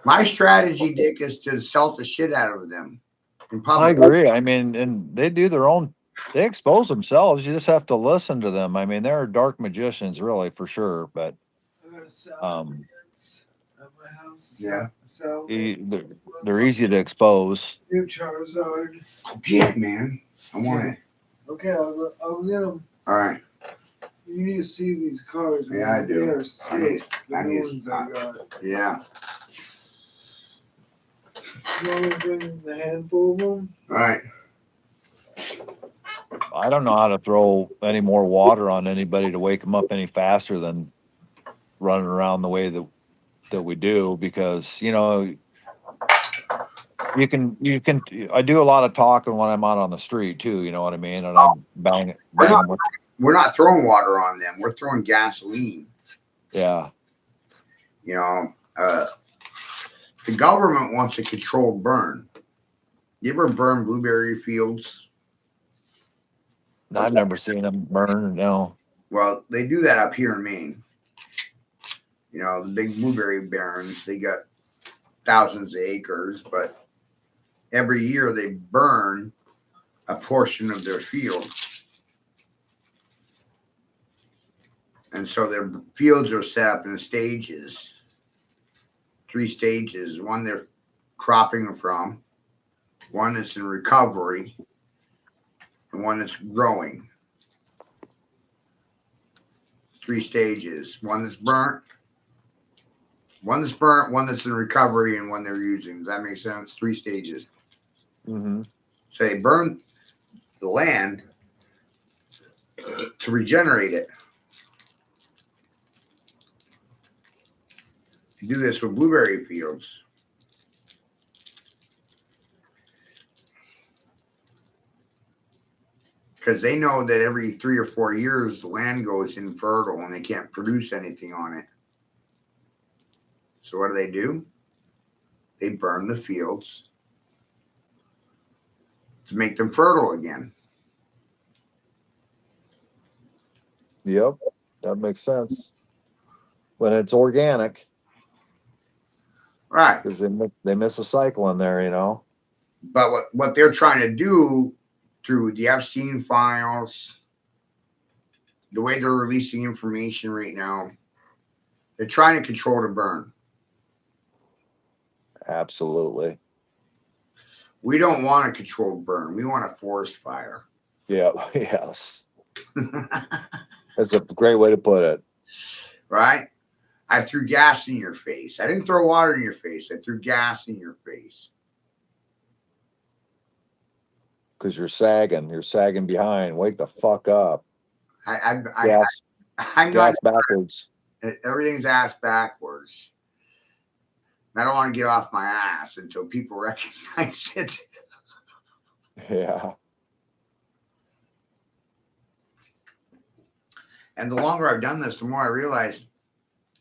My strategy, Dick, is to sell the shit out of them in public. I agree. I mean, and they do their own. They expose themselves. You just have to listen to them. I mean, they're dark magicians, really, for sure. But at my house. Yeah. they're easy to expose. New Charizard. Go get it, man. I want it. Okay, I'll get them. All right. You need to see these cards. Man. Yeah, I do. They are sick. I The need new ones I got. Yeah. You want me to bring the handful of them? All right. I don't know how to throw any more water on anybody to wake them up any faster than running around the way that we do, because you can I do a lot of talking when I'm out on the street too, you know what I mean, and I'm banging we're not throwing water on them, we're throwing gasoline. Yeah. The government wants a controlled burn. You ever burn blueberry fields? I've never seen them burn. No. Well, they do that up here in Maine. You know, the big blueberry barons, they got thousands of acres, but every year they burn a portion of their field. And so their fields are set up in stages, 3 stages. One they're cropping from, one that's in recovery, and one that's growing. 3 stages. One that's burnt, one that's in recovery, and one they're using. Does that make sense? 3 stages. Mm-hmm. So they burn the land to regenerate it. You do this with blueberry fields. Because they know that every 3 or 4 years the land goes infertile and they can't produce anything on it. So what do? They burn the fields to make them fertile again. Yep, that makes sense. When it's organic, Right. because they miss a cycle in there, you know. But what they're trying to do through the Epstein files, the way they're releasing information right now, they're trying to control the burn. Absolutely. We don't want a controlled burn. We want a forest fire. Yeah. Yes. That's a great way to put it. Right? I threw gas in your face. I didn't throw water in your face. I threw gas in your face. Because you're sagging behind. Wake the fuck up. I'm Gas not. backwards. Everything's ass backwards. I don't want to get off my ass until people recognize it. Yeah. And the longer I've done this, the more I realize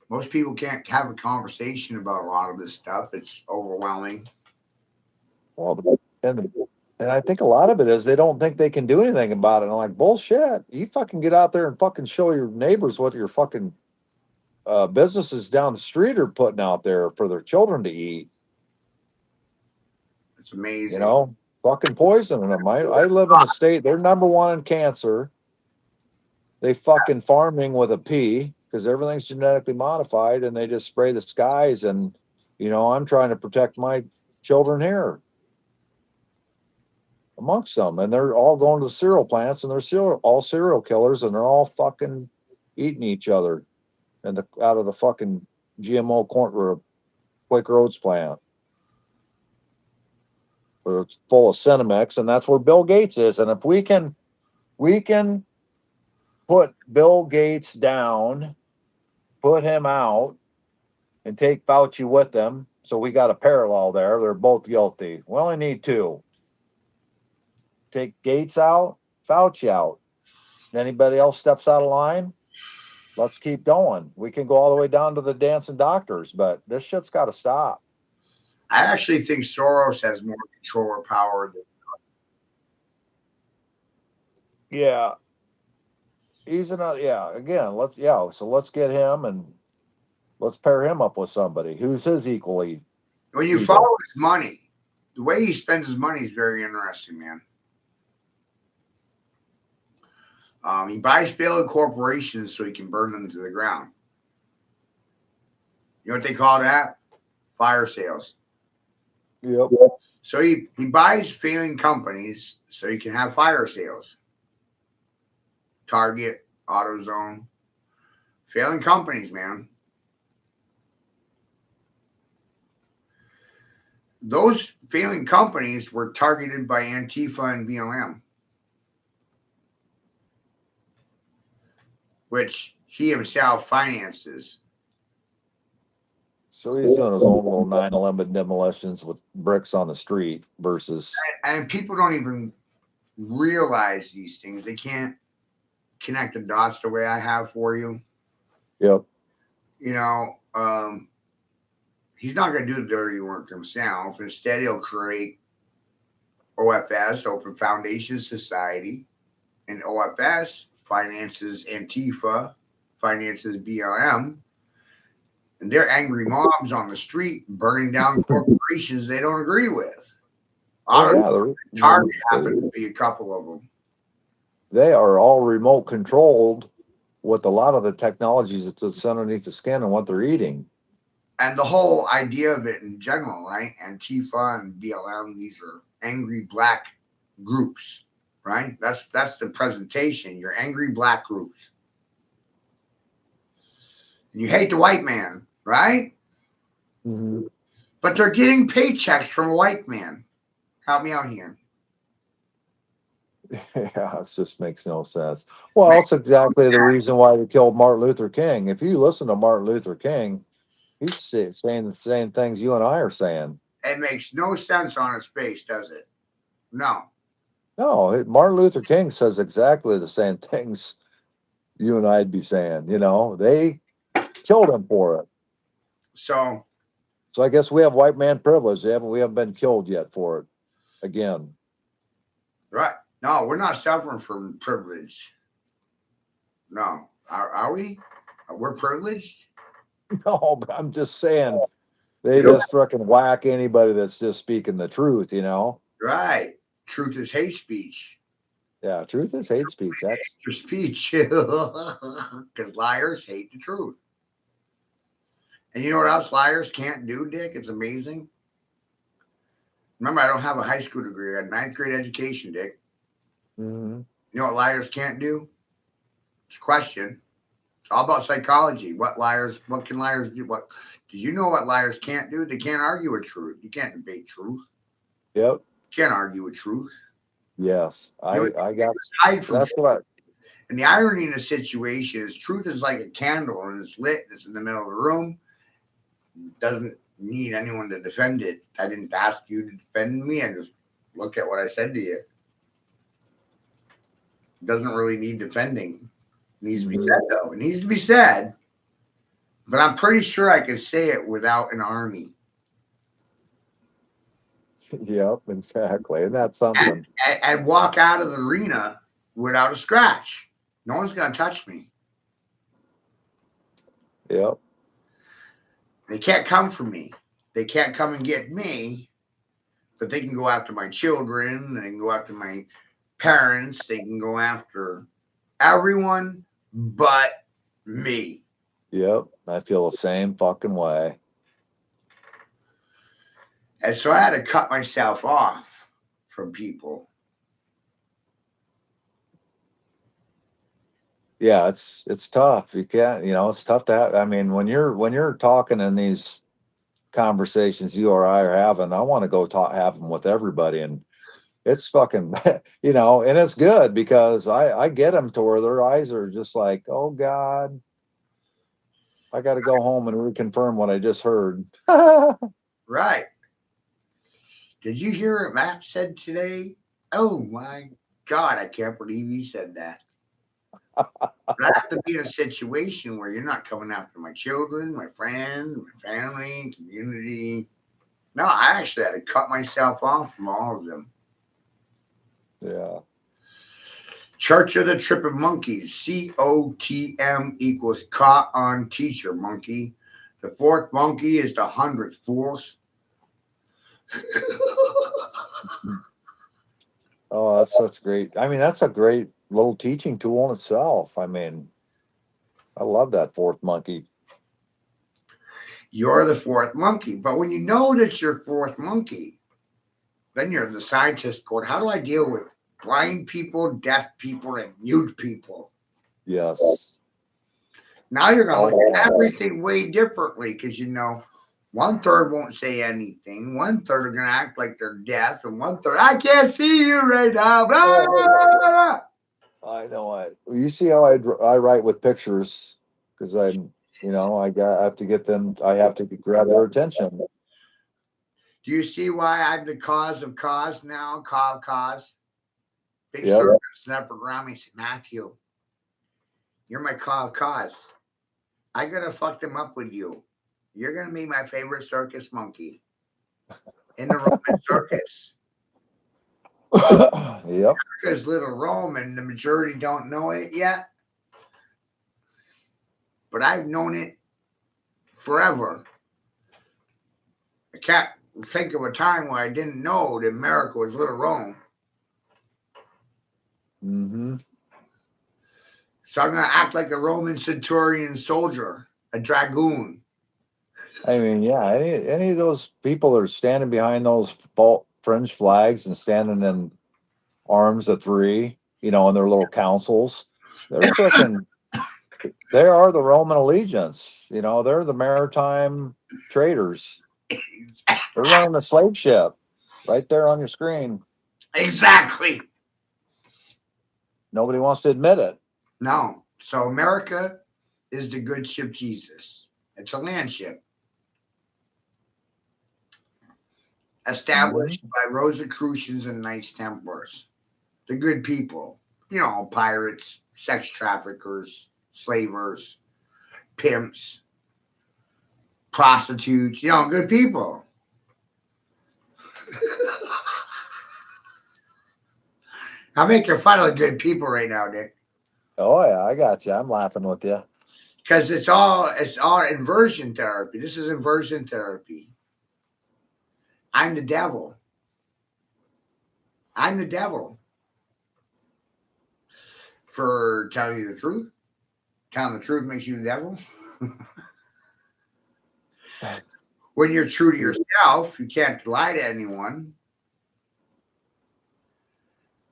most people can't have a conversation about a lot of this stuff. It's overwhelming. Well, and I think a lot of it is they don't think they can do anything about it. And I'm like, bullshit. You fucking get out there and fucking show your neighbors what your fucking businesses down the street are putting out there for their children to eat. It's amazing. You know, fucking poisoning them. I live in a state, they're number 1 in cancer. They fucking farming with a P because everything's genetically modified and they just spray the skies. And, you know, I'm trying to protect my children here amongst them. And they're all going to the cereal plants and they're all serial killers and they're all fucking eating each other and out of the fucking GMO corn or Quaker Oats plant. Where it's full of Cinemex, and that's where Bill Gates is. And if we can put Bill Gates down, put him out, and take Fauci with them, so we got a parallel there. They're both guilty. We only need 2. Take Gates out, Fauci out. Anybody else steps out of line, let's keep going. We can go all the way down to the dancing doctors, but this shit's got to stop. I actually think Soros has more control or power than. Yeah. He's another, yeah. Again, so let's get him and let's pair him up with somebody who's his equally. When you follow his money, the way he spends his money is very interesting, man. He buys failing corporations so he can burn them to the ground. You know what they call that? Fire sales. Yep. So he buys failing companies so he can have fire sales. Target, AutoZone, failing companies, man. Those failing companies were targeted by Antifa and BLM, which he himself finances. So he's doing his own little 9/11 demolitions with bricks on the street versus. And people don't even realize these things. They can't connect the dots the way I have for you. Yep. You know, he's not going to do the dirty work himself. Instead, he'll create OFS, Open Foundation Society, and OFS finances Antifa, finances BLM, and they're angry mobs on the street burning down corporations they don't agree with. Oh yeah, Target happened to be a couple of them. they are all remote controlled with a lot of the technologies that's underneath the skin and what they're eating. And the whole idea of it in general, right? Antifa and BLM, these are angry black groups, right? That's the presentation. You're angry black groups. And you hate the white man, right? Mm-hmm. But they're getting paychecks from a white man. Help me out here. Yeah, it just makes no sense. Well, that's exactly the reason why they killed Martin Luther King. If you listen to Martin Luther King, he's saying the same things you and I are saying. It makes no sense on his face, does it? No. No, Martin Luther King says exactly the same things you and I'd be saying. You know, they killed him for it. So I guess we have white man privilege. We haven't been killed yet for it. Again. right. No, we're not suffering from privilege. No. Are we? We're privileged? No, but I'm just saying they just fucking whack anybody that's just speaking the truth, you know? Right. Truth is hate speech. Yeah, truth is hate speech. That's your speech. Because liars hate the truth. And you know what else liars can't do, Dick? It's amazing. Remember, I don't have a high school degree. I had 9th grade education, Dick. mm-hmm. You know what liars can't do? It's a question. It's all about psychology. What can liars do? Did you know what liars can't do? They can't argue with truth. You can't debate truth. Yep. You can't argue with truth. Yes. I got that's what. And the irony in the situation is truth is like a candle and it's lit and it's in the middle of the room. It doesn't need anyone to defend it. I didn't ask you to defend me. I just look at what I said to you. It doesn't really need defending. It needs to be said, though. It needs to be said. But I'm pretty sure I could say it without an army. Yep, exactly. And that's something. I'd walk out of the arena without a scratch. No one's going to touch me. Yep. They can't come for me. They can't come and get me, but they can go after my children. They can go after my parents. They can go after everyone but me. Yep. I feel the same fucking way. And so I had to cut myself off from people. Yeah, it's tough. You can't, it's tough to have. I mean, when you're talking in these conversations you or I are having, I want to go have them with everybody, and it's fucking, and it's good because I get them to where their eyes are just like, oh God, I got to go home and reconfirm what I just heard. Right. Did you hear what Matt said today? Oh my God, I can't believe he said that. But I have to be in a situation where you're not coming after my children, my friends, my family, community. No, I actually had to cut myself off from all of them. Yeah. Church of the Tripping Monkeys, C.O.T.M equals caught on teacher monkey. The 4th monkey is the 100th fools. Oh, that's great. I mean, that's a great little teaching tool in itself. I mean, I love that 4th monkey. You're the 4th monkey. But when you know that you're 4th monkey, then you're the scientist going, how do I deal with blind people, deaf people, and mute people? Yes. Now you're going to look at everything way differently because 1/3 won't say anything. 1/3 are going to act like they're deaf, and 1/3, I can't see you right now. Blah, blah, blah. I know. You see how I write with pictures because I have to get them. I have to grab their attention. Do you see why I'm the cause of cause now? Cause. Big Yep. Circus never around me said, Matthew, you're my cause. I'm going to fuck them up with you. You're going to be my favorite circus monkey in the Roman circus. Yep. Because little Rome, and the majority don't know it yet. But I've known it forever. I can't think of a time where I didn't know that America was little Rome. Mm-hmm. So I'm going to act like a Roman centurion soldier, a dragoon. I mean, yeah, any of those people that are standing behind those fringe flags and standing in arms of three, you know, in their little councils, they're freaking, they are the Roman allegiance. You know, they're the maritime traders. They're running the slave ship right there on your screen. Exactly. Nobody wants to admit it. No. So America is the good ship Jesus. It's a land ship. Established by Rosicrucians and Knights Templars. The good people. You know, pirates, sex traffickers, slavers, pimps, prostitutes, you know, good people. I'm making fun of the good people right now, Nick. Oh yeah, I got you. I'm laughing with you. Because it's all inversion therapy. This is inversion therapy. I'm the devil. I'm the devil. For telling you the truth. Telling the truth makes you the devil. When you're true to yourself, you can't lie to anyone.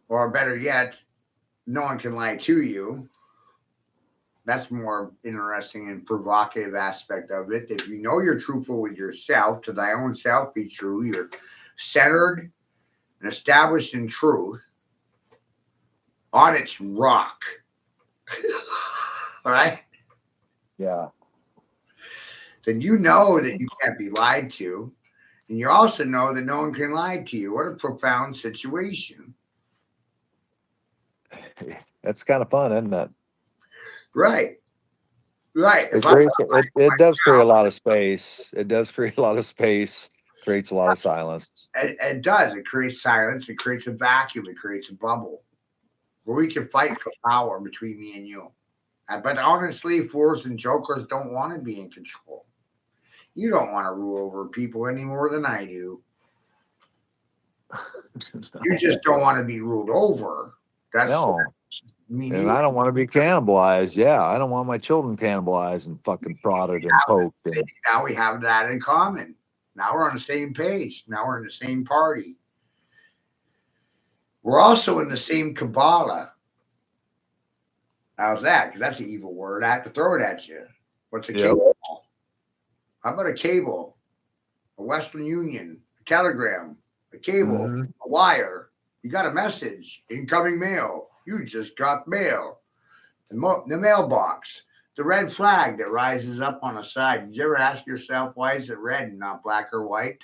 Or better yet, no one can lie to you. That's more interesting and provocative aspect of it. If you know you're truthful with yourself, to thy own self be true, you're centered and established in truth, on its rock. All right? Yeah. Then you know that you can't be lied to. And you also know that no one can lie to you. What a profound situation. That's kind of fun, isn't it? Right. Right. It does create a lot of space. It does create a lot of space, creates a lot of silence. It does. It creates silence. It creates a vacuum. It creates a bubble where we can fight for power between me and you. But honestly, fools and jokers don't want to be in control. You don't want to rule over people any more than I do. You just don't want to be ruled over. That's No. And I don't want to be cannibalized. Yeah, I don't want my children cannibalized and fucking prodded and poked. Now we have that in common. Now we're on the same page. Now we're in the same party. We're also in the same Kabbalah. How's that? Because that's an evil word. I have to throw it at you. What's a cable? How about a cable? A Western Union, a telegram, a cable, a wire. You got a message, incoming mail. You just got mail. The mailbox, the red flag that rises up on the side. Did you ever ask yourself, why is it red and not black or white?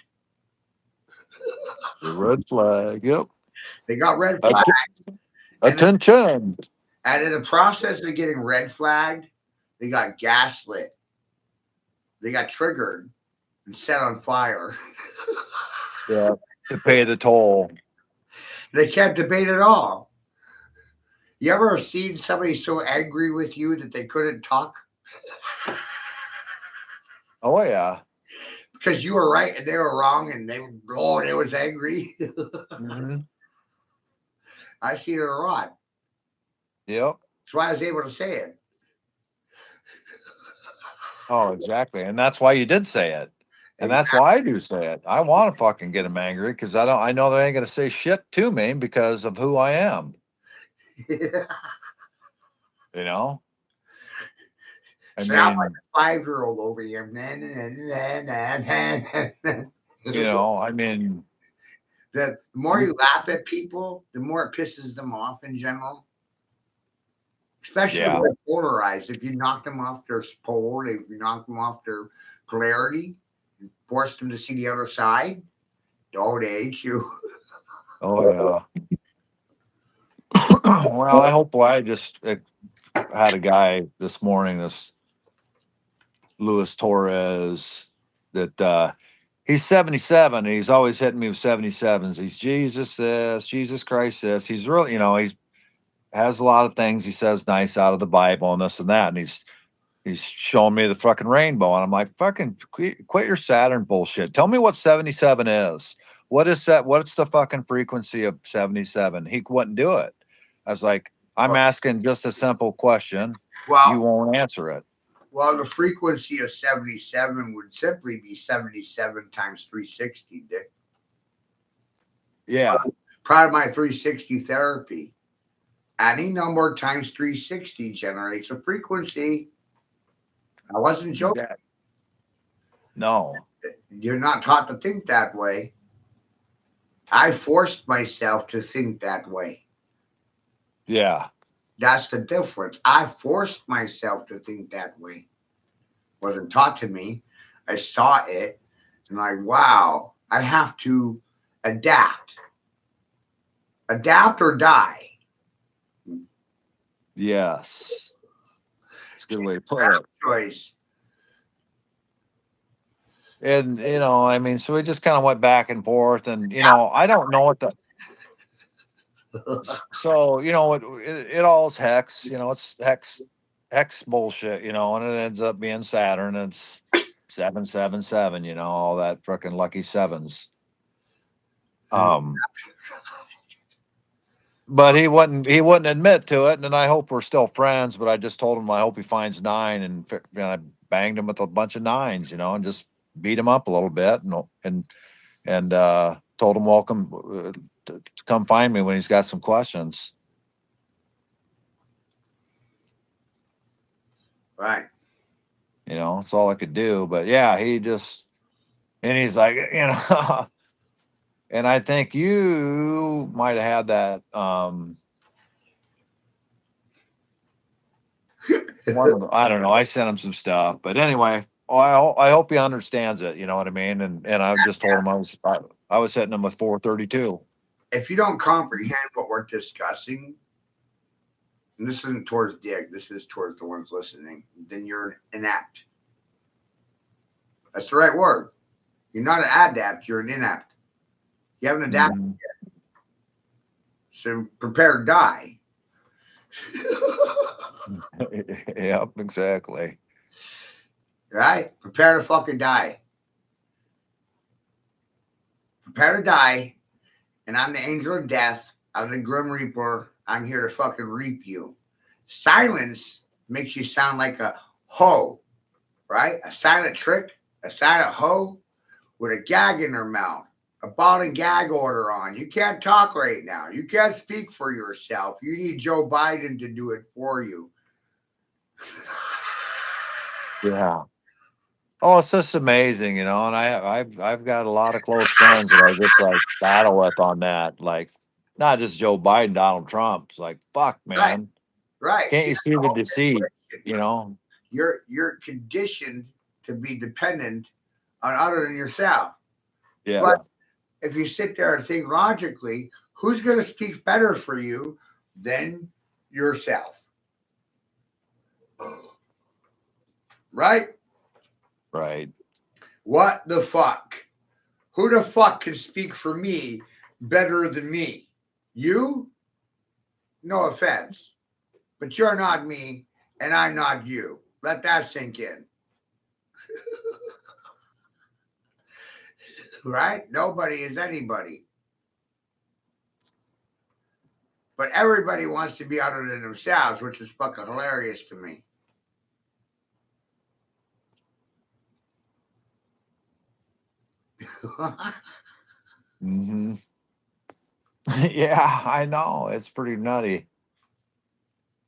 The red flag, yep. They got red flags. Attention. And in the process of getting red flagged, they got gaslit. They got triggered and set on fire. Yeah, to pay the toll. They can't debate at all. You ever seen somebody so angry with you that they couldn't talk? Oh yeah. Because you were right and they were wrong, and they was angry. I see it a lot. Yep. That's why I was able to say it. Oh, exactly. And that's why you did say it. And that's why I do say it. I want to fucking get them angry because I know they ain't gonna say shit to me because of who I am. Yeah. You know? I mean, I'm like a 5-year-old over here. You know, I mean, the more you laugh at people, the more it pisses them off in general. Especially when they're polarized. If you knock them off their pole, if you knock them off their polarity, force them to see the other side, don't hate you. Oh yeah. Well, I hope I just had a guy this morning, this Luis Torres, that He's 77. And he's always hitting me with 77s. He's Jesus this, Jesus Christ this. He's really, he's has a lot of things he says nice out of the Bible and this and that. And he's showing me the fucking rainbow. And I'm like, fucking quit your Saturn bullshit. Tell me what 77 is. What is that? What's the fucking frequency of 77? He wouldn't do it. I was like, I'm asking just a simple question. You won't answer it. Well, the frequency of 77 would simply be 77 times 360, Dick. Yeah. Part of my 360 therapy. Any number times 360 generates a frequency. I wasn't joking. Exactly. No. You're not taught to think that way. I forced myself to think that way. Yeah. That's the difference. I forced myself to think that way. Wasn't taught to me. I saw it and like, wow, I have to adapt. Adapt or die. Yes. It's a good way to put it. Choice. And, I mean, so we just kind of went back and forth and, I don't know what the, so, it all is hex, it's hex bullshit, and it ends up being Saturn. It's 777, all that freaking lucky sevens. But he wouldn't admit to it. And I hope we're still friends, but I just told him, I hope he finds 9 and I banged him with a bunch of 9s, and just beat him up a little bit and told him welcome to come find me when he's got some questions. Right. That's all I could do. But yeah, and he's like, and I think you might have had that. I don't know. I sent him some stuff, but anyway, I hope he understands it. You know what I mean? And I just told him I was hitting him with 432. If you don't comprehend what we're discussing, and this isn't towards Dick, this is towards the ones listening, then you're inept. That's the right word. You're not an adept, you're an inept. You haven't adapted yet. So prepare to die. Yep, exactly. Right? Prepare to fucking die. Prepare to die. And I'm the angel of death. I'm the grim reaper. I'm here to fucking reap you. Silence makes you sound like a hoe, right? A silent trick, a silent hoe with a gag in their mouth, a ball and gag order on. You can't talk right now. You can't speak for yourself. You need Joe Biden to do it for you. Yeah. Oh, it's just amazing, and I've got a lot of close friends that I just like battle with on that. Like, not just Joe Biden, Donald Trump. It's like, fuck, man. Right. Can't you see the deceit? You're conditioned to be dependent on other than yourself. Yeah. But if you sit there and think logically, who's going to speak better for you than yourself? Right? Right. What the fuck? Who the fuck can speak for me better than me? You? No offense. But you're not me, and I'm not you. Let that sink in. Right? Nobody is anybody. But everybody wants to be other than themselves, which is fucking hilarious to me. Mm-hmm. Yeah, I know. It's pretty nutty.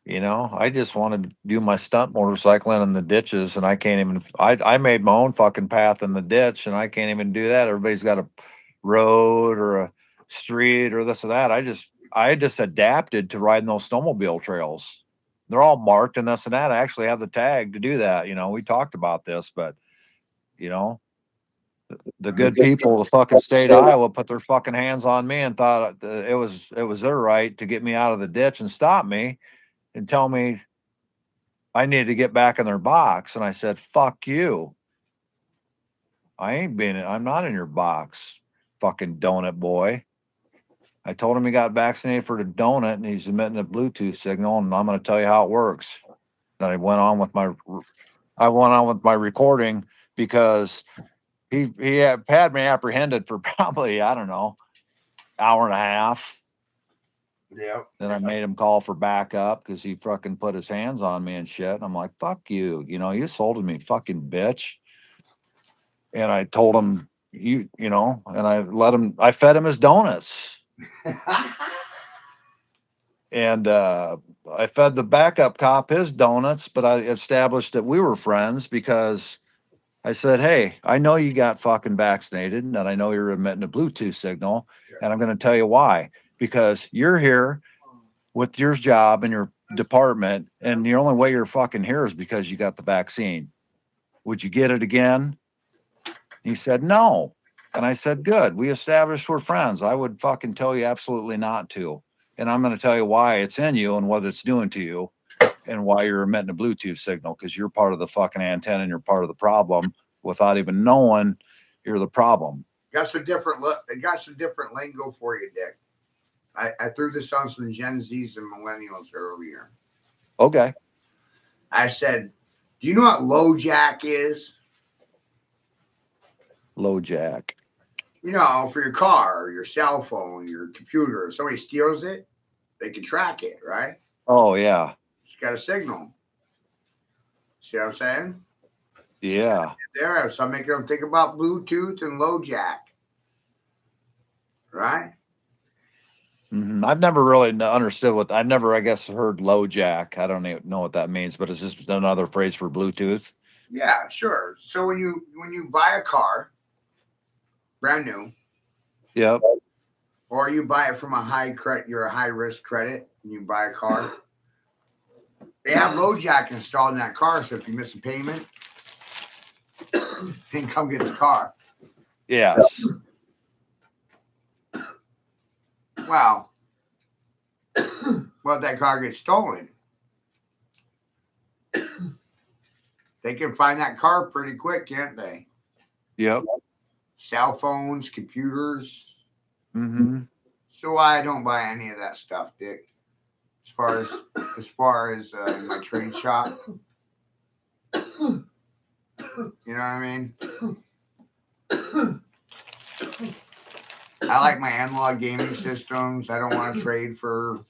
I just want to do my stunt motorcycling in the ditches, and I can't even. I made my own fucking path in the ditch, and I can't even do that. Everybody's got a road or a street or this or that. I just adapted to riding those snowmobile trails. They're all marked and this and that. I actually have the tag to do that. We talked about this, but the good people of the fucking state of Iowa put their fucking hands on me and thought it was their right to get me out of the ditch and stop me and tell me I needed to get back in their box. And I said, fuck you. I'm not in your box, fucking donut boy. I told him he got vaccinated for the donut and he's emitting a Bluetooth signal, and I'm going to tell you how it works. Then I went on with my recording because he had me apprehended for probably, I don't know, hour and a half. Yep. Then I made him call for backup because he fucking put his hands on me and shit. And I'm like, fuck you. You know, you assaulted me, fucking bitch. And I told him, and I fed him his donuts. And I fed the backup cop his donuts, but I established that we were friends because I said, hey, I know you got fucking vaccinated and I know you're emitting a Bluetooth signal. And I'm going to tell you why. Because you're here with your job and your department, and the only way you're fucking here is because you got the vaccine. Would you get it again? He said, no. And I said, good. We established we're friends. I would fucking tell you absolutely not to. And I'm going to tell you why it's in you and what it's doing to you and why you're emitting a Bluetooth signal, because you're part of the fucking antenna and you're part of the problem without even knowing you're the problem. Got some different lingo for you, Dick. I threw this on some Gen Zs and millennials earlier. Okay. I said, do you know what low jack is? Low jack. You know, for your car, your cell phone, your computer. If somebody steals it, they can track it, right? Oh, yeah. It's got a signal. See what I'm saying? Yeah. There, so I'm making them think about Bluetooth and low jack. Right? Mm-hmm. I've never really understood I've never, I guess, heard low jack. I don't even know what that means, but it's just another phrase for Bluetooth. Yeah, sure. So when you buy a car, brand new, yep, or you buy it from you're a high risk credit, and you buy a car, they have low jack installed in that car. So if you miss a payment, then come get the car. Yes. Well, if that car gets stolen, they can find that car pretty quick, can't they? Yep. Cell phones, computers. Mm-hmm. So I don't buy any of that stuff, Dick. As far as my trade shop, you know what I mean? I like my analog gaming systems. I don't want to trade for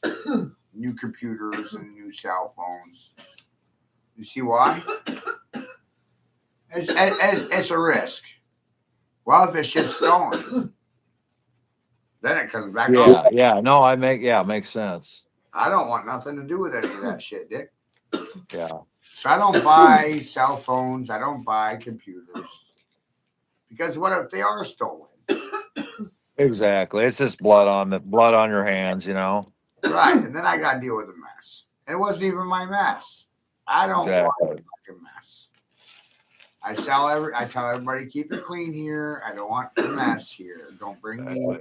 new computers and new cell phones. You see why? It's a risk. Well, if this shit's stolen, then it comes back on. Yeah. No, it makes sense. I don't want nothing to do with any of that shit, Dick. Yeah. So I don't buy cell phones. I don't buy computers. Because what if they are stolen? Exactly. It's just blood on your hands, you know. Right. And then I got to deal with the mess. It wasn't even my mess. I don't want a fucking mess. I tell everybody, keep it clean here. I don't want a mess here. Don't bring me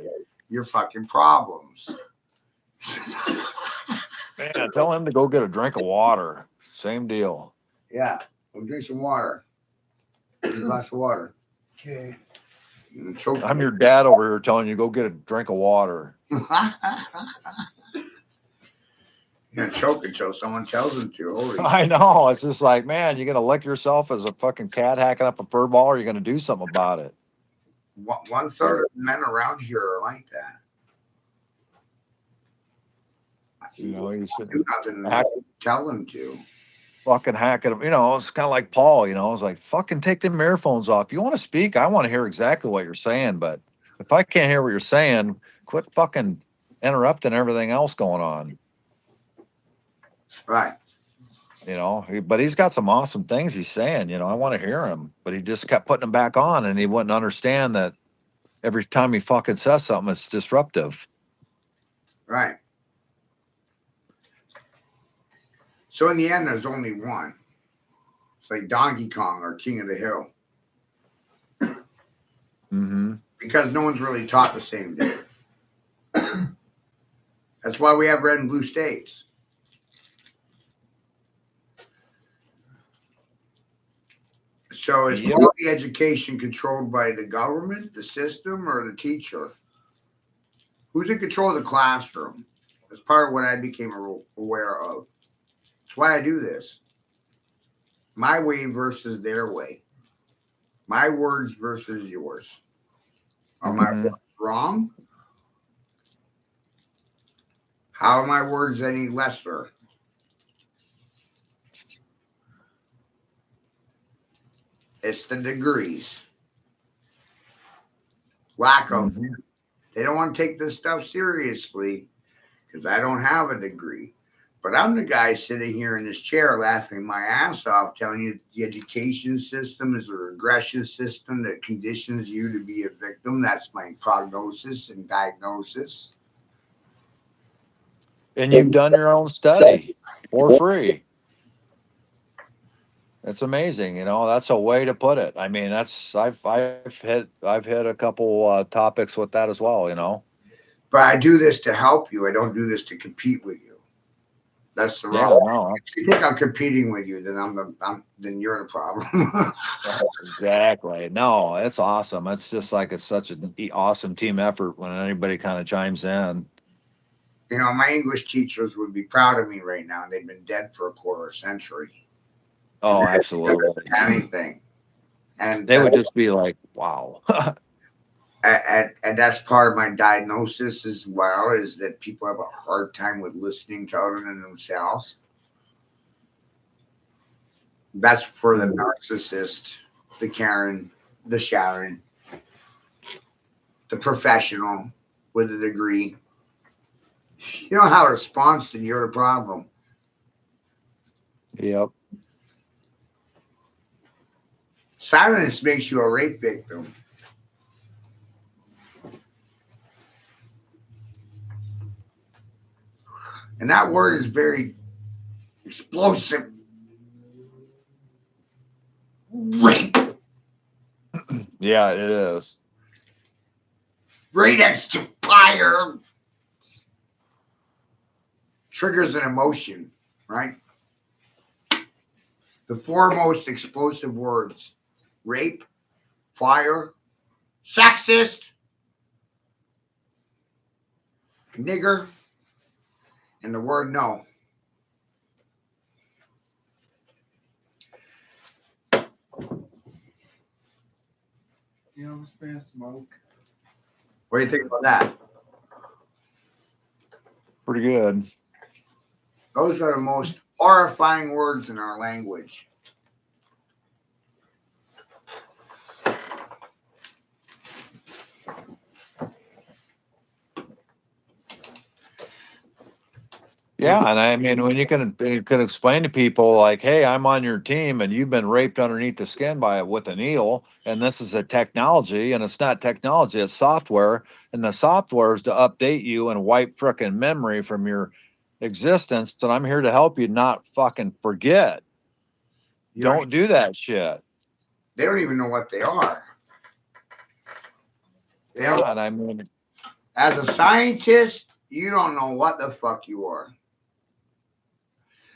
your fucking problems. Man, tell him to go get a drink of water. Same deal. Yeah. Go drink some water. Drink a glass of water. Okay. I'm your dad over here telling you go get a drink of water. You're gonna choke until someone tells him to. Holy I know. It's just like, man, you're gonna lick yourself as a fucking cat hacking up a fur ball, or you're gonna do something about it. 1/3 of the men around here are like that. You know, you should do nothing. Tell them to. Fucking hacking them. You know, it's kind of like Paul. You know, it's like fucking take them earphones off. You want to speak? I want to hear exactly what you're saying, but if I can't hear what you're saying, quit fucking interrupting everything else going on. Right. You know, but he's got some awesome things he's saying. You know, I want to hear him, but he just kept putting them back on, and he wouldn't understand that every time he fucking says something, it's disruptive. Right. So in the end, there's only one. It's like Donkey Kong or King of the Hill. Mm-hmm. Because no one's really taught the same day. That's why we have red and blue states. So is Yep. quality education controlled by the government, the system, or the teacher? Who's in control of the classroom? That's part of what I became aware of. That's why I do this. My way versus their way. My words versus yours. Are my Mhm. words wrong? How are my words any lesser? It's the degrees. Lack of. Mhm. They don't want to take this stuff seriously because I don't have a degree. But I'm the guy sitting here in this chair laughing my ass off, telling you the education system is a regression system that conditions you to be a victim. That's my prognosis and diagnosis. And you've done your own study for free. It's amazing, you know. That's a way to put it. I mean, that's I've hit a couple topics with that as well. You know. But I do this to help you. I don't do this to compete with you. That's the Yeah. wrong. No. If you think I'm competing with you, then then you're the problem. Exactly. No, it's awesome. It's just like it's such an awesome team effort when anybody kind of chimes in. You know, my English teachers would be proud of me right now. They've been dead for a quarter century. Oh, absolutely. Anything. And They would just be like, "Wow." and that's part of my diagnosis as well, is that people have a hard time with listening to other than themselves. That's for the narcissist, the Karen, the Sharon, the professional with a degree. You don't have a response, then you're the problem. Yep. Silence makes you a rape victim. And that word is very explosive. Rape. Yeah, it is. Right next to fire. Triggers an emotion, right? The four most explosive words: rape, fire, sexist, nigger, and the word no. You know, I'm just gonna smoke. What do you think about that? Pretty good. Those are the most horrifying words in our language. Yeah, and I mean, when you can explain to people like, "Hey, I'm on your team, and you've been raped underneath the skin by with a needle, and this is a technology, and it's not technology, it's software, and the software is to update you and wipe frickin' memory from your existence, and I'm here to help you not fucking forget. You don't, Don't do that shit." they don't even know what they are. They don't, Yeah, and I mean, as a scientist, you don't know what the fuck you are.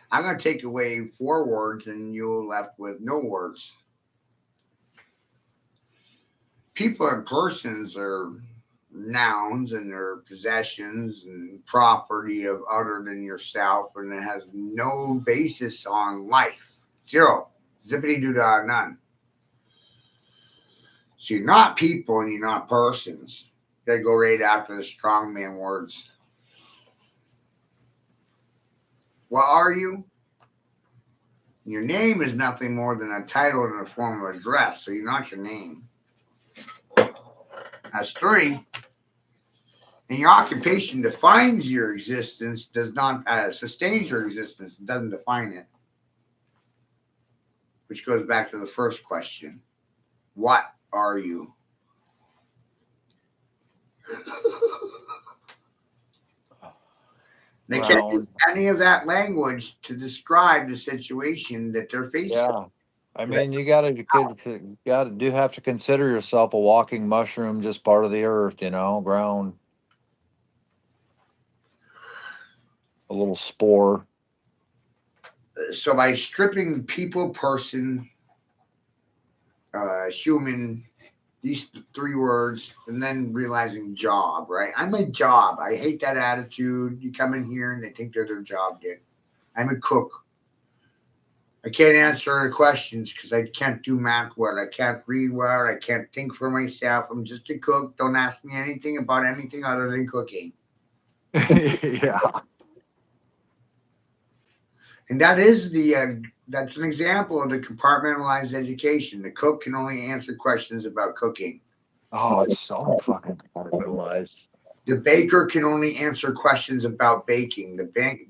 I'm going to take away four words and you're left with no words. People and persons are nouns and their possessions and property of other than yourself, and it has no basis on life. Zero. Zippity doo dah none. So you're not people and you're not persons. They go right after the strongman words. What are you? Your name is nothing more than a title in the form of address, so you're not your name. That's three. And your occupation defines your existence, does not sustains your existence, doesn't define it. Which goes back to the first question. What are you? They can't use round. any of that language to describe the situation that they're facing. Yeah. I mean, you gotta do have to consider yourself a walking mushroom, just part of the earth, ground, a little spore. So by stripping people, person, human, these three words, and then realizing job, right? I'm a job. I hate that attitude. You come in here and they think they're their job, dude. I'm a cook. I can't answer questions because I can't do math well. I can't read well. I can't think for myself. I'm just a cook. Don't ask me anything about anything other than cooking. Yeah. And that is that's an example of the compartmentalized education. The cook can only answer questions about cooking. Oh, it's so fucking compartmentalized. The baker can only answer questions about baking. The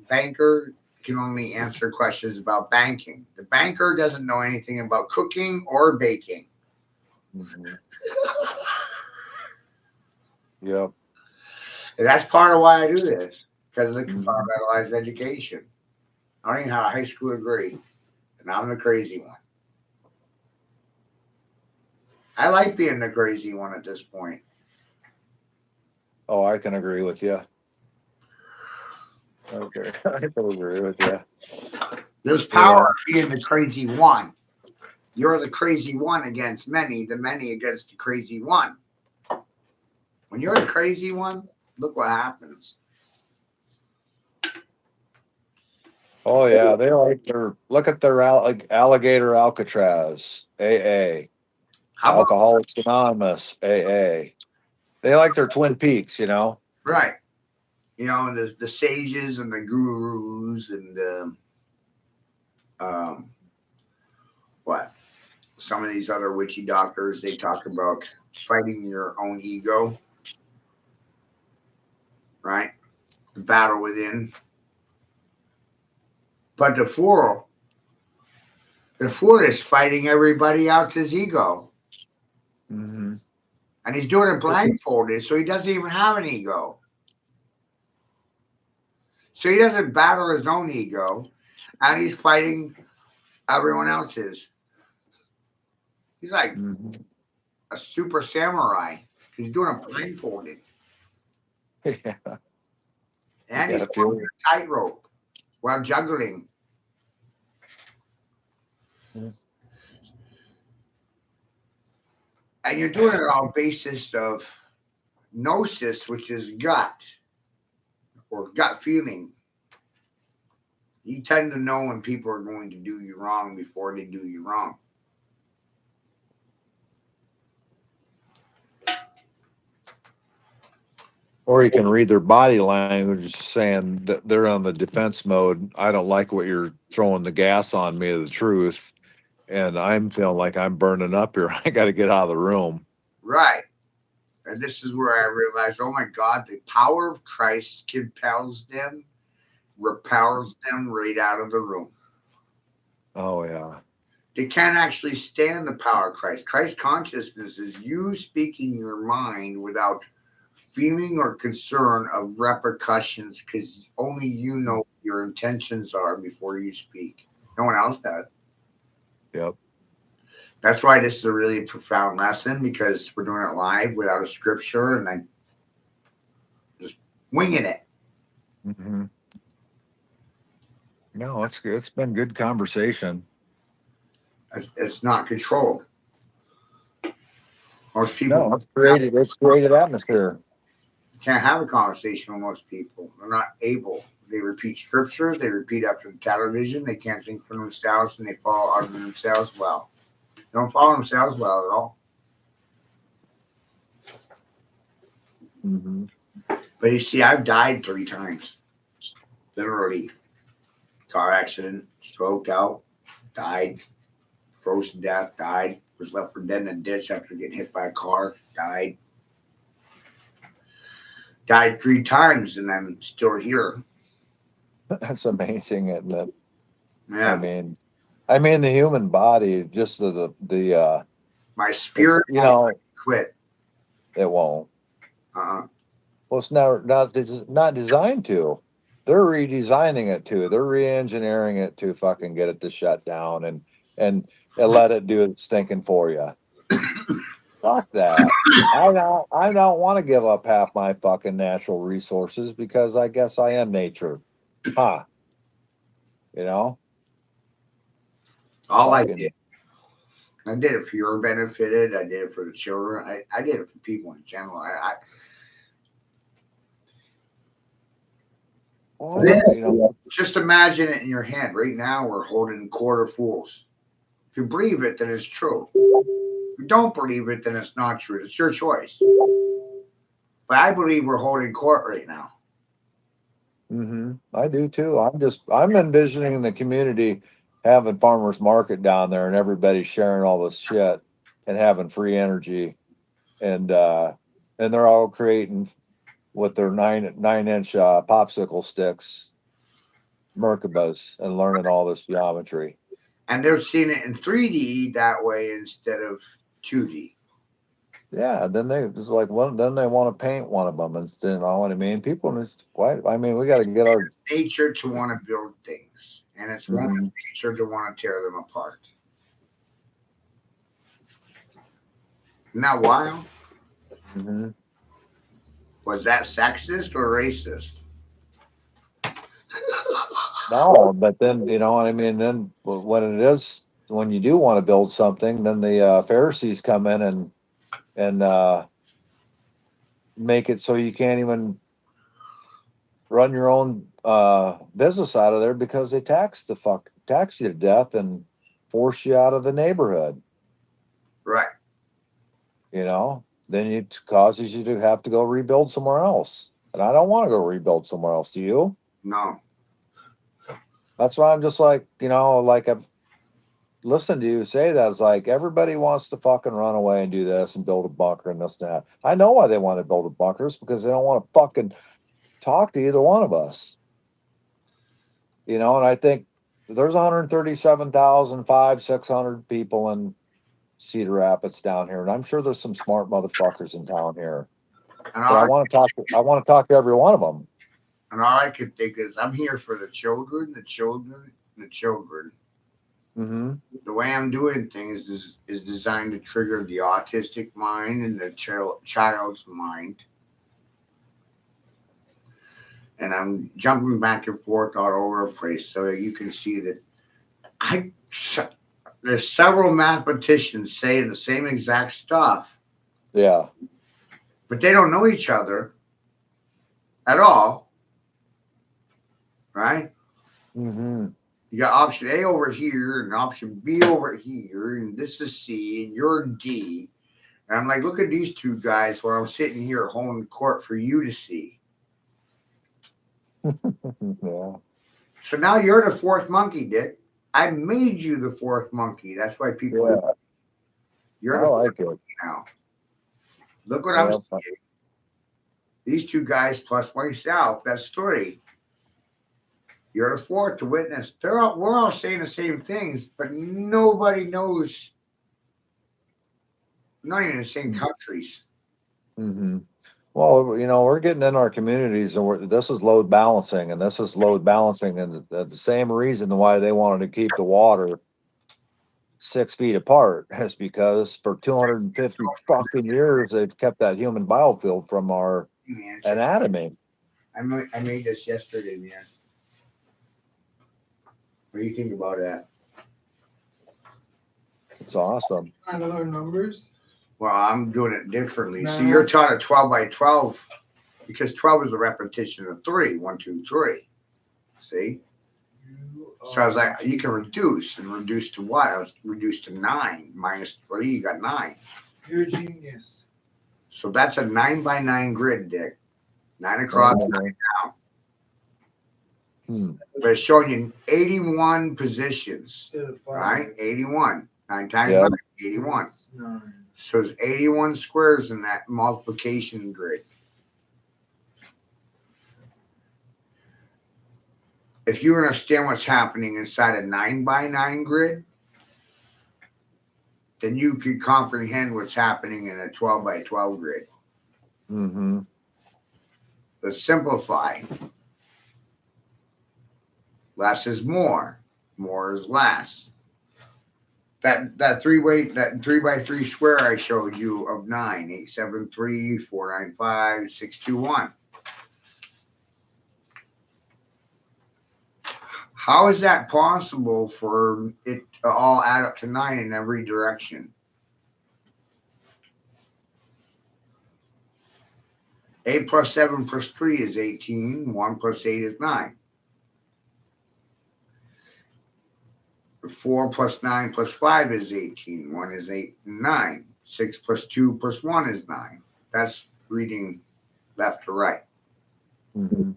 banker can only answer questions about banking. The banker doesn't know anything about cooking or baking. Mm-hmm. Yep. And that's part of why I do this, because of the compartmentalized education. I don't even have a high school degree, and I'm the crazy one. I like being the crazy one at this point. Oh, I can agree with you. Okay, I can agree with you. There's power in the crazy one. You're the crazy one against many, the many against the crazy one. When you're the crazy one, look what happens. Oh yeah, they like their look at their like alligator Alcatraz, AA, How about Alcoholics Anonymous, AA. They like their Twin Peaks, you know. right? You know, the sages and the gurus and the what? Some of these other witchy doctors, they talk about fighting your own ego, right? The battle within. But the fool is fighting everybody else's ego. Mm-hmm. And he's doing it blindfolded, so he doesn't even have an ego. So he doesn't battle his own ego, and he's fighting everyone else's. He's like a super samurai. He's doing it blindfolded. Yeah. And he's walking a tightrope while juggling. Mm-hmm. And you're doing it on basis of gnosis, which is gut or gut feeling. You tend to know when people are going to do you wrong before they do you wrong. Or you can read their body language saying that they're on the defense mode. I don't like what you're throwing the gas on me of the truth. And I'm feeling like I'm burning up here. I got to get out of the room. Right. And this is where I realized, oh my God, the power of Christ compels them, repels them right out of the room. Oh, yeah. They can't actually stand the power of Christ. Christ consciousness is you speaking your mind without feeling or concern of repercussions because only you know what your intentions are before you speak. No one else does. Yep. That's why this is a really profound lesson because we're doing it live without a scripture and I'm just winging it. Mm-hmm. No, it's good. It's been good conversation. It's not controlled. Most people It's created atmosphere. can't have a conversation with most people. They're not able. They repeat scriptures. They repeat after the television. They can't think for themselves, and they fall out of themselves well. They don't follow themselves well at all. Mm-hmm. But you see, I've died 3 times. Literally. Car accident, stroked out, died, froze to death, died, was left for dead in a ditch after getting hit by a car, died. Died 3 times, and I'm still here. That's amazing, isn't it? Yeah. I mean, the human body, just the my spirit, quit. It won't. Uh-uh. Well, it's not designed to. They're redesigning it to. They're re-engineering it to fucking get it to shut down and let it do its thinking for you. Fuck that. I don't want to give up half my fucking natural resources because I guess I am nature. Huh. You know? All I did I did it for your benefit. I did it for the children. I did it for people in general. Then just imagine it in your head. Right now, we're holding quarter fools. If you believe it, then it's true. If you don't believe it, then it's not true. It's your choice. But I believe we're holding court right now. I do too. I'm envisioning the community having farmers market down there and everybody sharing all this shit and having free energy, and they're all creating with their 9-inch popsicle sticks, Merkabas, and learning all this geometry. And they're seeing it in 3D that way instead of 2D. Yeah, then they just like then they want to paint one of them, and you know what I mean. People just why I mean we got to get our nature to want to build things, and it's woman's nature to want to tear them apart. Isn't that wild? Was that sexist or racist? No, but then you know what I mean. Then when you do want to build something, then the Pharisees come in and make it so you can't even run your own business out of there because they tax you to death and force you out of the neighborhood. Right. You know, then it causes you to have to go rebuild somewhere else. And I don't want to go rebuild somewhere else. Do you? No. That's why I'm just like, you know, like I've listened to you say that. It's like everybody wants to fucking run away and do this and build a bunker and this and that. I know why they want to build a bunker is because they don't want to fucking talk to either one of us. You know, and I think there's 137,600 people in Cedar Rapids down here, and I'm sure there's some smart motherfuckers in town here. And I want to talk. I want to talk to every one of them. And all I can think is, I'm here for the children, the children, the children. The way I'm doing things is designed to trigger the autistic mind and the child's mind. And I'm jumping back and forth all over the place so that you can see that there's several mathematicians saying the same exact stuff. Yeah. But they don't know each other at all. Right? You got option A over here and option B over here, and this is C, and you're D. And I'm like, look at these two guys while I'm sitting here holding court for you to see. Yeah. So now you're the fourth monkey, Dick. I made you the fourth monkey. That's why people. Yeah. You're the fourth monkey now. Look what I'm saying. These two guys plus myself. That's three. You're the fourth to witness. We're all saying the same things, but nobody knows. Not even the same countries. Well, you know, we're getting in our communities, and this is load balancing, and this is load balancing, and the same reason why they wanted to keep the water 6 feet apart is because for 250 fucking years they've kept that human biofield from our anatomy. I made this yesterday, man. What do you think about that? It's awesome. I don't know numbers. Well, I'm doing it differently. No. So you're taught a 12 by 12 because 12 is a repetition of 3. 1, 2, 3. See? So I was like, you can reduce to what? I was reduced to 9 minus 3. You got 9. You're a genius. So that's a 9 by 9 grid, Dick. 9 across, 9 down. But it's showing you 81 positions, right? 81. 9 times 9, 81. So there's 81 squares in that multiplication grid. If you understand what's happening inside a 9 by 9 grid, then you can comprehend what's happening in a 12 by 12 grid. Let's simplify. Less is more. More is less. That 3 by 3 square I showed you of 9, 8, 7, 3, 4, 9, 5, 6, 2, 1. How is that possible for it to all add up to 9 in every direction? 8 plus 7 plus 3 is 18. 1 plus 8 is 9. 4 plus 9 plus 5 is 18. 1 is 8 and 9. 6 plus 2 plus 1 is 9. That's reading left to right. Mm-hmm.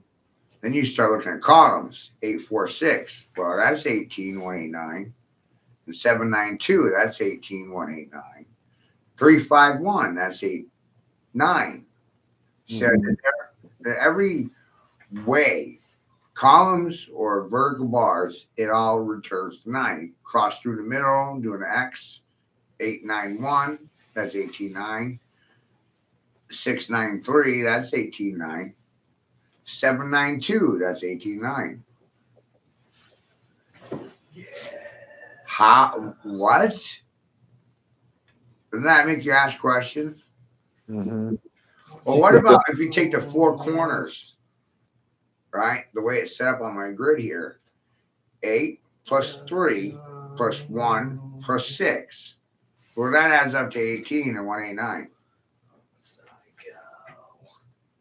Then you start looking at columns. 8, 4, 6. Well, that's 18, 189. And 7, 9, 2. That's 18, 189. 3, 5, 1. That's 8, 9. So every way, columns or vertical bars, it all returns to 9. Cross through the middle, do an X. 8, 9, 1. That's 18, 9. 6, 9, 3. That's 18, 9. 7, 9, 2. That's 18, 9. Yeah. How? What? Doesn't that make you ask questions? Mm-hmm. Well, what about if you take the 4 corners, right? The way it's set up on my grid here. 8 plus 3 plus 1 plus 6. Well, that adds up to 18 and 189.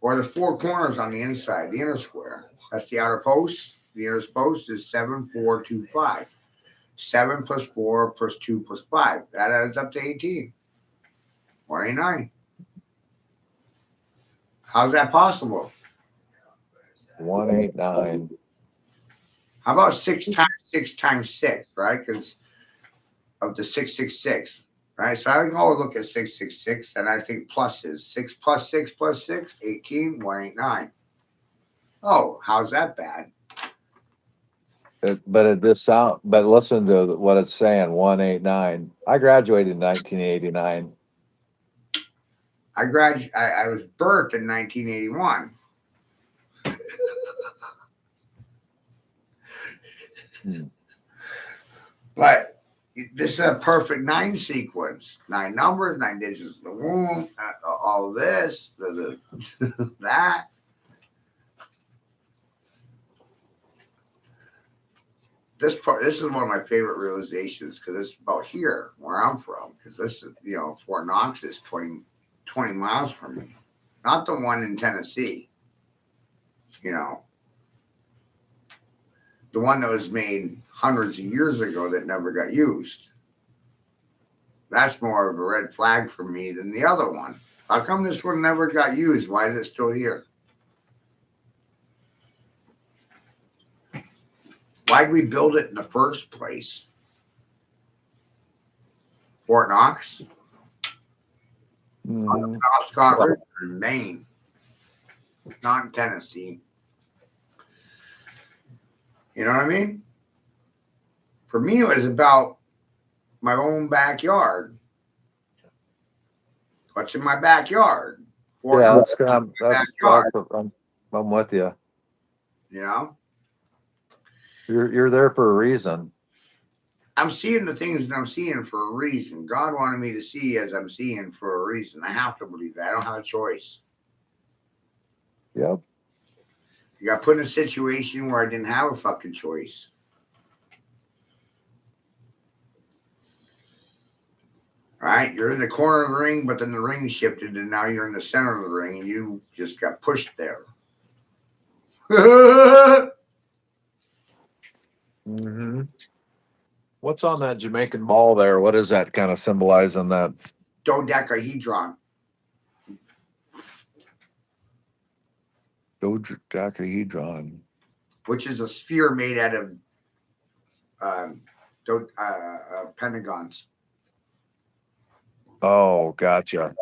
Or the 4 corners on the inside, the inner square. That's the outer post. The inner post is 7, 4, 2, 5. 7 plus 4 plus 2 plus 5. That adds up to 18. 189. How's that possible? 189. How about 6 times 6 times 6, right? Because of the 666, right? So I can go look at 666 and I think pluses. 6 plus 6 plus 6, 18, 189. Oh, how's that bad? But listen to what it's saying, 189. I graduated in 1989. I was birthed in 1981. But this is a perfect 9 sequence. 9 numbers, 9 digits of the womb, all this, that. This is one of my favorite realizations because it's about here where I'm from. Because this is, Fort Knox is 20 miles from me, not the one in Tennessee. The one that was made hundreds of years ago that never got used. That's more of a red flag for me than the other one. How come this one never got used? Why is it still here? Why'd we build it in the first place? Fort Knox? Mm-hmm. Scott River in Maine, not in Tennessee. You know what I mean? For me, it was about my own backyard. What's in my backyard? Fort Yeah, Knox, that's backyard. I'm with you. You know, You're there for a reason. I'm seeing the things that I'm seeing for a reason. God wanted me to see as I'm seeing for a reason. I have to believe that. I don't have a choice. Yep. You got put in a situation where I didn't have a fucking choice. Right? You're in the corner of the ring, but then the ring shifted, and now you're in the center of the ring, and you just got pushed there. Mm-hmm. What's on that Jamaican ball there? What is that kind of symbolizing that? Dodecahedron. Dodecahedron. Which is a sphere made out of pentagons. Oh, gotcha.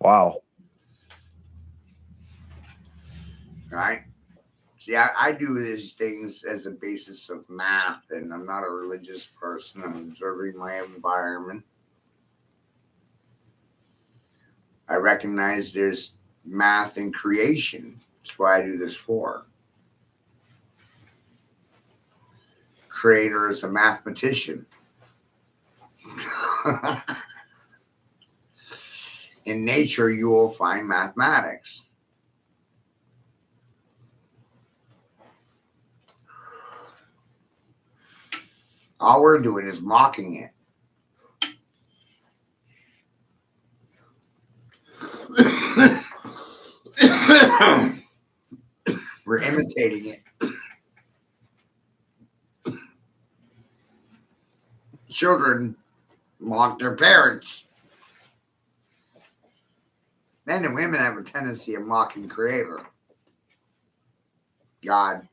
Wow. Right? See, I do these things as a basis of math, and I'm not a religious person. I'm observing my environment. I recognize there's math in creation. That's why I do this for. Creator is a mathematician. In nature, you will find mathematics. All we're doing is mocking it. We're imitating it. Children mock their parents. Men and women have a tendency of mocking Creator, God.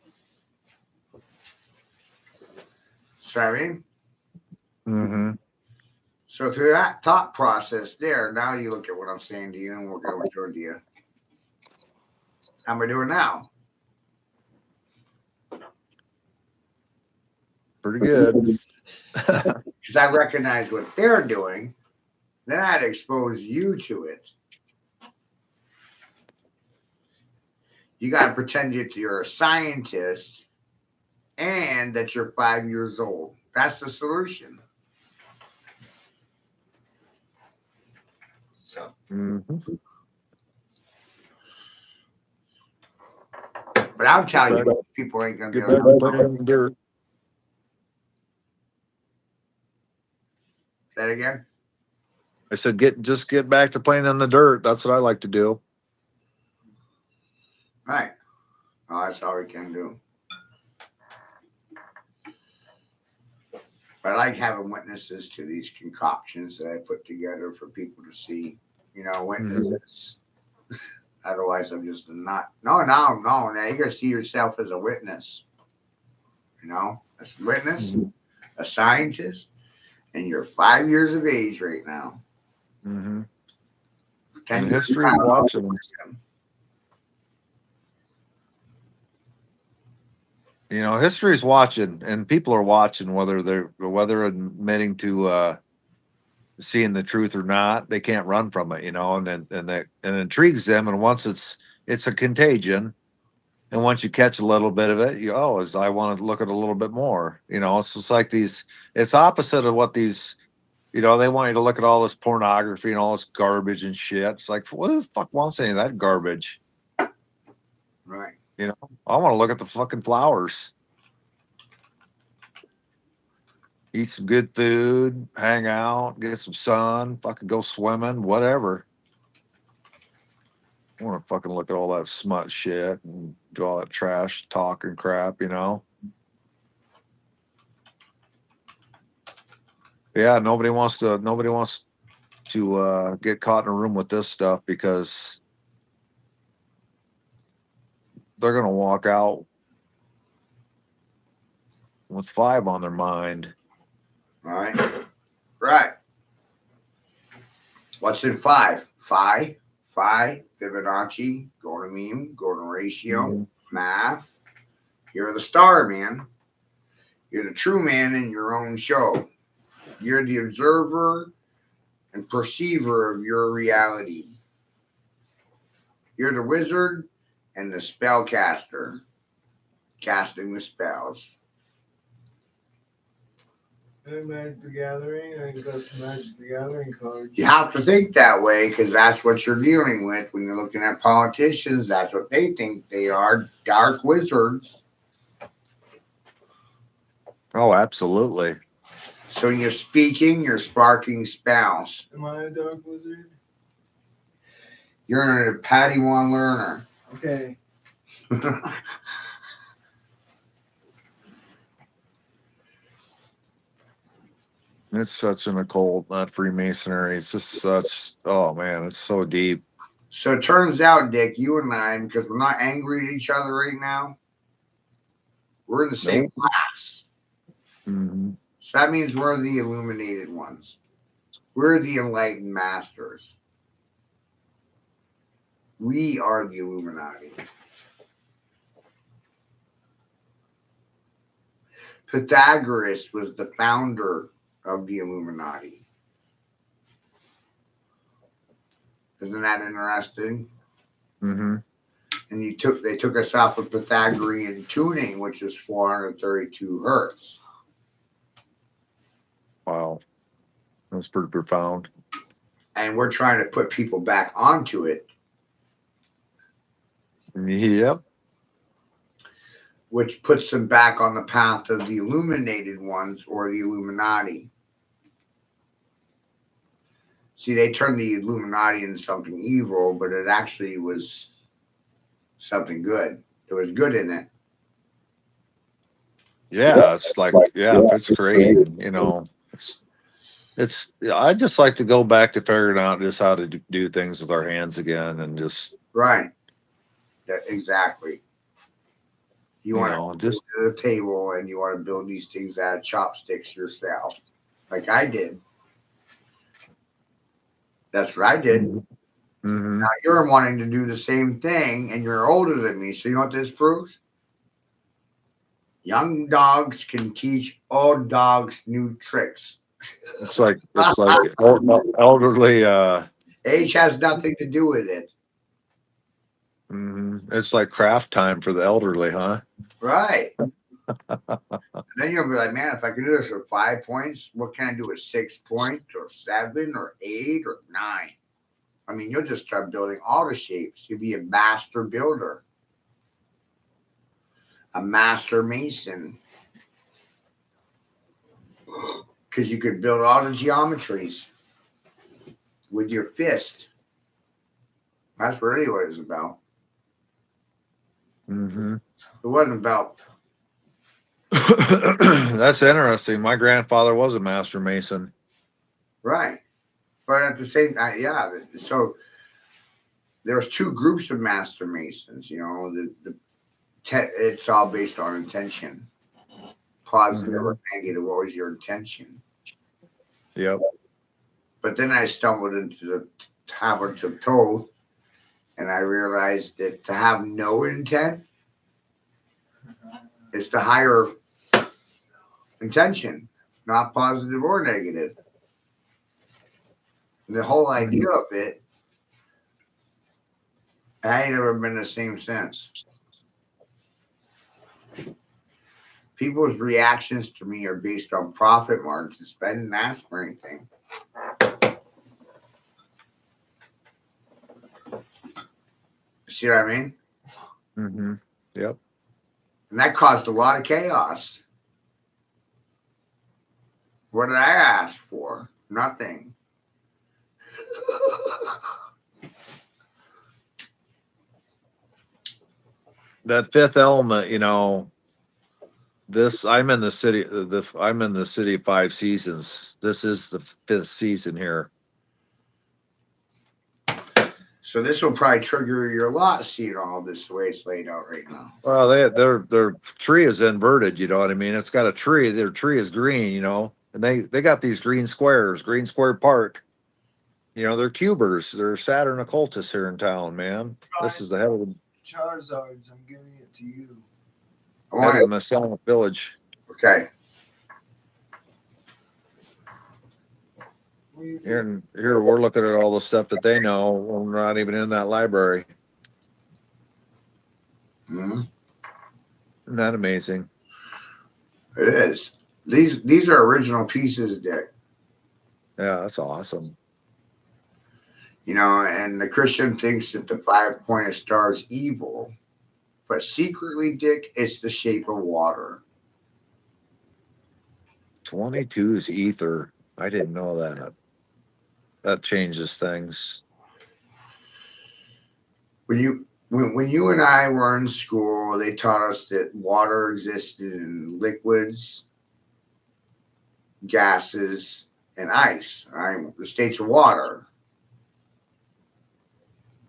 So I mean, Mm-hmm. so through that thought process there, now you look at what I'm saying to you and what I'm showing to you. How am I doing now? Pretty good. Because I recognize what they're doing, then I'd expose you to it. You got to pretend that you're a scientist and that you're 5 years old. That's the solution. So, Mm-hmm. but I'm telling you, people ain't going to Get be back able to playing in the dirt. to. That again? I said, just get back to playing in the dirt. That's what I like to do. Right. Oh, that's all we can do. But I like having witnesses to these concoctions that I put together for people to see. You know, witnesses. Otherwise, I'm just not. No. Now you got to see yourself as a witness. You know, as a witness, a scientist, and you're 5 years of age right now. Mm-hmm. 10 And years history's now, watching us. You know, history's watching, and people are watching whether admitting to seeing the truth or not. They can't run from it, you know, and it intrigues them. And once it's a contagion, and once you catch a little bit of it, I want to look at a little bit more. You know, it's just like these. It's opposite of what these. You know, they want you to look at all this pornography and all this garbage and shit. It's like, what the fuck wants any of that garbage? Right. You know, I want to look at the fucking flowers. Eat some good food, hang out, get some sun, fucking go swimming, whatever. I want to fucking look at all that smut shit and do all that trash talk and crap, you know? Yeah, nobody wants to get caught in a room with this stuff because they're gonna walk out with 5 on their mind. Right. Right. What's in 5? Phi, Fibonacci, golden mean, golden ratio, math. You're the star, man. You're the true man in your own show. You're the observer and perceiver of your reality. You're the wizard and the spellcaster, casting the spells. And Magic the Gathering, I got some Magic the Gathering cards. You have to think that way because that's what you're dealing with when you're looking at politicians. That's what they think they are, dark wizards. Oh, absolutely. So you're speaking, you're sparking spells. Am I a dark wizard? You're a Padawan learner. Okay. It's such an occult, not Freemasonry. It's just such, oh man, it's so deep. So it turns out, Dick, you and I, because we're not angry at each other right now, we're in the same class. Mm-hmm. So that means we're the illuminated ones. We're the enlightened masters. We are the Illuminati. Pythagoras was the founder of the Illuminati. Isn't that interesting? Mm-hmm. And they took us off of Pythagorean tuning, which is 432 hertz. Wow. That's pretty profound. And we're trying to put people back onto it. Yep. which puts them back on the path of the illuminated ones or the Illuminati. See, they turned the Illuminati into something evil, but it actually was something good. There was good in it. Yeah, it's like, yeah, if it's creating, it's I just like to go back to figuring out just how to do things with our hands again, and just Right. Exactly. You want to just go to the table and you want to build these things out of chopsticks yourself, like I did. That's what I did. mm-hmm. Now you're wanting to do the same thing, and you're older than me. So you know what this proves? Young dogs can teach old dogs new tricks. It's like elderly. Age has nothing to do with it. It's like craft time for the elderly, huh? Right. And then you'll be like, man, if I could do this with 5 points, what can I do with 6 points or 7 or 8 or 9? I mean, you'll just start building all the shapes. You'll be a master builder, a master mason, because you could build all the geometries with your fist. That's really what it's about. Mm-hmm. It wasn't about. That's interesting. My grandfather was a master mason. Right. But at the same time, yeah. So there's 2 groups of master masons. It's all based on intention. Positive or negative, what was your intention? Yep. But then I stumbled into the tablets of Thoth, and I realized that to have no intent is the higher intention, not positive or negative. And the whole idea of it, I ain't never been the same since. People's reactions to me are based on profit margins. I didn't ask for anything. See what I mean? Mm-hmm. Yep. And that caused a lot of chaos. What did I ask for? Nothing. That fifth element, I'm in the city. I'm in the city of 5 seasons. This is the 5th season here. So this will probably trigger your lot, seeing all this the way it's laid out right now. Well, their tree is inverted. You know what I mean? It's got a tree. Their tree is green. And they got these green squares, Green Square Park. They're cubers. They're Saturn occultists here in town, man. This is the head of the Charizards, I'm giving it to you. head of the Masonic Village. Okay. Here we're looking at all the stuff that they know. We're not even in that library. Mm-hmm. Isn't that amazing? It is. These are original pieces, Dick. Yeah, that's awesome. And the Christian thinks that the 5-pointed star is evil, but secretly, Dick, it's the shape of water. 22 is ether. I didn't know that. That changes things. When you and I were in school, they taught us that water existed in liquids, gases, and ice. Right? The states of water: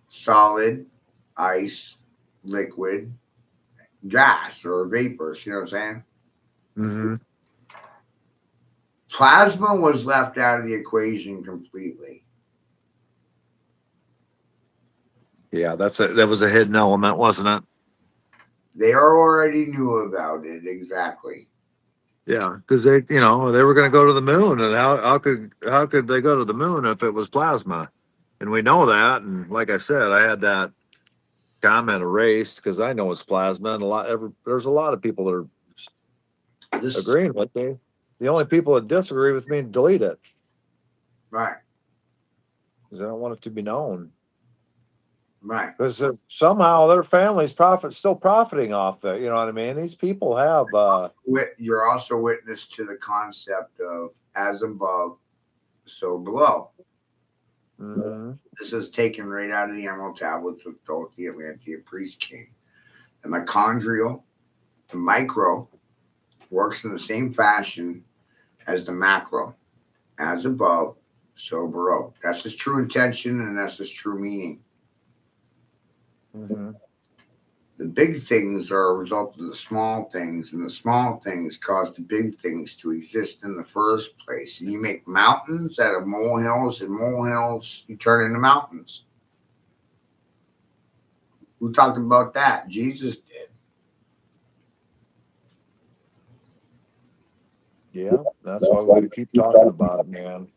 solid, ice, liquid, gas, or vapors. You know what I'm saying? Mm-hmm. Plasma was left out of the equation completely. Yeah, that was a hidden element, wasn't it? They already knew about it, exactly. Yeah, because they were going to go to the moon, and how could they go to the moon if it was plasma? And we know that. And like I said, I had that comment erased because I know it's plasma, and there's a lot of people that are agreeing with me. The only people that disagree with me delete it. Right. Because I don't want it to be known. Right. Because somehow their family's still profiting off it. You know what I mean? These people have. You're also witness to the concept of as above, so below. Mhm. This is taken right out of the Emerald Tablets of Thoth, the Atlantean Priest King. The mitochondrial, the micro, works in the same fashion as the macro. As above, so below. That's his true intention and that's his true meaning. Mhm. The big things are a result of the small things, and the small things cause the big things to exist in the first place. And you make mountains out of molehills, and molehills you turn into mountains. Who talked about that? Jesus did. Yeah, that's why we got to keep talking about it, man.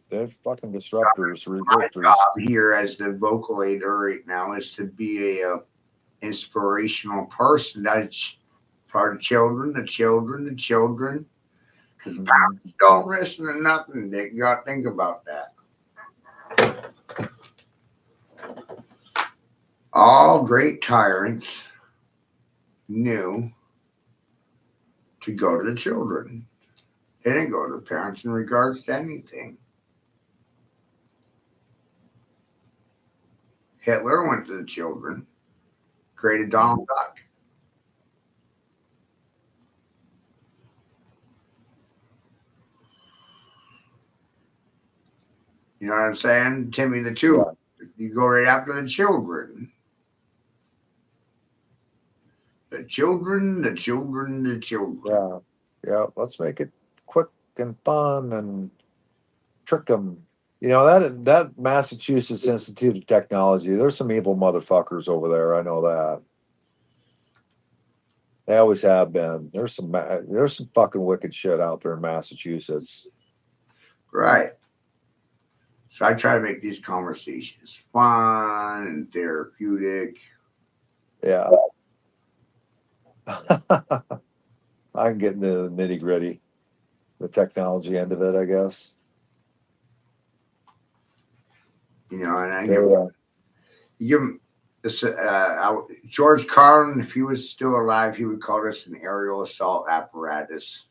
They're fucking disruptors, My resistors. job here as the vocal aider right now is to be a inspirational person. That's for the children, the children, the children. Because parents don't listen to nothing. They got to think about that. All great tyrants knew to go to the children. They didn't go to the parents in regards to anything. Hitler went to the children, created Donald Duck. You know what I'm saying? Timmy the Two. Yeah. You go right after the children. The children, the children, the children. Yeah, yeah. Let's make it quick and fun and trick them. You know that Massachusetts Institute of Technology. There's some evil motherfuckers over there. I know that. They always have been. There's some fucking wicked shit out there in Massachusetts. Right. So I try to make these conversations fun and therapeutic. Yeah. I can get into the nitty gritty, the technology end of it, I guess. You know, and I So, give him this. George Carlin, if he was still alive, he would call this an aerial assault apparatus.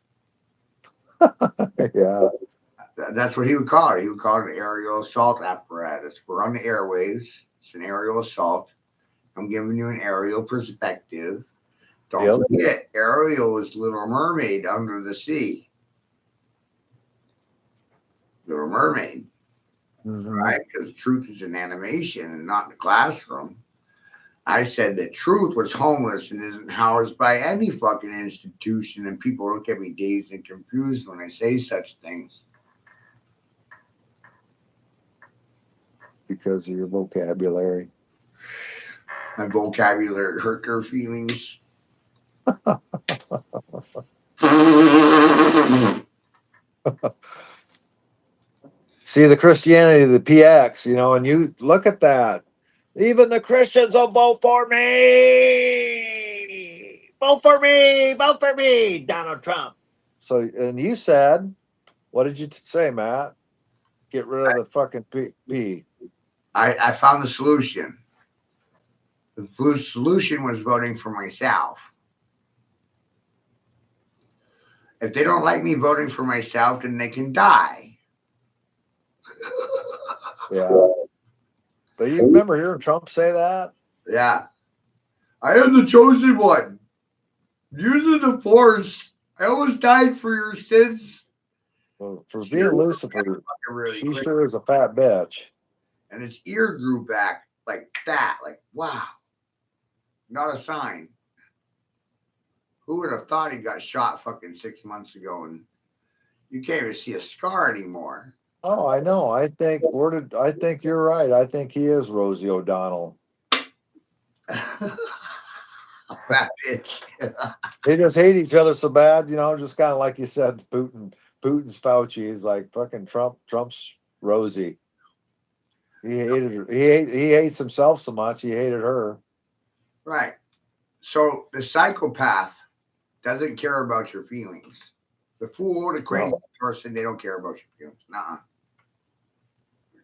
yeah. That's what he would call it. He would call it an aerial assault apparatus. We're on the airwaves. It's an aerial assault. I'm giving you an aerial perspective. Don't Yep. forget, Ariel is Little Mermaid under the sea. Little Mermaid, right? Because truth is an animation and not in the classroom. I said that truth was homeless and isn't housed by any fucking institution, and people look at me dazed and confused when I say such things. Because of your vocabulary. My vocabulary hurt their feelings. See the Christianity of the PX, you know, and you look at that. Even the Christians will vote for me. Vote for me. Vote for me, Donald Trump. So, and you said, what did you say, Matt? Get rid of the fucking P. I found the solution. The solution was voting for myself. If they don't like me voting for myself, then they can die. Yeah. But you remember hearing Trump say that? Yeah. I am the chosen one. Using the force. I almost died for your sins. Well, for being Lucifer, Really she quick. sure is a fat bitch. And his ear grew back like that. Like, wow. Not a sign. Who would have thought he got shot fucking 6 months ago and you can't even see a scar anymore? Oh, I know. I think you're right. I think he is Rosie O'Donnell. Fat bitch. They just hate each other so bad, you know, just kind of like you said, Putin's Fauci is like fucking Trump's Rosie. He hated her. He hates himself so much, he hated her. Right. So the psychopath doesn't care about your feelings. The fool, the crazy person, they don't care about your feelings. Nuh-uh.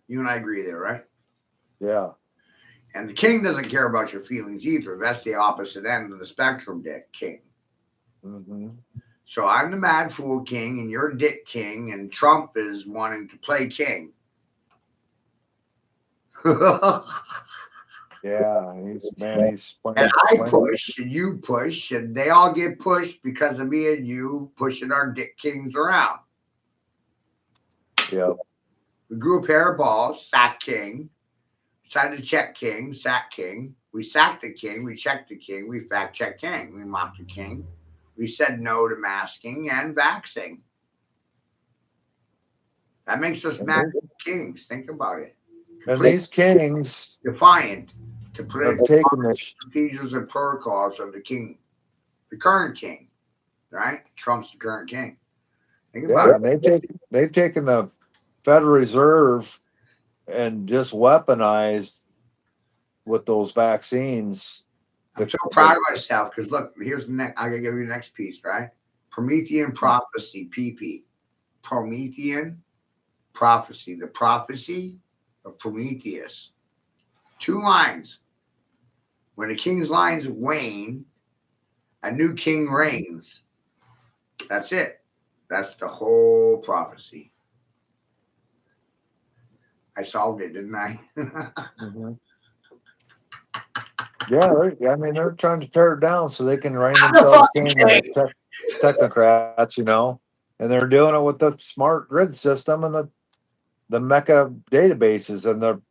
You and I agree there, right? Yeah. And the king doesn't care about your feelings either. That's the opposite end of the spectrum, Dick King. Mm-hmm. So I'm the mad fool king, and you're Dick King, and Trump is wanting to play king. Yeah, he's playing, And I playing. push, and you push, and they all get pushed because of me and you pushing our Dick Kings around. Yeah. We grew a pair of balls, sack king. Decided to check king, sack king. We sacked the king, we checked the king, we fact checked king, we mocked the king. We said no to masking and vaxing. That makes us mad kings. Think about it. And these kings Defiant to put have in taken this. procedures and protocols of the king, the current king, right? Trump's the current king. Think about Yeah, it. and they've taken the Federal Reserve and just weaponized with those vaccines. I'm so proud of myself because look, here's the next. I'm gonna give you the next piece, right? Promethean prophecy, PP. Promethean prophecy, the prophecy of Prometheus. 2 lines. When a king's lines wane, a new king reigns. That's it. That's the whole prophecy. I solved it, didn't I? Mm-hmm. Yeah, I mean, they're trying to tear it down so they can reign themselves king. Technocrats, you know, and they're doing it with the smart grid system and the Mecca databases, and they're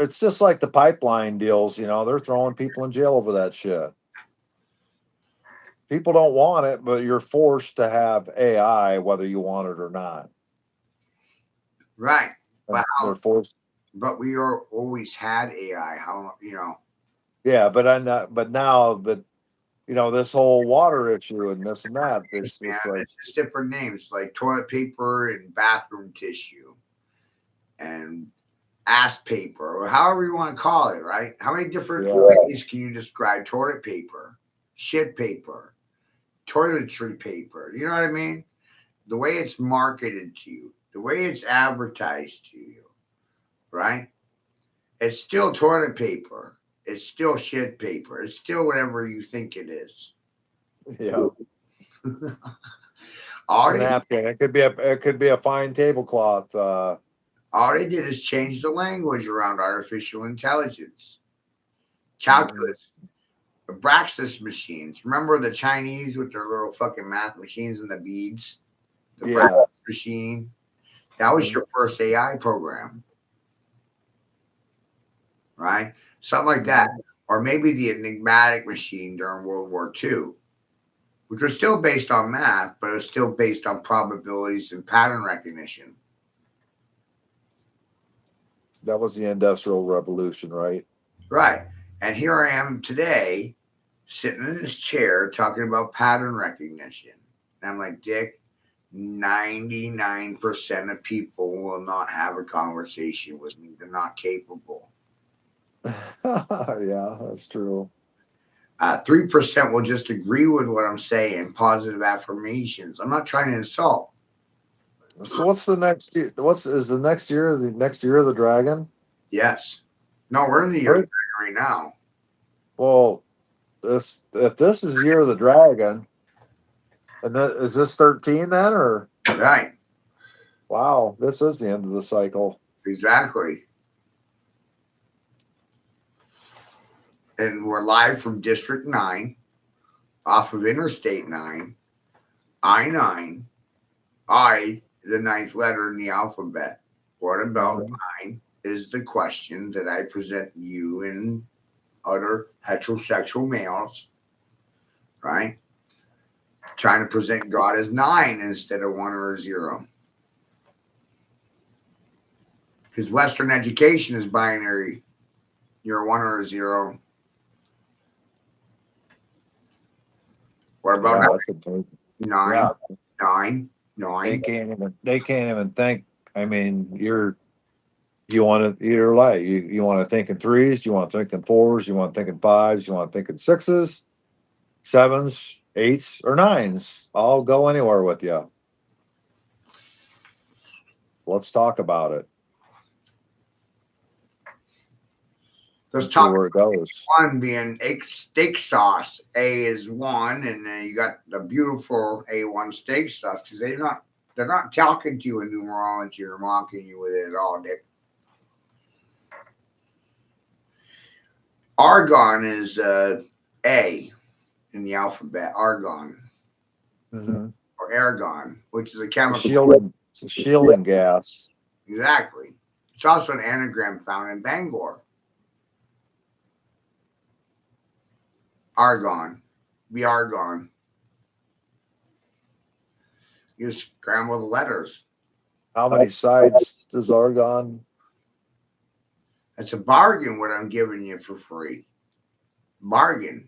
it's just like the pipeline deals, you know, they're throwing people in jail over that shit. People don't want it, but you're forced to have AI whether you want it or not. Right. But they're forced. But we are always had AI. How Yeah, but now that you know this whole water issue and this and that, it's just like it's just different names like toilet paper and bathroom tissue and ass paper or however you want to call it, right? How many different ways can you describe toilet paper, shit paper, toiletry paper? You know what I mean? The way it's marketed to you, the way it's advertised to you, right? It's still toilet paper. It's still shit paper. It's still whatever you think it is. yeah. All A napkin. It could be a fine tablecloth. All they did is change the language around artificial intelligence. Calculus, Abraxas machines. Remember the Chinese with their little fucking math machines and the beads? The Abraxas machine. That was your first AI program. Right? Something like that. Or maybe the enigmatic machine during World War II, which was still based on math, but it was still based on probabilities and pattern recognition. That was the Industrial Revolution, right? Right. And here I am today, sitting in this chair talking about pattern recognition. And I'm like, Dick, 99% of people will not have a conversation with me. They're not capable. Yeah, that's true. 3% will just agree with what I'm saying, positive affirmations. I'm not trying to insult. So what's the next year? Is the next year of the dragon? Yes. No, we're in the year of the dragon right now. Well, if this is year of the dragon, and is this 13 then, or right? Wow, this is the end of the cycle. Exactly. And we're live from District 9, off of Interstate 9, I-9, I, the 9th letter in the alphabet. What about 9 is the question that I present you and other heterosexual males, right? Trying to present God as 9 instead of 1 or a 0. Because Western education is binary. You're a 1 or a 0. What about 9? 9, 9, 9. They can't even think. I mean, you want to, you're like, you want to think in 3s, you want to think in 4s, you want to think in 5s, you want to think in 6s, 7s, 8s, or 9s. I'll go anywhere with you. Let's talk about it. Let's See talk where it goes. one being steak sauce. A is one, and then you got the beautiful A1 steak sauce because they're not talking to you in numerology or mocking you with it at all, Dick. Argon is A in the alphabet. Argon Mm-hmm. or argon, which is a It's a chemical. shielding. It's a shielding gas. Exactly. It's also an anagram found in Bangor. Argon. Be argon. You just scramble the letters. How many sides does argon? It's a bargain what I'm giving you for free. Bargain.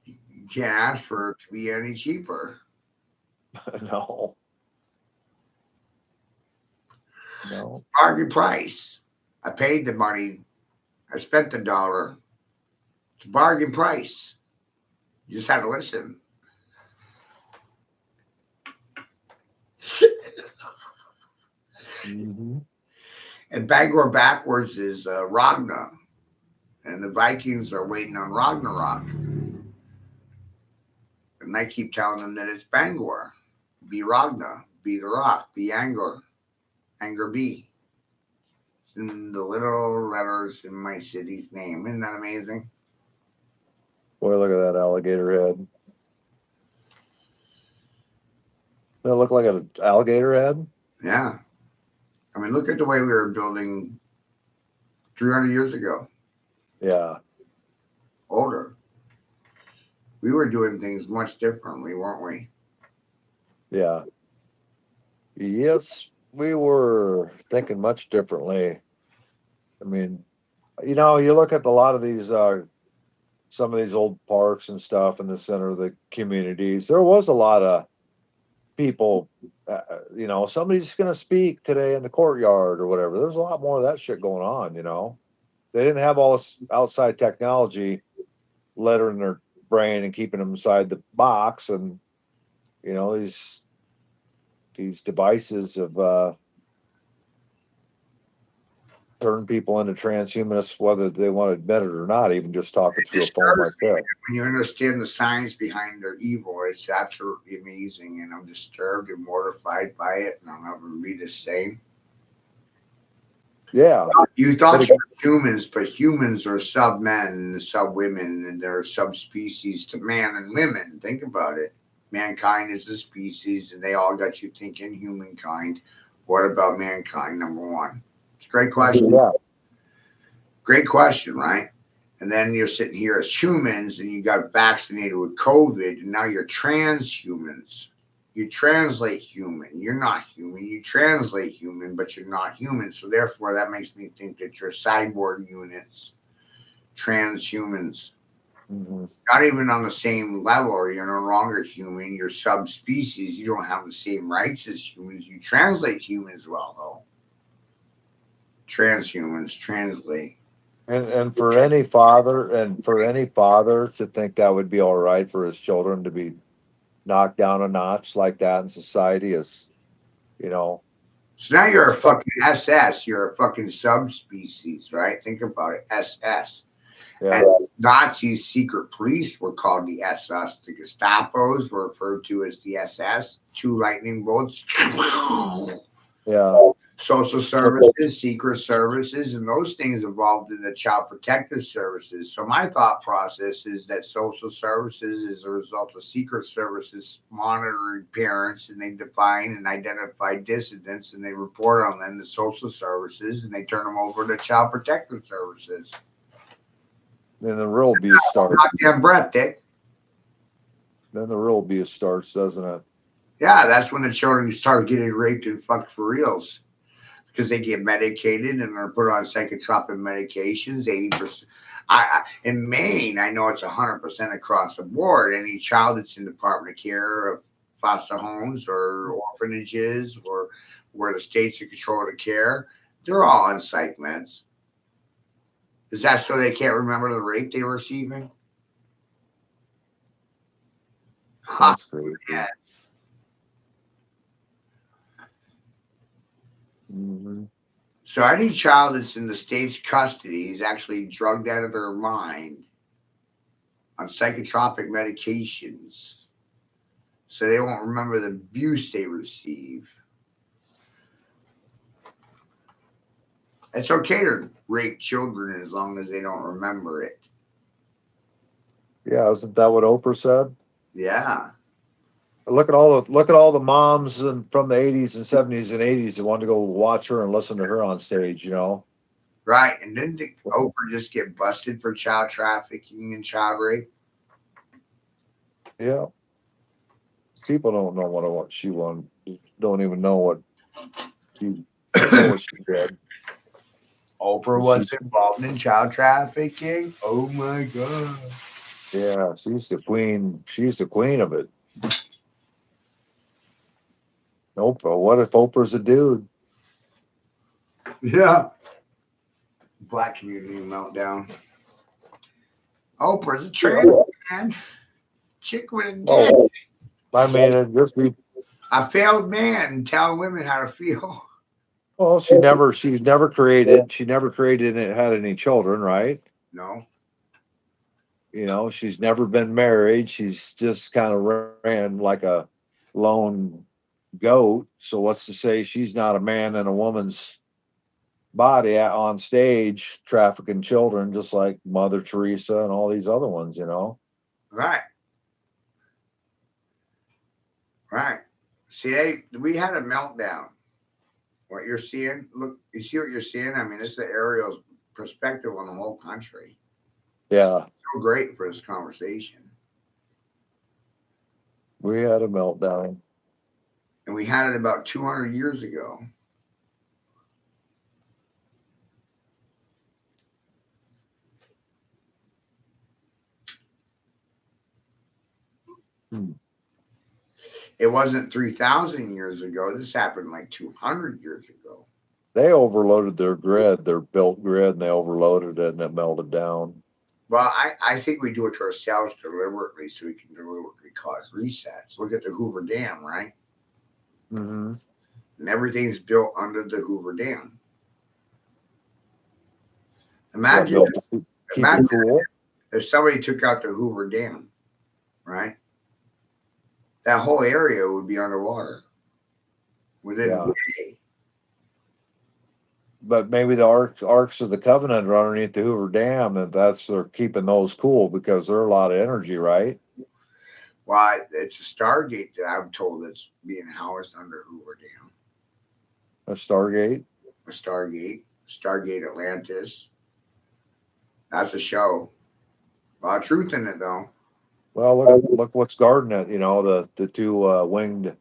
You can't ask for it to be any cheaper. No. No. Bargain price. I paid the money. I spent the dollar. It's a bargain price. You just had to listen. Mm-hmm. And Bangor backwards is Ragna. And the Vikings are waiting on Ragnarok. And I keep telling them that it's Bangor. Be Ragna. Be the rock. Be Angor. Angor be. In the little letters in my city's name. Isn't that amazing? Boy, look at that alligator head. Does it look like an alligator head? Yeah. I mean, look at the way we were building 300 years ago. Yeah. Older. We were doing things much differently, weren't we? Yeah. Yes, we were thinking much differently. I mean, you know, you look at a lot of these, some of these old parks and stuff in the center of the communities. There was a lot of people, you know, somebody's going to speak today in the courtyard or whatever. There's a lot more of that shit going on, you know. They didn't have all this outside technology lettering their brain and keeping them inside the box. And, you know, these devices have turned people into transhumanists, whether they want to admit it or not, even just talking through a phone like that. When you understand the science behind their evil, it's absolutely amazing. And I'm disturbed and mortified by it. And I'll never be the same. Yeah. You thought you were humans, but humans are sub men and sub women, and they're subspecies to man and women. Think about it. Mankind is a species, and they all got you thinking humankind. What about mankind, number one? It's a great question. Yeah. Great question, right? And then you're sitting here as humans, and you got vaccinated with COVID, and now you're transhumans. You translate human. You're not human. You translate human, but you're not human. So therefore, that makes me think that you're cyborg units, transhumans. Mm-hmm. Not even on the same level. You're no longer human. You're subspecies. You don't have the same rights as humans. You translate humans well, though. Transhumans translate. And for any father to think that would be all right for his children to be knocked down a notch like that in society is, you know. So now you're a fucking SS. You're a fucking subspecies, right? Think about it. SS. Yeah. And Nazis' secret police were called the SS. The Gestapos were referred to as the SS. Two lightning bolts. Yeah. Social services, secret services, and those things evolved in the child protective services. So my thought process is that social services is a result of secret services monitoring parents, and they define and identify dissidents, and they report on them to social services, and they turn them over to child protective services. Then the real abuse starts. Goddamn breath, Dick. Then the real abuse starts, doesn't it? Yeah, that's when the children start getting raped and fucked for reals. Because they get medicated and are put on psychotropic medications. 80%. In Maine, I know it's 100% across the board. Any child that's in Department of Care, of foster homes or orphanages, or where the state's in control of the care, they're all on psych meds. Is that so they can't remember the rape they were receiving? That's crazy. Yeah. Mm-hmm. So any child that's in the state's custody is actually drugged out of their mind on psychotropic medications, so they won't remember the abuse they receive. It's okay to rape children as long as they don't remember it. Yeah, isn't that what Oprah said? Yeah. Look at all the moms and from the 80s and 70s and 80s that wanted to go watch her and listen to her on stage, you know. Right. And didn't Oprah just get busted for child trafficking and child rape? Yeah. People don't know what she won. Don't even know what she did. Oprah was She's involved in child trafficking. Oh my god. yeah, she's the queen. She's the queen of it. Oprah. What if Oprah's a dude? Yeah. Black community meltdown. Oprah's a trans man. Chick with a dick. Oh, I mean, it just be. A failed man telling women how to feel. Well, she's never created. She never created and had any children, right? No. You know, she's never been married. She's just kind of ran like a lone goat. So what's to say she's not a man in a woman's body on stage trafficking children, just like Mother Teresa and all these other ones, you know? Right. Right. See, we had a meltdown. What you're seeing, look, you see what you're seeing? I mean, this is the aerial's perspective on the whole country. Yeah, So great for this conversation. we had a meltdown. And we had it about 200 years ago. It wasn't 3,000 years ago. This happened like 200 years ago. They overloaded their grid, their built grid, and they overloaded it and it melted down. Well, I think we do it to ourselves deliberately so we can deliberately cause resets. Look at the Hoover Dam, right? Mm-hmm. And everything's built under the Hoover Dam. Imagine, Keep it cool. if somebody took out the Hoover Dam, right? That whole area would be underwater within a day. But maybe the arcs of the covenant are underneath the Hoover Dam, and they're keeping those cool because they're a lot of energy, right? Well, it's a Stargate that I'm told that's being housed under Hoover Dam. A Stargate? A Stargate. Stargate Atlantis. That's a show. A lot of truth in it, though. Well, look what's guarding it. You know, the two winged.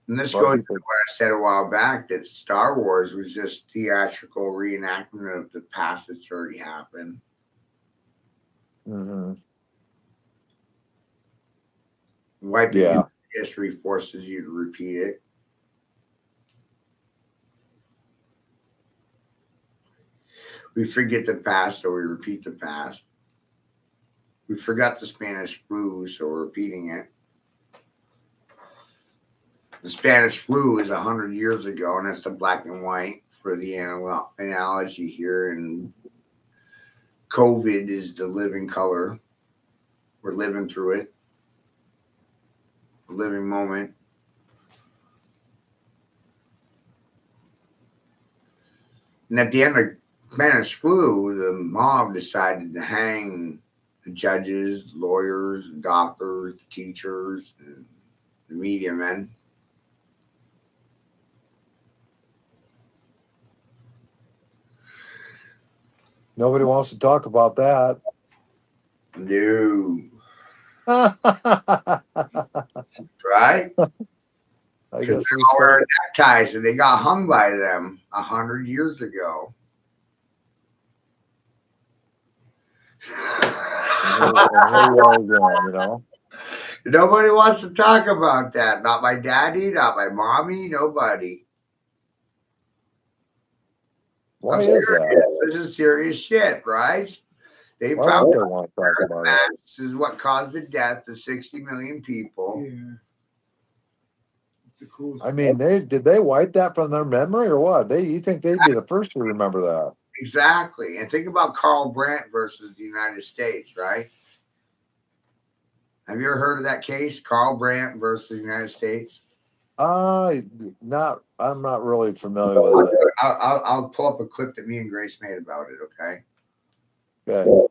And this goes to what I said a while back, that Star Wars was just theatrical reenactment of the past that's already happened. Mm-hmm. Wiping history forces you to repeat it. We forget the past, so we repeat the past. We forgot the Spanish flu, so we're repeating it. The Spanish flu is 100 years ago, and that's the black and white for the analogy here. And COVID is the living color. We're living through it. A living moment. And at the end of Spanish flu, the mob decided to hang the judges, lawyers, doctors, teachers, and the media men. Nobody wants to talk about that. No. Right? I guess they all wear neckties and they got hung by them 100 years ago. You know? Nobody wants to talk about that. Not my daddy, not my mommy, nobody. Why is that? This is serious shit, right? They Why found don't they want to talk about it? This is what caused the death of 60 million people. Yeah. the cool. I mean, did they wipe that from their memory or what? You think they'd be the first to remember that? Exactly. And think about Carl Brandt versus the United States, right? Have you ever heard of that case, Carl Brandt versus the United States? I'm not really familiar with it. I'll pull up a clip that me and Grace made about it, okay? Okay.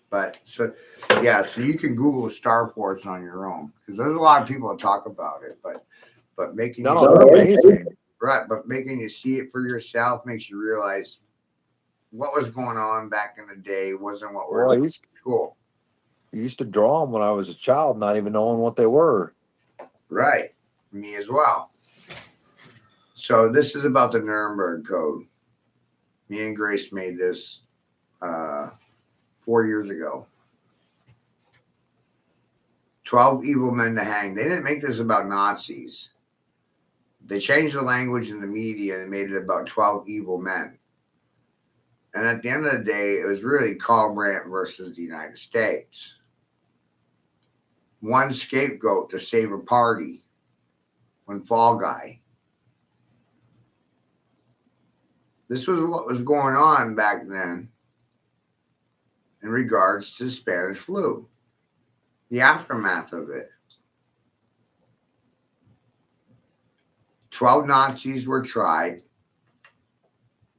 But so yeah, so you can Google Starports on your own because there's a lot of people that talk about it, but making you No, they're amazing. right, but making you see it for yourself makes you realize what was going on back in the day wasn't what we're Well, I school. used to draw them when I was a child, not even knowing what they were. Right, me as well. So this is about the Nuremberg Code. Me and Grace made this 4 years ago. 12 evil men to hang. They didn't make this about Nazis. They changed the language in the media and made it about 12 evil men. And at the end of the day, it was really Carl Brandt versus the United States. One scapegoat to save a party. One fall guy. This was what was going on back then in regards to the Spanish flu. The aftermath of it. 12 Nazis were tried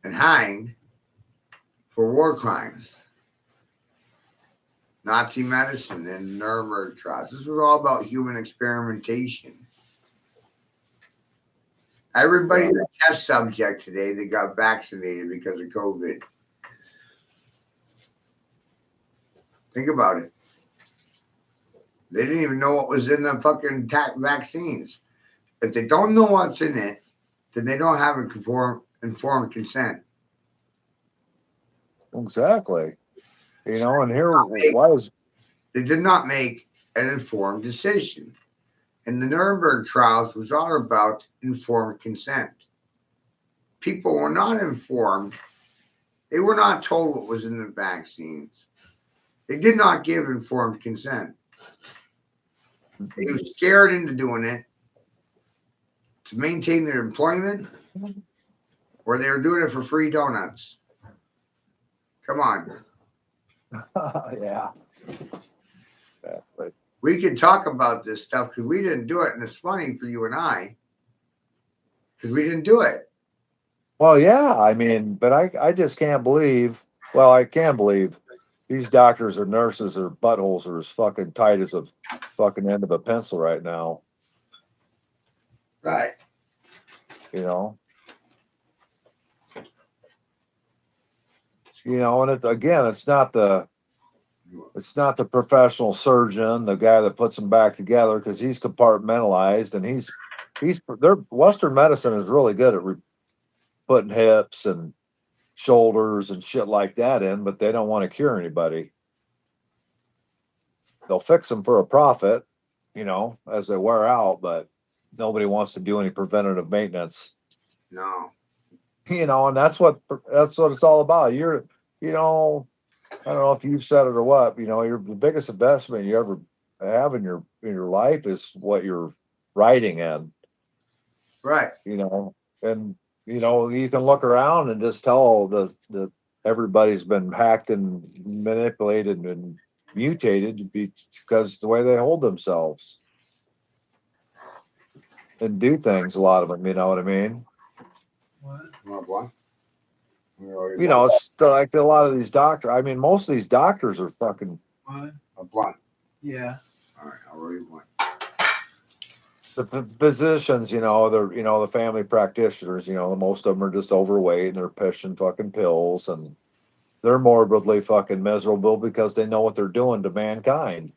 and hanged for war crimes. Nazi medicine and Nuremberg trials. This was all about human experimentation. Everybody's a test subject today that got vaccinated because of COVID. Think about it. They didn't even know what was in the fucking vaccines. If they don't know what's in it, then they don't have informed consent. Exactly. You know, and here was they did not make an informed decision. And the Nuremberg trials was all about informed consent. People were not informed. They were not told what was in the vaccines. They did not give informed consent. They were scared into doing it to maintain their employment, or they were doing it for free donuts. Come on. yeah. Exactly. We could talk about this stuff because we didn't do it. And it's funny for you and I because we didn't do it. Well, yeah, I mean, but I just can't believe, well, I can believe these doctors or nurses or buttholes are as fucking tight as a fucking end of a pencil right now. Right. You know? And it's not the professional surgeon, the guy that puts them back together, because he's compartmentalized and their Western medicine is really good at putting hips and shoulders and shit like that in, but they don't want to cure anybody. They'll fix them for a profit, as they wear out, but nobody wants to do any preventative maintenance. No. And that's what it's all about. I don't know if you've said it or what, the biggest investment you ever have in your life is what you're writing in. Right. And you can look around and just tell the everybody's been hacked and manipulated and mutated because the way they hold themselves and do things, a lot of them, you know what I mean? What? It's like a lot of these doctors. I mean, most of these doctors are fucking. What? A blunt. Yeah. All right, I'll roll you one. The physicians, the family practitioners, most of them are just overweight and they're pushing fucking pills and they're morbidly fucking miserable because they know what they're doing to mankind.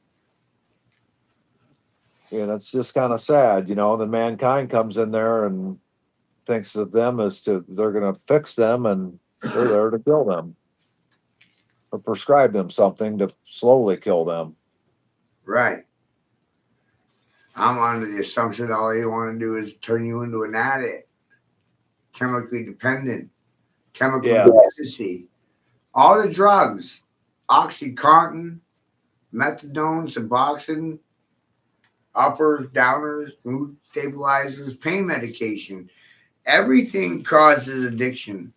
And it's just kind of sad, then mankind comes in there and thinks of them they're going to fix them and they're there to kill them or prescribe them something to slowly kill them. Right. I'm under the assumption that all you want to do is turn you into an addict, chemically dependent, chemical dependency. All the drugs, Oxycontin, methadone, Suboxone, uppers, downers, mood stabilizers, pain medication. Everything causes addiction.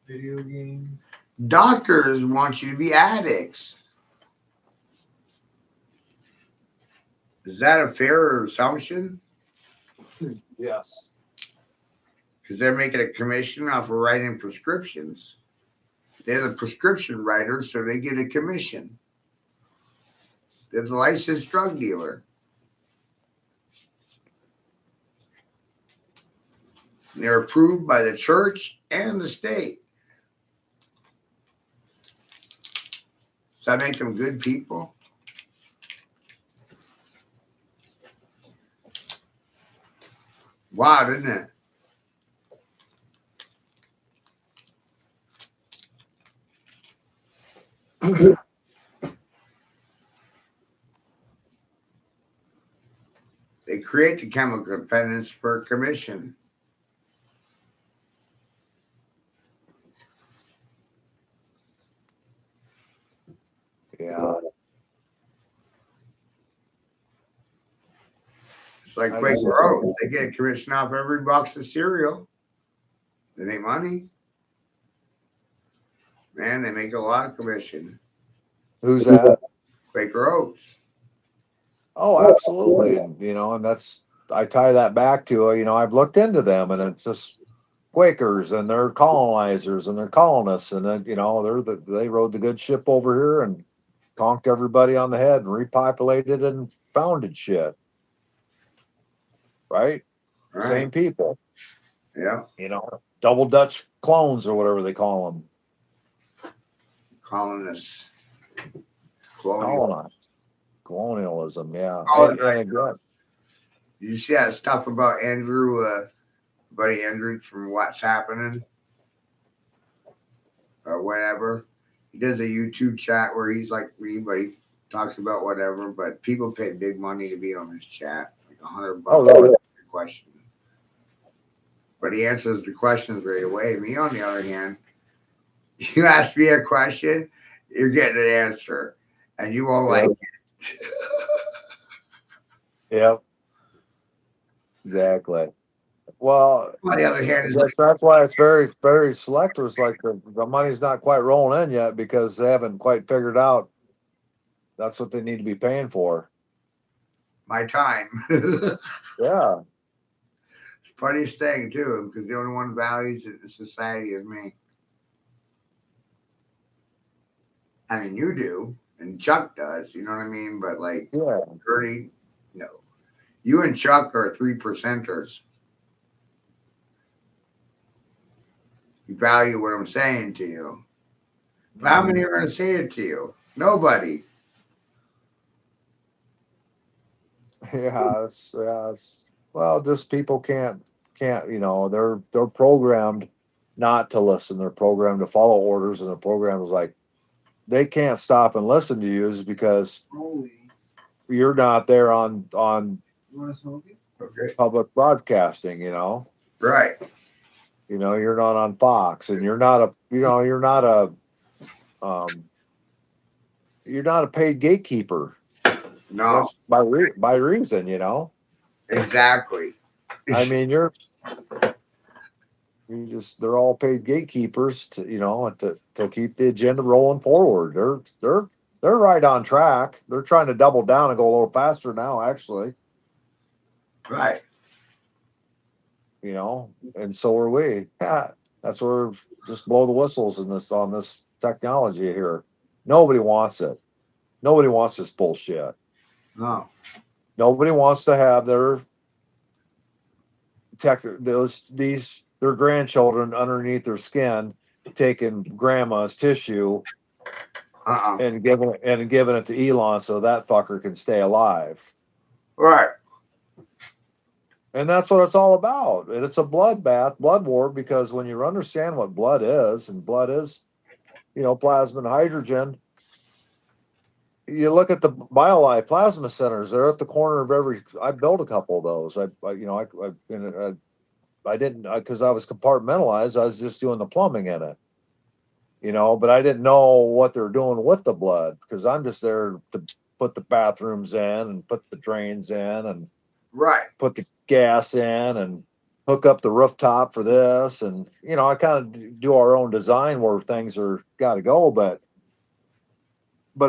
Video games. Doctors want you to be addicts. Is that a fair assumption? Yes. Because they're making a commission off of writing prescriptions. They're the prescription writers, so they get a commission. They're the licensed drug dealer. They're approved by the church and the state. Does that make them good people? Wow, didn't it? They create the chemical dependence for commission. Yeah. It's like Quaker Oats. They get a commission off every box of cereal. They make money. Man, they make a lot of commission. Who's that? Quaker Oats. Oh, absolutely. And, and that's, I tie that back to, I've looked into them, and it's just Quakers, and they're colonizers, and they're colonists, and then, they rode the good ship over here and conked everybody on the head and repopulated and founded shit. Right? Same people. Yeah. Double Dutch clones or whatever they call them. Colonists. Colonialism, yeah. And again, you see that stuff about Andrew, buddy Andrew from What's Happening? Or whatever. He does a YouTube chat where he's like me, but he talks about whatever. But people pay big money to be on his chat, like $100 really? a question. But he answers the questions right away. Me, on the other hand, you ask me a question, you're getting an answer, and you won't like it. Yep. Exactly. Well, on the other hand, that's why it's very, very selective. It's like the money's not quite rolling in yet because they haven't quite figured out that's what they need to be paying for. My time. Yeah. Funniest thing too, because the only one values in society is me. I mean, you do, and Chuck does. You know what I mean? But like, yeah, Gertie, no. You and Chuck are 3%ers. You value what I'm saying to you. But how many are going to say it to you? Nobody. Yeah, it's well, just people can't they're programmed not to listen. They're programmed to follow orders, and the program is like they can't stop and listen to you is because you're not there on You want to smoke it? Okay. public broadcasting. Right. You're not on Fox, and you're not a paid gatekeeper. No. That's by reason. Exactly. I mean, they're all paid gatekeepers to to keep the agenda rolling forward. They're right on track. They're trying to double down and go a little faster now, actually. Right. And so are we. Yeah, that's where just blow the whistles on this technology here. Nobody wants it. Nobody wants this bullshit. No. Nobody wants to have their their grandchildren underneath their skin taking grandma's tissue and giving it to Elon so that fucker can stay alive. Right. And that's what it's all about. And it's a bloodbath, blood war, because when you understand what blood is, and blood is, plasma and hydrogen, you look at the BioLife plasma centers, they're at the corner of every, I built a couple of those. I didn't, because I was compartmentalized. I was just doing the plumbing in it, but I didn't know what they're doing with the blood because I'm just there to put the bathrooms in and put the drains in and Right. put the gas in and hook up the rooftop for this. And, I kind of do our own design where things are got to go. But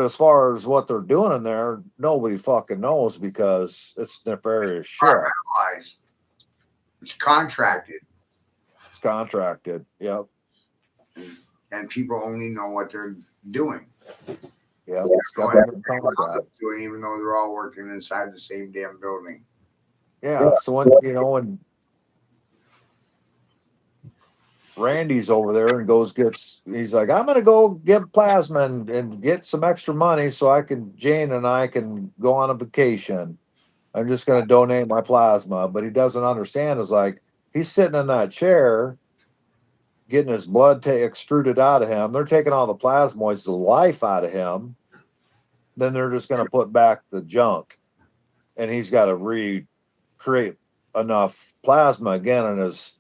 as far as what they're doing in there, nobody fucking knows because it's nefarious shit. Compartmentalized. It's contracted. It's contracted. Yep. And people only know what they're doing. Yeah. Doing, even though they're all working inside the same damn building. Yeah. So when when Randy's over there and he's like, I'm gonna go get plasma and get some extra money so Jane and I can go on a vacation. I'm just gonna donate my plasma. But he doesn't understand is like he's sitting in that chair getting his blood extruded out of him. They're taking all the plasmoids, the life out of him. Then they're just gonna put back the junk. And he's got to recreate enough plasma again in his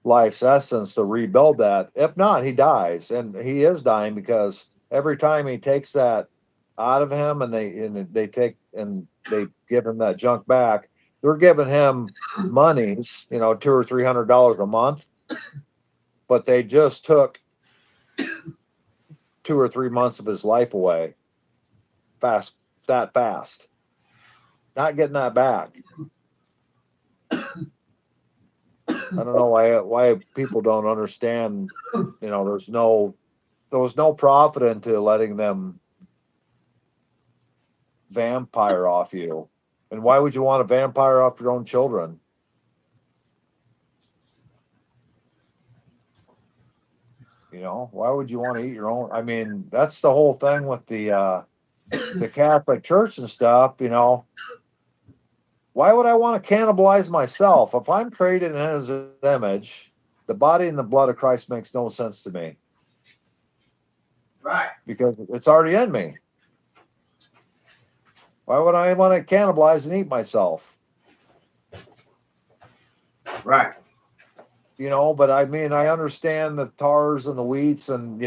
life's essence to rebuild that. If not, he dies, and he is dying because every time he takes that out of him, and they give him that junk back, they're giving him monies, $200 or $300 a month, but they just took 2 or 3 months of his life away, fast, not getting that back. I don't know why people don't understand. There was no profit into letting them vampire off you. And why would you want to vampire off your own children? Why would you want to eat your own? I mean, that's the whole thing with the Catholic Church and stuff. Why would I want to cannibalize myself? If I'm created in his image, the body and the blood of Christ makes no sense to me. Right. Because it's already in me. Why would I want to cannibalize and eat myself? Right. But I mean, I understand the tars and the wheats and,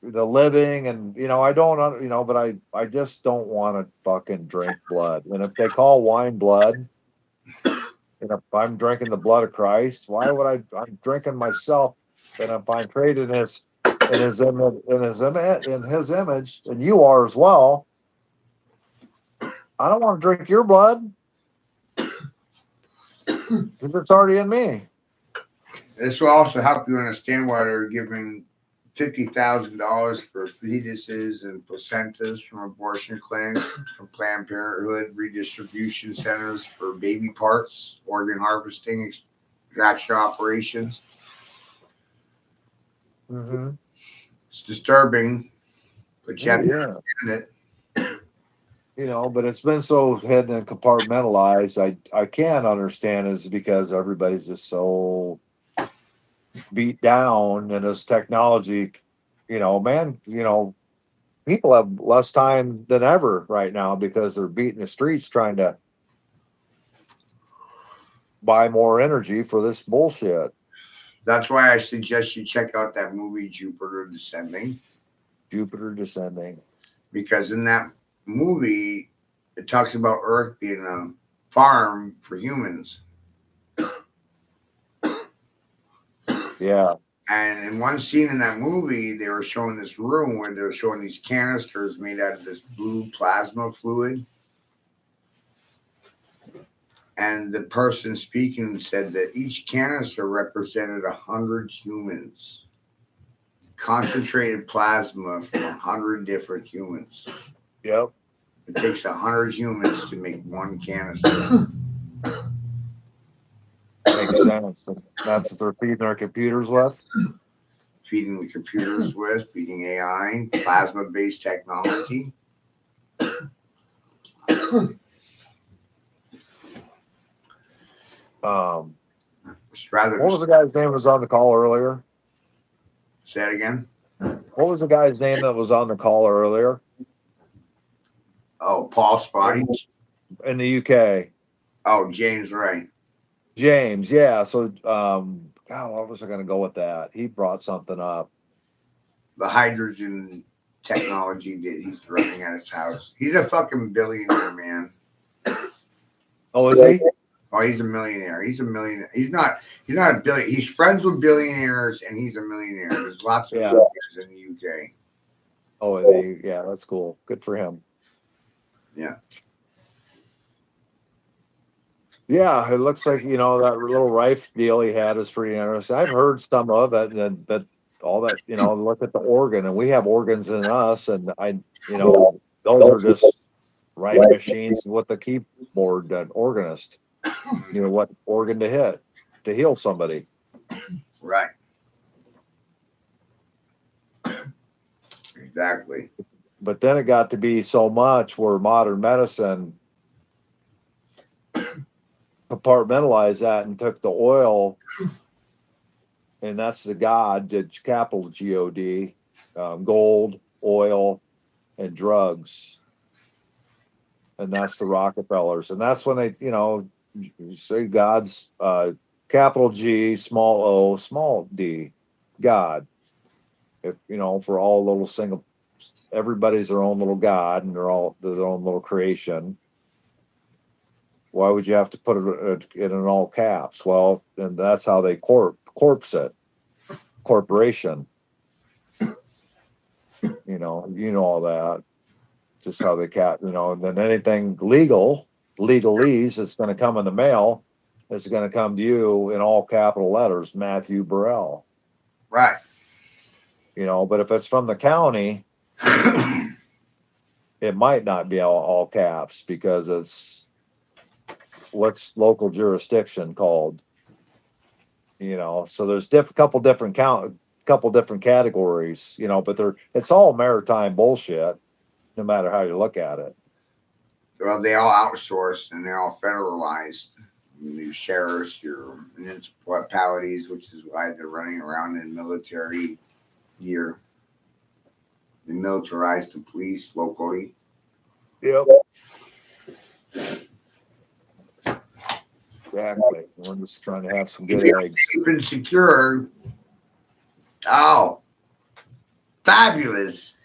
the living and, I don't, but I just don't want to fucking drink blood. And if they call wine blood, and if I'm drinking the blood of Christ, why would I'm drinking myself? And if I'm created in his image, and you are as well, I don't want to drink your blood because it's already in me. This will also help you understand why they're giving $50,000 for fetuses and placentas from abortion clinics, from Planned Parenthood redistribution centers for baby parts, organ harvesting, extraction operations. Mm-hmm. It's disturbing, but you have to understand it. But it's been so hidden and compartmentalized. I can't understand is because everybody's just so beat down in this technology. People have less time than ever right now because they're beating the streets trying to buy more energy for this bullshit. That's why I suggest you check out that movie Jupiter Descending. Because in that movie, it talks about Earth being a farm for humans. Yeah. And in one scene in that movie, they were showing this room where they were showing these canisters made out of this blue plasma fluid. And the person speaking said that each canister represented 100 humans. Concentrated plasma from 100 different humans. Yep. It takes 100 humans to make one canister. Makes sense. That's what they're feeding our computers with. Feeding the computers with, feeding AI, plasma-based technology. What was the guy's name that was on the call earlier? Say that again. What was the guy's name that was on the call earlier? Oh, Paul Spotty. In the UK. Oh, James Ray. James, yeah. So, God, what was I going to go with that? He brought something up. The hydrogen technology that he's running at his house. He's a fucking billionaire, man. Oh, is he? Oh, he's a millionaire. He's a millionaire. He's not a billion. He's friends with billionaires, and he's a millionaire. There's lots of Yeah. millionaires in the UK. Oh, yeah, that's cool. Good for him. Yeah. Yeah, it looks like, you know, that little Rife deal he had is pretty interesting. I've heard some of it, and that all that, you know, look at the organ, and we have organs in us, and you know, those are just Rife machines with the keyboard organist. You know what organ to hit to heal somebody. Right. Exactly. But then it got to be so much where modern medicine compartmentalized that and took the oil, and that's the God, the capital God, gold, oil, and drugs, and that's the Rockefellers, and that's when they, you know, say God's capital G, small O, small D, God. If you know, for all little single, everybody's their own little God, and they're all their own little creation. Why would you have to put it in all caps? Well, and that's how they corpse it. Corporation. You know all that. Just how they you know, and then anything legalese that's going to come in the mail is going to come to you in all capital letters, Matthew Burrell. Right. You know, but if it's from the county, it might not be all caps because it's what's local jurisdiction called. You know, so there's couple different categories, you know, but it's all maritime bullshit, no matter how you look at it. Well, they all outsourced and they're all federalized. Your sheriffs, your municipalities, which is why they're running around in military gear. They militarized the police locally. Yep. Exactly. We're just trying to have some good eggs. Keeping secure. Oh, fabulous.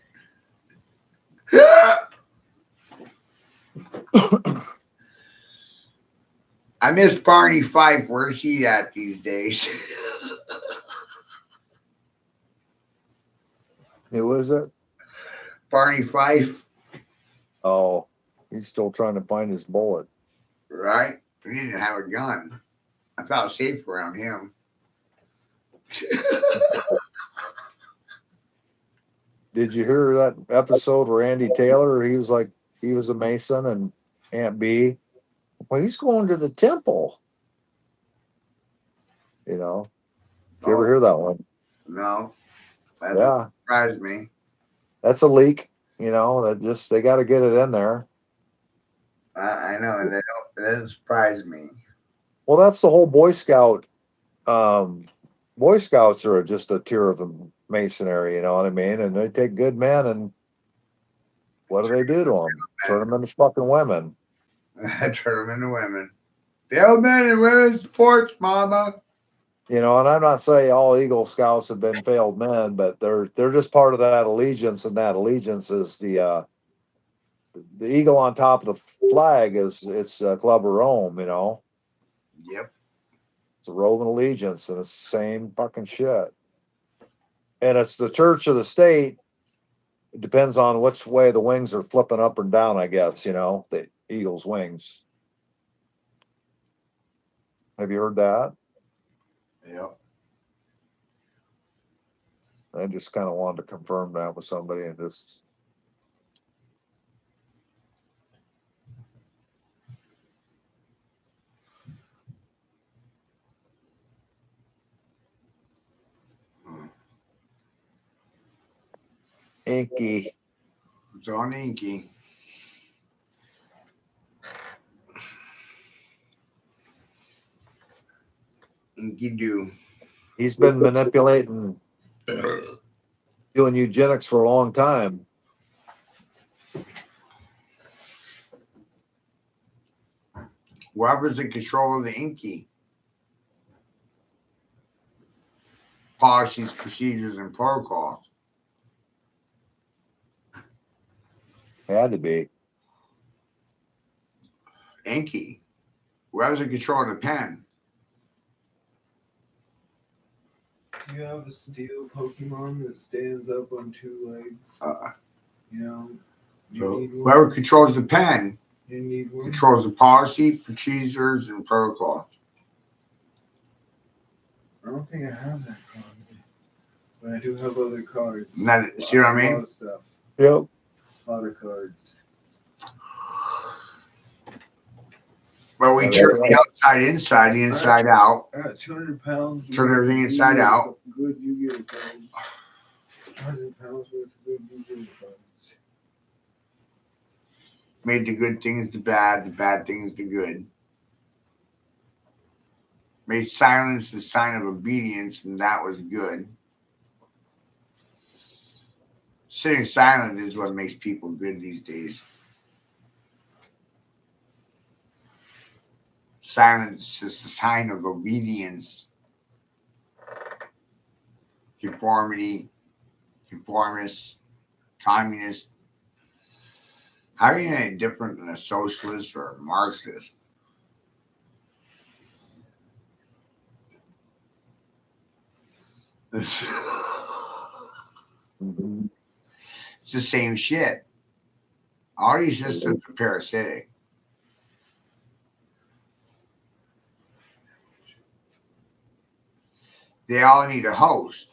I miss Barney Fife. Where's he at these days? Who is it? Barney Fife. Oh, he's still trying to find his bullet. Right? He didn't have a gun. I felt safe around him. Did you hear that episode where Andy Taylor, he was a Mason, and Aunt B, well, he's going to the temple. You know, did you ever hear that one? No. That Yeah. surprised me. That's a leak, you know, they got to get it in there. I know, and that doesn't surprise me. Well, that's the whole Boy Scout. Boy Scouts are just a tier of the masonry, you know what I mean? And they take good men, and what do they do to them? Turn them into fucking women. Turn them into women. The old men and women's sports, mama. You know, and I'm not saying all Eagle Scouts have been failed men, but they're just part of that allegiance, and that allegiance is the eagle on top of the flag it's Club of Rome, you know. Yep. It's a Roman allegiance, and it's the same fucking shit. And it's the church of the state. It depends on which way the wings are flipping up and down, I guess, you know, the eagle's wings. Have you heard that? Yep. I just kind of wanted to confirm that with somebody and just. Inky. It's on Inky. Inky do. He's been manipulating, doing eugenics for a long time. Whoever's in control of the Inky. Policies, procedures, and protocols. Had to be. Inky. Whoever's in control of the pen. You have a steel Pokemon that stands up on 2 legs. You know, So whoever controls the pen you need one. controls the policy, procedures, and protocols. I don't think I have that card, but I do have other cards. Not, see what I A lot mean? of stuff. Yep. A lot of cards. Well, we turn the outside inside, the inside out. I got 200 pounds. Turn everything inside out. Good Yu-Gi-Oh cards. 200 pounds worth of good Yu-Gi-Oh cards. Made the good things the bad things the good. Made silence the sign of obedience, and that was good. Sitting silent is what makes people good these days. Silence is a sign of obedience. Conformity, conformist, communist. How are you any different than a socialist or a Marxist? It's the same shit. All these systems are parasitic. They all need a host.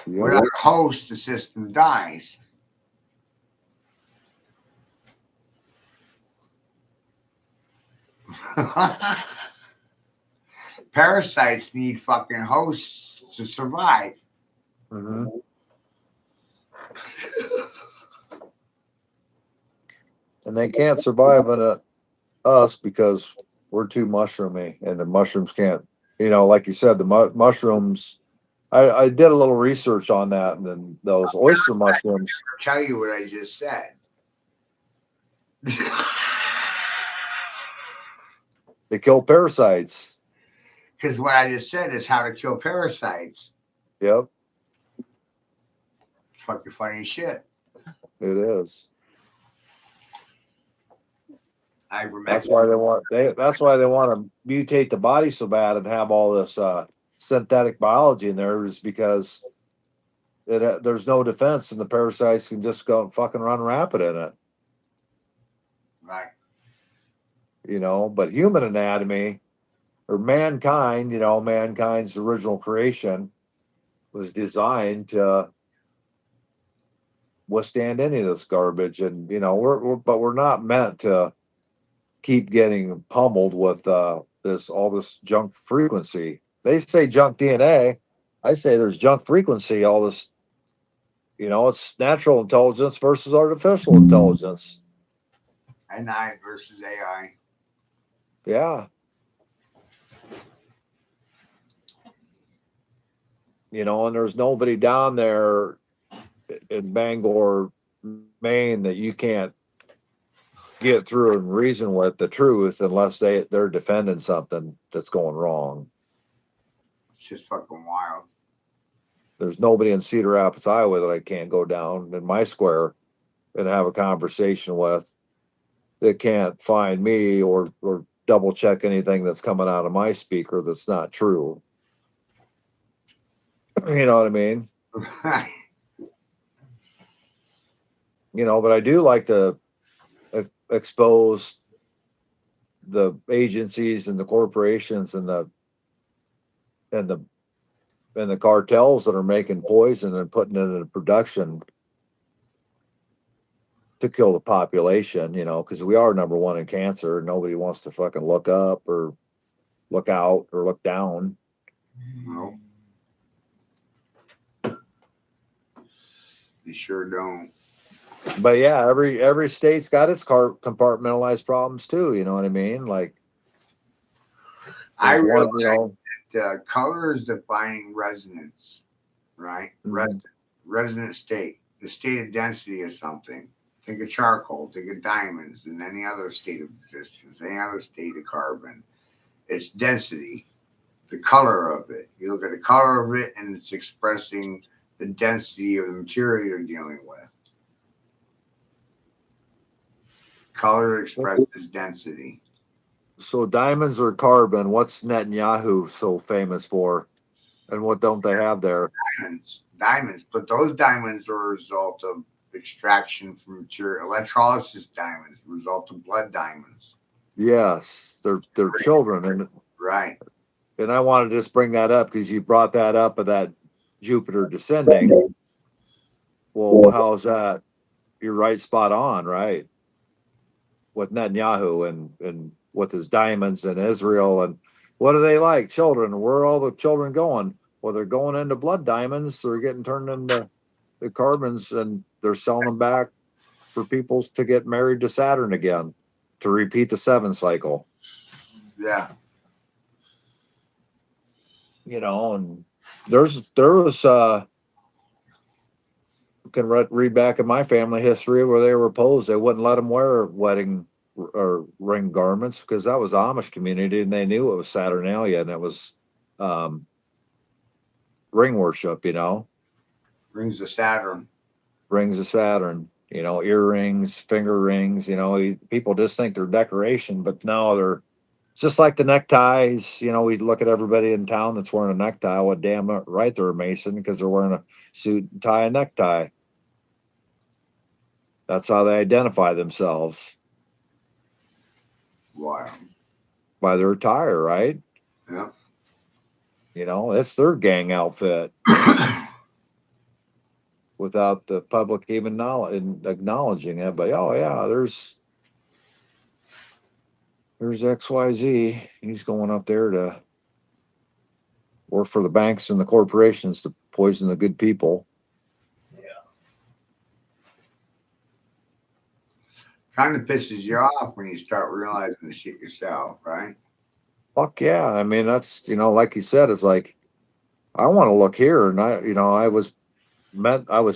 Without a host, the system dies. Parasites need fucking hosts to survive. Mm-hmm. And they can't survive on us because we're too mushroomy, and the mushrooms can't. You know, like you said, the mushrooms. I did a little research on that, and then those oyster mushrooms. I'll tell you what I just said. They kill parasites. Because what I just said is how to kill parasites. Yep. Fucking funny as shit. It is. I remember. That's why they want. That's why they want to mutate the body so bad and have all this synthetic biology in there, is because there's no defense, and the parasites can just go and fucking run rapid in it. Right. You know, but human anatomy, or mankind, you know, mankind's original creation was designed to withstand any of this garbage. And, you know, we're not meant to keep getting pummeled with all this junk frequency. They say junk DNA. I say there's junk frequency, all this, you know, it's natural intelligence versus artificial intelligence. NI versus AI. Yeah. You know, and there's nobody down there in Bangor, Maine, that you can't get through and reason with the truth unless they're defending something that's going wrong. It's just fucking wild. There's nobody in Cedar Rapids, Iowa that I can't go down in my square and have a conversation with that can't find me or double check anything that's coming out of my speaker that's not true. You know what I mean? You know, but I do like to expose the agencies and the corporations and the cartels that are making poison and putting it into production to kill the population, you know, because we are number one in cancer. Nobody wants to fucking look up or look out or look down. No. They sure don't. But yeah, every state's got its compartmentalized problems too. You know what I mean? Like, I realize that color is defining resonance, right? Mhm. Resonant state, the state of density of something. Think of charcoal, think of diamonds, and any other state of existence, any other state of carbon. It's density. the color of it. You look at the color of it, and it's expressing the density of the material you're dealing with. Color expresses density. So diamonds or carbon? What's Netanyahu so famous for, and what don't they have there? Diamonds, but those diamonds are a result of extraction from material. Electrolysis diamonds, result of blood diamonds. Yes, they're children, and Right. and I wanted to just bring that up because you brought that up of that Jupiter descending. Well, how's that? You're right, spot on, right? With Netanyahu and with his diamonds in Israel, and what are they like? Children. Where are all the children going? Well, they're going into blood diamonds. They're getting turned into the carbons, and they're selling them back for people to get married to Saturn again, to repeat the 7 cycle. Yeah. You know, and there was can read back in my family history where they were opposed. They wouldn't let them wear wedding or ring garments because that was the Amish community, and they knew it was Saturnalia, and it was ring worship. You know, Rings of Saturn. rings of Saturn. You know, earrings, finger rings. You know, people just think they're decoration, but no, they're just like the neckties. You know, we look at everybody in town that's wearing a necktie. Well, damn right, they're a Mason because they're wearing a suit and tie and necktie. That's how they identify themselves. Wow. By their attire, right? Yeah. You know, it's their gang outfit without the public even acknowledging it. But oh yeah, there's XYZ. He's going up there to work for the banks and the corporations to poison the good people. Kind of pisses you off when you start realizing the shit yourself, right? Fuck yeah. I mean, that's, you know, like you said, it's like, I want to look here. And I was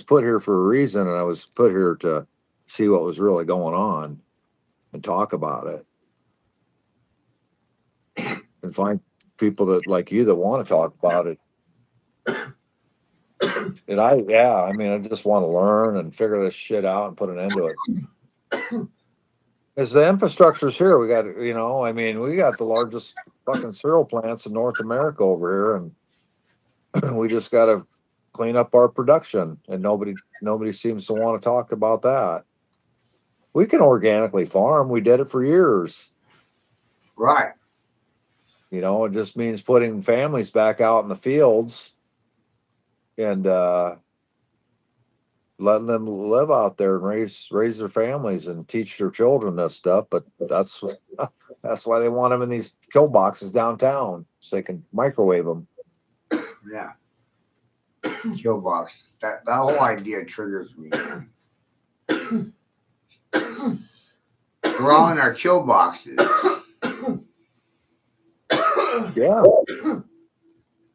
put here for a reason, and I was put here to see what was really going on and talk about it and find people that like you that want to talk about it. And I mean, I just want to learn and figure this shit out and put an end to it. As the infrastructure's here, we got, I mean, we got the largest fucking cereal plants in North America over here, and we just got to clean up our production, and nobody seems to want to talk about that. We can organically farm. We did it for years. Right. It just means putting families back out in the fields and letting them live out there and raise their families and teach their children this stuff. But that's why they want them in these kill boxes downtown so they can microwave them. Yeah. Kill boxes. That whole idea triggers me. We're all in our kill boxes. Yeah.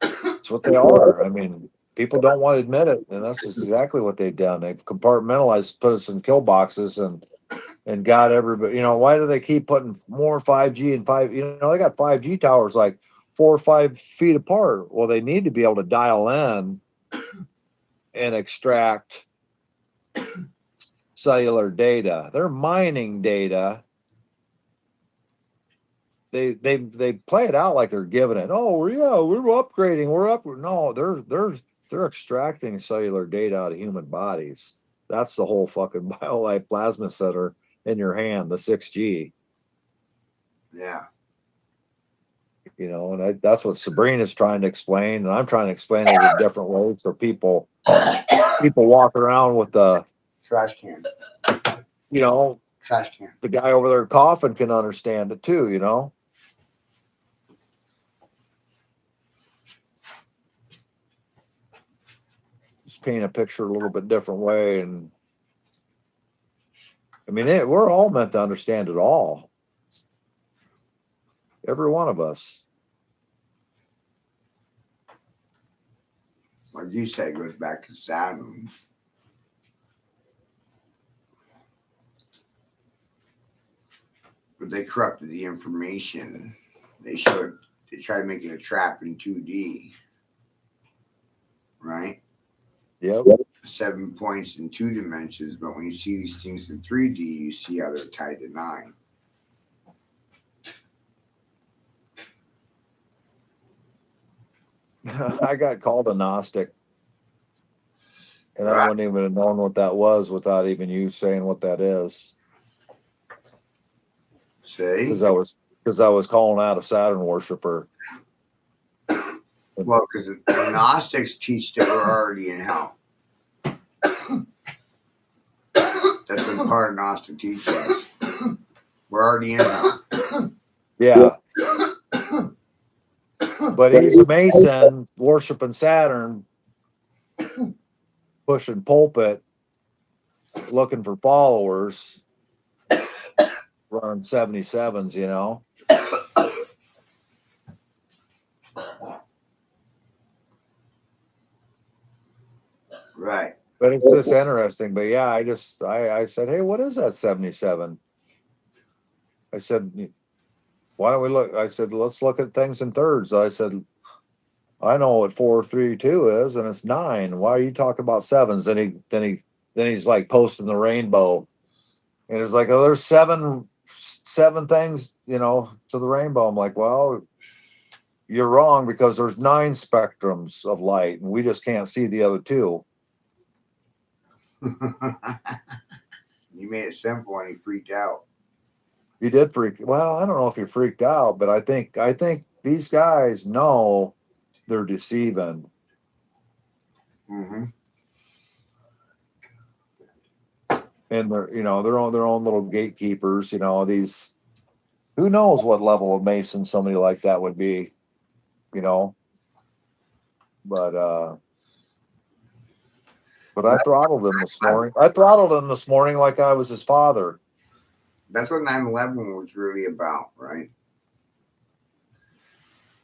That's what they are. I mean, people don't want to admit it, and that's exactly what they've done. They've compartmentalized, put us in kill boxes, and got everybody. Why do they keep putting more 5G and they got 5G towers like 4 or 5 feet apart. Well, they need to be able to dial in and extract cellular data. They're mining data. They play it out like they're giving it. Oh, yeah, we're upgrading. We're up. No, they're extracting cellular data out of human bodies. That's the whole fucking BioLife plasma center in your hand, the 6G. Yeah. And that's what Sabrina's trying to explain, and I'm trying to explain it in different ways so people walk around with the trash can. Trash can. The guy over there coughing can understand it too. Just paint a picture a little bit different way, and I mean, we're all meant to understand it all. Every one of us. Like you say, it goes back to Saturn. But they corrupted the information. They showed they try to make it a trap in 2D, right? Yep. 7 points in 2 dimensions, but when you see these things in 3D, you see how they're tied to 9. I got called a Gnostic, and I Right. wouldn't even have known what that was without even you saying what that is. See? Because I was calling out a Saturn worshiper. Well, because the Gnostics teach that we're already in hell. That's what part of Gnostic teaching is. We're already in hell. Yeah. But he's a Mason worshiping Saturn, pushing pulpit, looking for followers, running 77s, you know. Right. But it's just interesting. But yeah, I said, hey, what is that 77? I said, why don't we look? I said, let's look at things in thirds. I said, I know what 432 is, and it's 9. Why are you talking about sevens? Then he's like posting the rainbow. And it's like, oh, there's seven things, you know, to the rainbow. I'm like, well, you're wrong because there's 9 spectrums of light, and we just can't see the other 2. You made it simple and he freaked out. He did freak. Well, I don't know if he freaked out, but I think these guys know they're deceiving. Mm-hmm. And they're, you know, their own little gatekeepers. You know, these, who knows what level of Mason somebody like that would be, you know. But I throttled him this morning. I throttled him this morning like I was his father. That's what 9/11 was really about, right?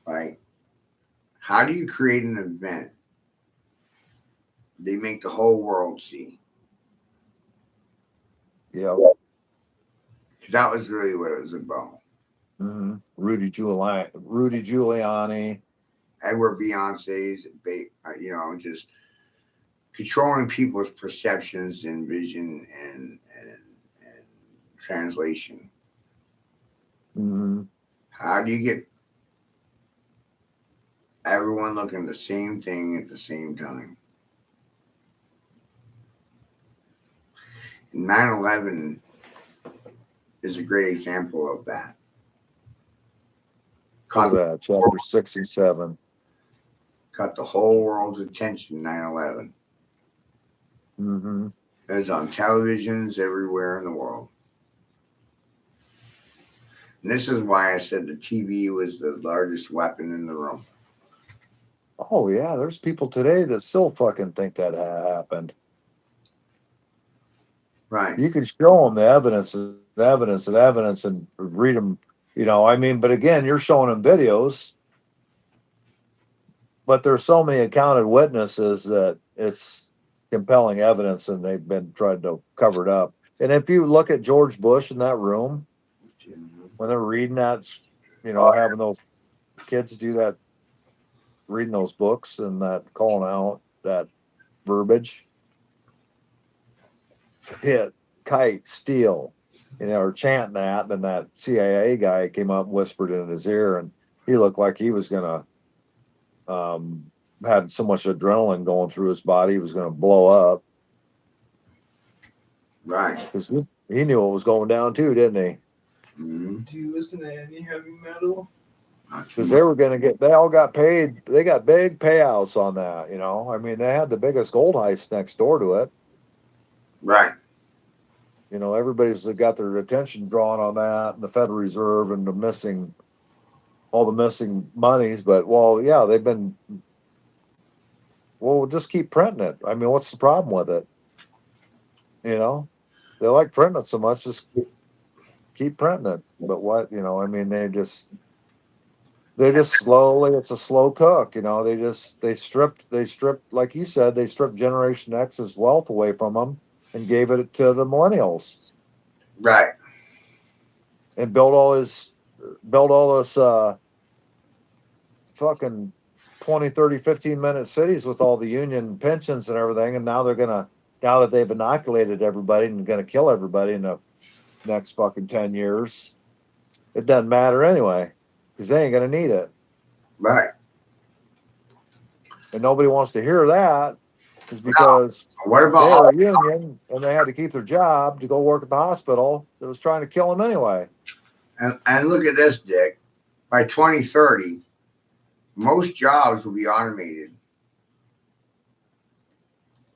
Like, how do you create an event they make the whole world see? Yeah. Because that was really what it was about. Mm-hmm. Rudy Giuliani. Edward Beyonce's, you know, just controlling people's perceptions and vision and translation. Mm-hmm. How do you get everyone looking the same thing at the same time? 9/11 is a great example of that. Look at that, chapter 67. Caught the whole world's attention, 9/11. Mm-hmm. It was on televisions everywhere in the world. And this is why I said the TV was the largest weapon in the room. Oh yeah, there's people today that still fucking think that happened. Right. You can show them the evidence, and read them. You know, I mean, but again, you're showing them videos, but there's so many accounted witnesses that it's compelling evidence, and they've been trying to cover it up. And if you look at George Bush in that room when they're reading that, you know, having those kids do that, reading those books and that, calling out that verbiage, hit, kite, steal, you know, or chanting that. Then that CIA guy came up and whispered in his ear, and he looked like he was gonna had so much adrenaline going through his body, he was gonna blow up. Right. Because he knew what was going down too, didn't he? Mm-hmm. Do you listen to any heavy metal? Because they were going to get, they all got paid. They got big payouts on that, you know. I mean, they had the biggest gold heist next door to it. Right. You know, everybody's got their attention drawn on that, and the Federal Reserve, and all the missing monies. But, well, yeah, they've been, well, we'll just keep printing it. I mean, what's the problem with it? You know, they like printing it so much, just keep printing it. But what, you know, I mean, they're just slowly, it's a slow cook, you know. They stripped, like you said, they stripped Generation X's wealth away from them and gave it to the millennials. Right. And built all this fucking 20, 30, 15-minute cities with all the union pensions and everything. And now now that they've inoculated everybody and going to kill everybody in the next fucking 10 years, it doesn't matter anyway, because they ain't going to need it. Right. And nobody wants to hear that, is because What they about were union and they had to keep their job to go work at the hospital that was trying to kill them anyway. and look at this, Dick. By 2030, most jobs will be automated.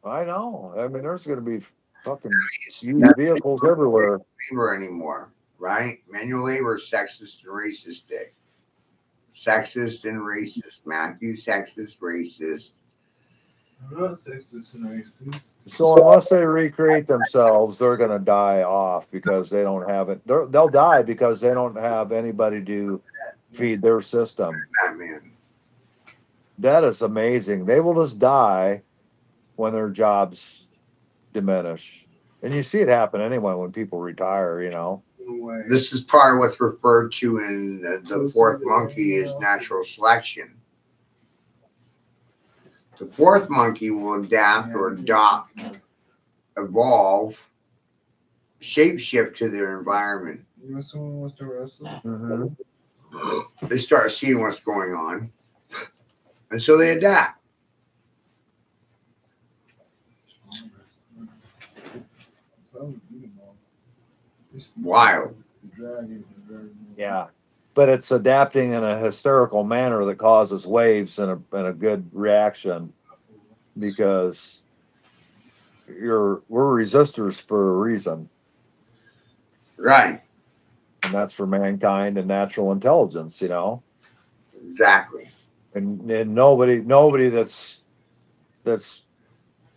I know. I mean, there's going to be fucking It's used not vehicles everywhere. labor anymore, right? Manual labor is sexist and racist, Dick. Sexist and racist. Matthew, sexist, racist. I'm not sexist and racist. So unless they recreate themselves, they're going to die off because they don't have it. They'll die because they don't have anybody to feed their system. Batman. That is amazing. They will just die when their jobs diminish. And you see it happen anyway when people retire, you know. This is part of what's referred to in the fourth monkey is natural selection. The fourth monkey will adapt or adopt, evolve, shapeshift to their environment. You know, someone wants to wrestle. Mm-hmm. They start seeing what's going on, and so they adapt. Wild. Yeah. But it's adapting in a hysterical manner that causes waves and a good reaction, because we're resistors for a reason. Right. And that's for mankind and natural intelligence, you know. Exactly. And nobody that's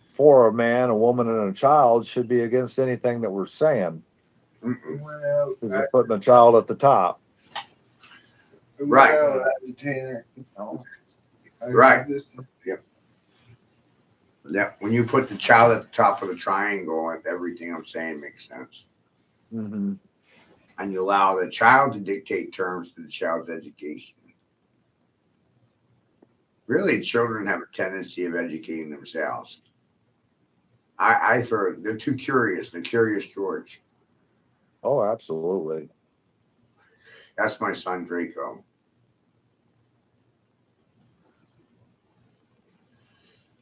for a man, a woman, and a child should be against anything that we're saying. Mm-mm. Because we're putting the child at the top. Right. Right. Yep. Yep. When you put the child at the top of the triangle, everything I'm saying makes sense. Mm-hmm. And you allow the child to dictate terms to the child's education. Really, children have a tendency of educating themselves. I throw they're too curious. They're curious George. Oh, absolutely. That's my son Draco.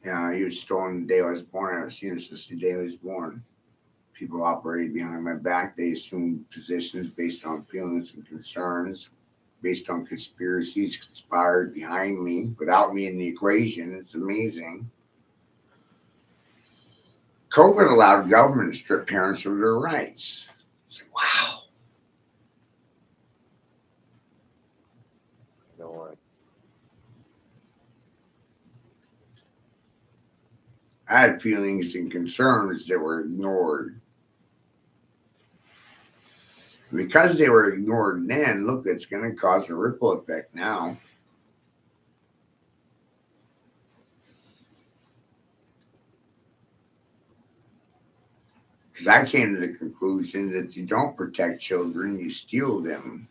Yeah, he was stolen the day I was born. I haven't seen him since the day I was born. People operated behind my back. They assumed positions based on feelings and concerns, based on conspiracies conspired behind me without me in the equation. It's amazing. COVID allowed government to strip parents of their rights. It's like, wow. No way. I had feelings and concerns that were ignored. Because they were ignored then, look, it's going to cause a ripple effect now. Because I came to the conclusion that you don't protect children, you steal them.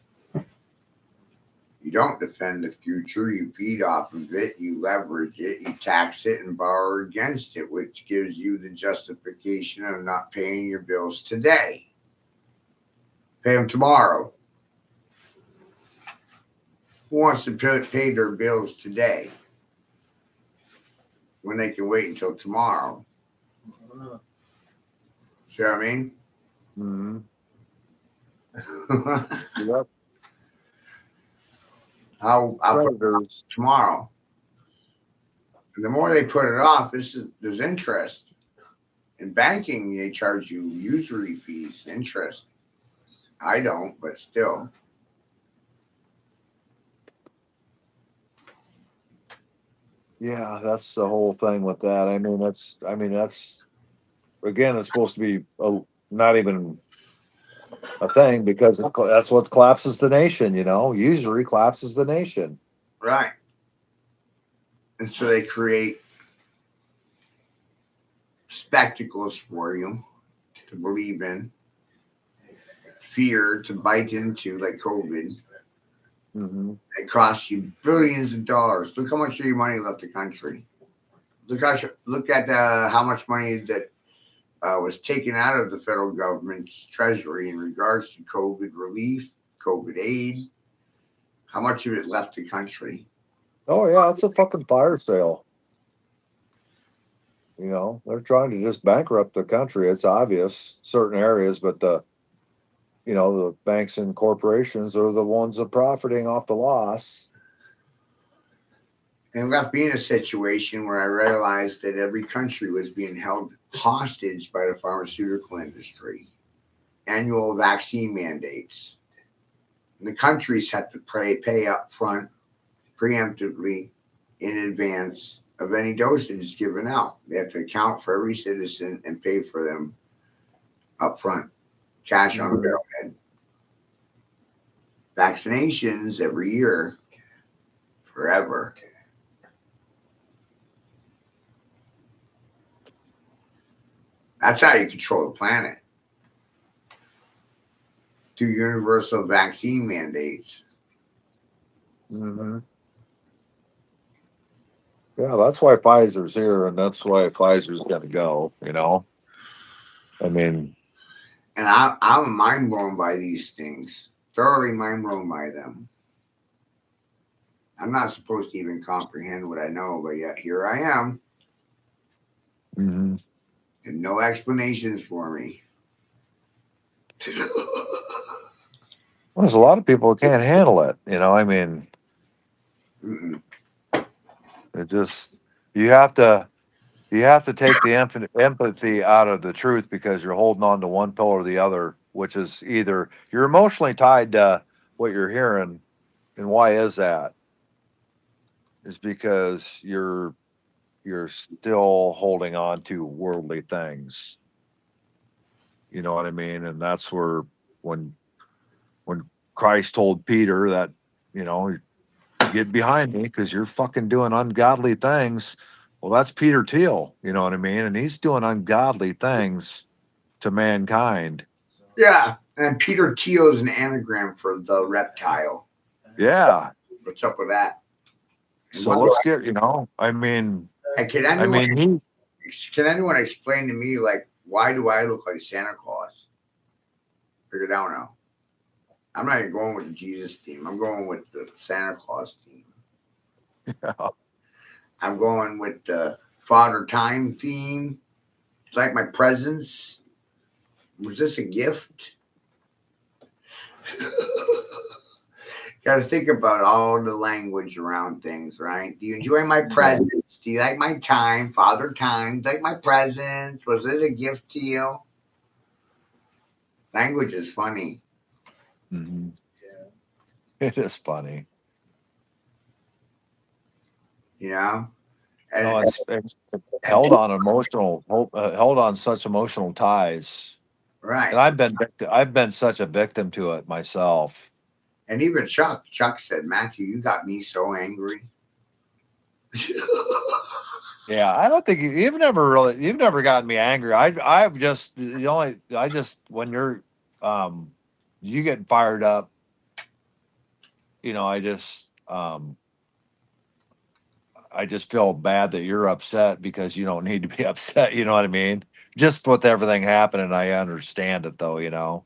You don't defend the future, you feed off of it, you leverage it, you tax it and borrow against it, which gives you the justification of not paying your bills today. Pay them tomorrow. Who wants to pay their bills today when they can wait until tomorrow? See what I mean? Mm-hmm. I'll put it off Predators. tomorrow. And the more they put it off, there's interest. In banking, they charge you usury fees, interest. I don't, but still. Yeah, that's the whole thing with that. I mean, that's again, it's supposed to be not even a thing, because that's what collapses the nation. You know, usury collapses the nation. Right. And so they create spectacles for you to believe in, fear to bite into, like COVID. Mm-hmm. It costs you billions of dollars. Look how much of your money left the country. Look at how much money that was taken out of the federal government's treasury in regards to COVID relief, COVID aid. How much of it left the country? Oh yeah, it's a fucking fire sale. You know, they're trying to just bankrupt the country. It's obvious, certain areas, but the banks and corporations are the ones that are profiting off the loss. And it left me in a situation where I realized that every country was being held hostage by the pharmaceutical industry. Annual vaccine mandates. And the countries had to pay up front, preemptively, in advance of any dosage given out. They have to account for every citizen and pay for them up front, cash on the barrelhead. Vaccinations every year, forever. That's how you control the planet. Through universal vaccine mandates. Mm-hmm. Yeah, that's why Pfizer's here, and that's why Pfizer's going to go. I mean, And I'm mind blown by these things. Thoroughly mind blown by them. I'm not supposed to even comprehend what I know, but yet here I am. mm-hmm. And no explanations for me. Well, there's a lot of people who can't handle it. I mean, Mm-mm. it just you have to take the empathy out of the truth because you're holding on to one pill or the other, which is either you're emotionally tied to what you're hearing, and why is that? Is because you're still holding on to worldly things. You know what I mean? And that's where when when Christ told Peter that, get behind me because you're fucking doing ungodly things. Well, that's Peter Thiel, you know what I mean? And he's doing ungodly things to mankind. Yeah. And Peter Thiel is an anagram for the reptile. Yeah. What's up with that? And So let's get, and can anyone explain to me, like, why do I look like Santa Claus? Figured out now. I'm not even going with the Jesus theme. I'm going with the Santa Claus theme. yeah. I'm going with the Father Time theme. Like my presents. Was this a gift? Got to think about all the language around things, right? Do you enjoy my presents? Do you like my time, Father Time? Do you like my presents? Was this a gift to you? Language is funny. Mm-hmm. It is funny. And, No, it's held on held on such emotional ties, right. and I've been such a victim to it myself. And even Chuck said, Matthew, you got me so angry. Yeah, I don't think you've never gotten me angry. I've just the only I just when um you get fired up, I just feel bad that you're upset because you don't need to be upset, you know what I mean? Just with everything happening, I understand it though. No,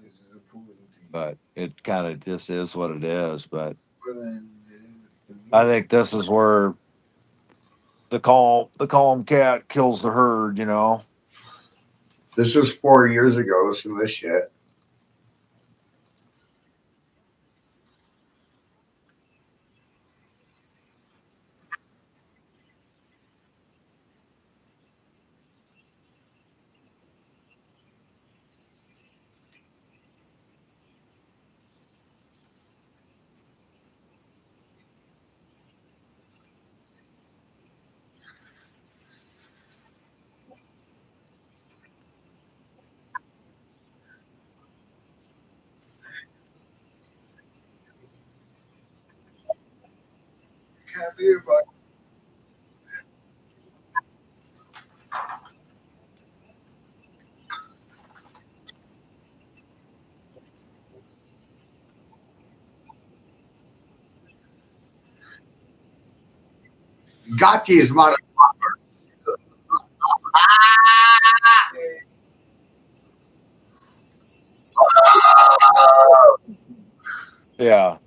it's just a pooling team. But it kind of just is what it is. But Well, then it is to me. I think this is where the calm cat kills the herd. This was 4 years ago. Listen to this shit. Can't be about Got these mother. Yeah.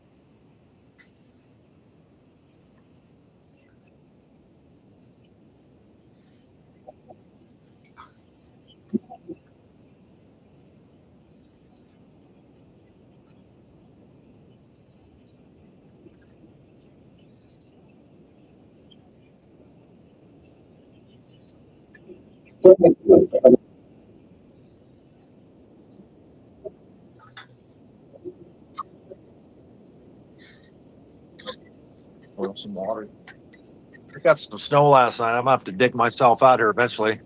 Pour some water. I got some snow last night. I'm gonna have to dig myself out here eventually.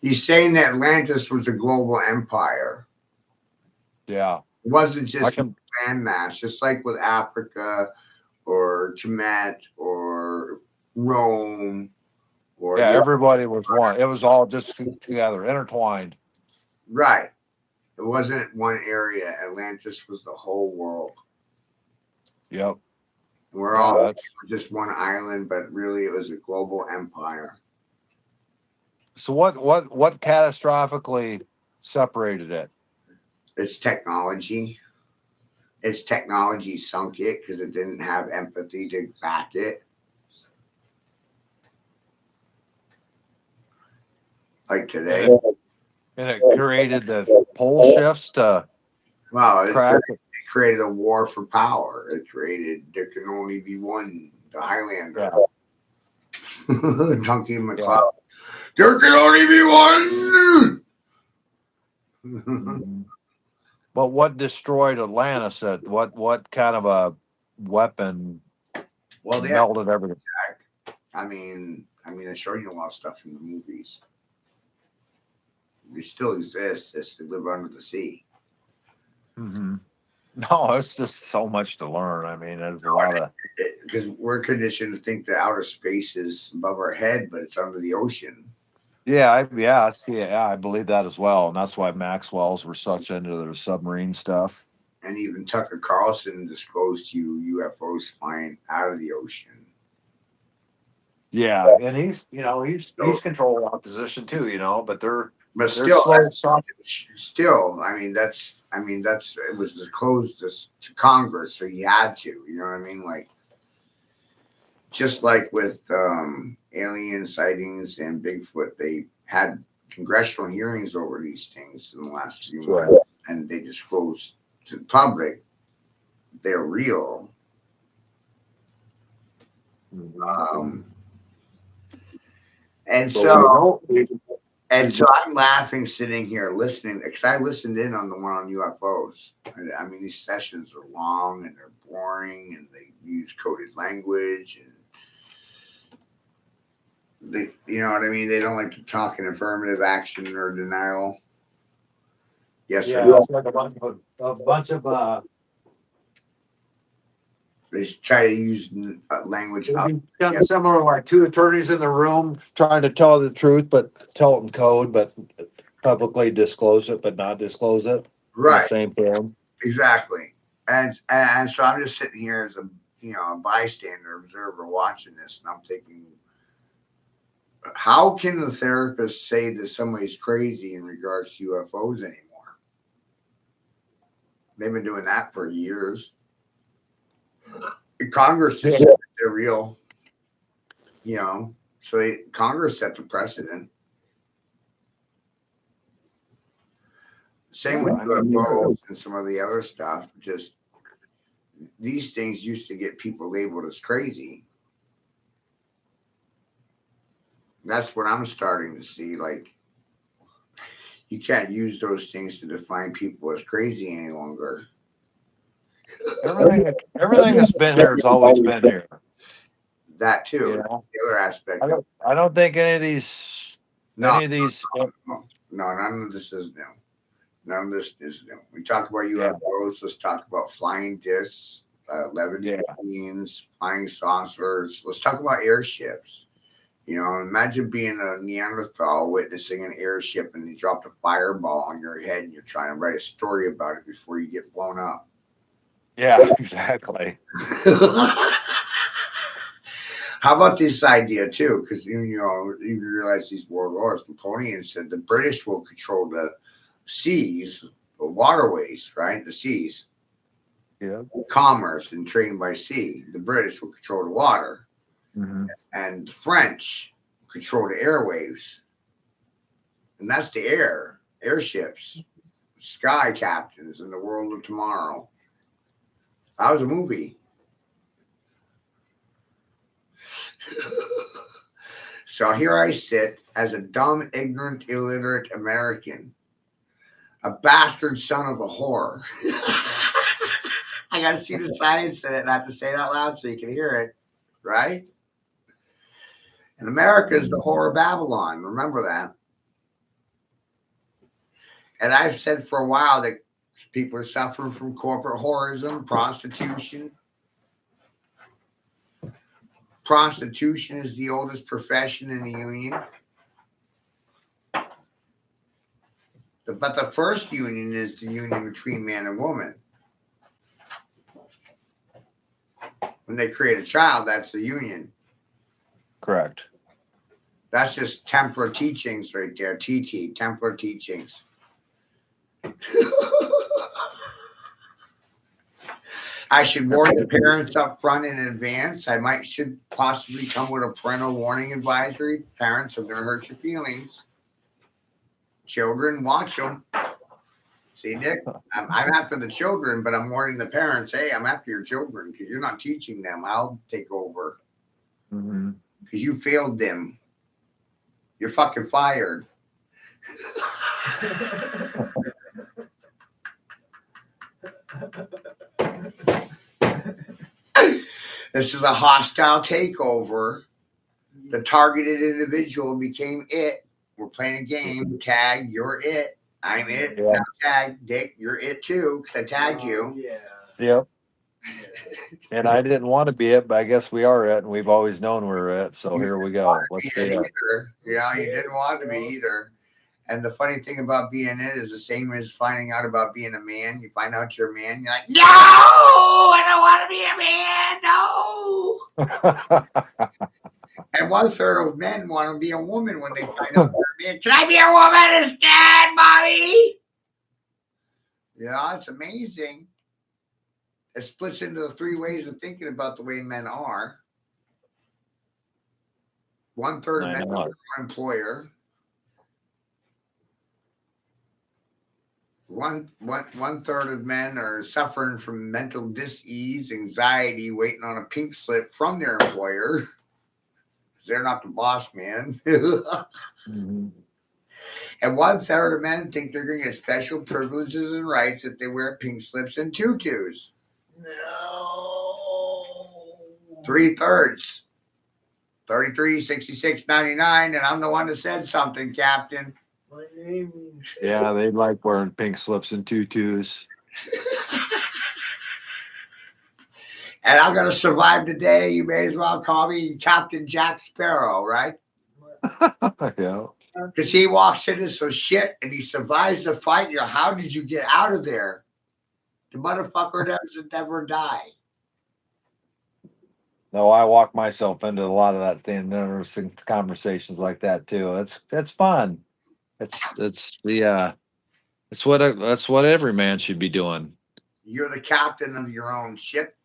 He's saying that Atlantis was a global empire. Yeah. It wasn't I just can. landmass, just like with Africa or Kemet or Rome or Yeah. the Everybody was one. It was all just together, intertwined. right. It wasn't one area. Atlantis was the whole world. Yep. We're Yeah. all That's just one island, but really it was a global empire. so. What catastrophically separated it? It's technology. Its technology sunk it because it didn't have empathy to back it. Like And today. it created the pole shifts to Well, crack it. it created a war for power. It created there can only be one, the Highlander. Yeah. Donkey Yeah. McCloud. There can only be one. Mhm. But what destroyed Atlantis? What kind of a weapon Well, they had melted everything? I showed you a lot of stuff in the movies. They still exist. Just they live under the sea. Hmm. No, it's just so much to learn. I mean, there's a lot of Because we're conditioned to think that outer space is above our head, but it's under the ocean. yeah, I see it. Yeah, I believe that as well, and that's why Maxwell's were such into their submarine stuff. And even Tucker Carlson disclosed to you UFOs flying out of the ocean. Yeah, and he's So, controlling opposition too, but but they're still, slow. Soft. that's it was disclosed to Congress, so he had to. You know what I mean? Like just like with alien sightings and Bigfoot, they had congressional hearings over these things in the last few Yeah. months, and they disclosed to the public they're real. Um, and But we so know. I'm laughing sitting here listening because I listened in on the one on UFOs. These sessions are long and they're boring and they use coded language and they, you know what I mean? They don't like to talk in affirmative action or denial. Yes, Yeah, sir. it's like a bunch of They try to use language it'd up. be kind Yeah. of similar, like two attorneys in the room trying to tell the truth, but tell it in code, but publicly disclose it, but not disclose it in the Right. same form. Exactly. And so I'm just sitting here as a a bystander, observer, watching this, and I'm thinking, how can the therapist say that somebody's crazy in regards to UFOs anymore? They've been doing that for years. Congress just said they're real, so Congress set the precedent. Same with UFOs and some of the other stuff. Just these things used to get people labeled as crazy. That's what I'm starting to see. Like, you can't use those things to define people as crazy any longer. Everything that's been here has always been here. That too. You The know, other aspect of it. I don't think any of these No, uh, none of this is new. None of this is new. We talk about UFOs. Let's talk about flying discs, Levantines, flying saucers. Let's talk about airships. Imagine being a Neanderthal witnessing an airship and they dropped a fireball on your head and you're trying to write a story about it before you get blown up. Yeah, exactly. How about this idea too? Because you realize these world wars. Napoleon said the British will control the seas, the waterways, right? The seas, commerce and trading by sea. The British will control the water, and the French control the airwaves, and that's the airships, sky captains in the world of tomorrow. That was a movie. So here I sit as a dumb, ignorant, illiterate American, a bastard son of a whore. I gotta see the science in it, not to say it out loud so you can hear it, right? And America is the whore of Babylon. Remember that. And I've said for a while that people are suffering from corporate whorism, prostitution. Prostitution is the oldest profession in the union. But the first union is the union between man and woman. When they create a child, that's the union. Correct. That's just Templar teachings right there. TT, Templar teachings. I should warn the parents up front in advance. Should possibly come with a parental warning advisory. Parents are going to hurt your feelings. Children, watch them. See, Nick, I'm after the children, but I'm warning the parents. Hey, I'm after your children because you're not teaching them. I'll take over because you failed them. You're fucking fired. This is a hostile takeover. The targeted individual became it. We're playing a game. Tag, you're it. I'm it. Yeah. Now tag, Dick, you're it too because I tagged you. Yeah. Yep. And I didn't want to be it, but I guess we are it, and we've always known we're it. So here we go. Let's be it. Yeah, you didn't want to be either. And the funny thing about being it is the same as finding out about being a man. You find out you're a man, you're like, no, I don't want to be a man. No. And 1/3 of men want to be a woman when they find out they're a man. Can I be a woman instead, buddy? Yeah, it's amazing. It splits into the 3 ways of thinking about the way men are. 1/3 of men are their own employer. One-third of men are suffering from mental dis-ease, anxiety, waiting on a pink slip from their employer. They're not the boss man. And 1/3 of men think they're going to get special privileges and rights if they wear pink slips and tutus. No. 3/3. 33, 66, 99, and I'm the one that said something, Captain. My name means. Yeah, they like wearing pink slips and tutus. And I'm gonna survive the day. You may as well call me Captain Jack Sparrow, right? Yeah. Because he walks into some shit and he survives the fight. You know, how did you get out of there? The motherfucker doesn't ever die. No, I walk myself into a lot of that thing. There's some conversations like that too. It's fun. It's that's what every man should be doing. You're the captain of your own ship.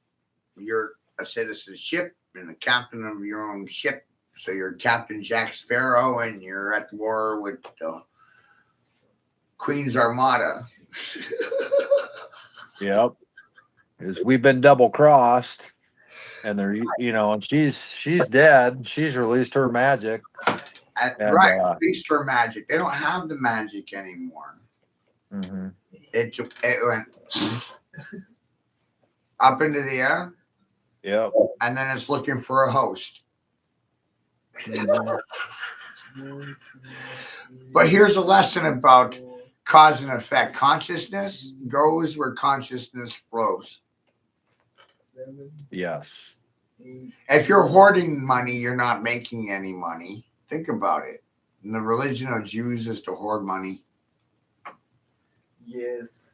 You're a citizen ship and the captain of your own ship. So you're Captain Jack Sparrow and you're at war with the Queen's Armada. Yep. Because we've been double crossed, and they're and she's dead. She's released her magic, and Right, released her magic. They don't have the magic anymore. mm-hmm. It went up into the air. Yep. And then it's looking for a host. But here's a lesson about cause and effect. Consciousness goes where consciousness flows. Yes. If you're hoarding money, you're not making any money. Think about it. And the religion of Jews is to hoard money. Yes.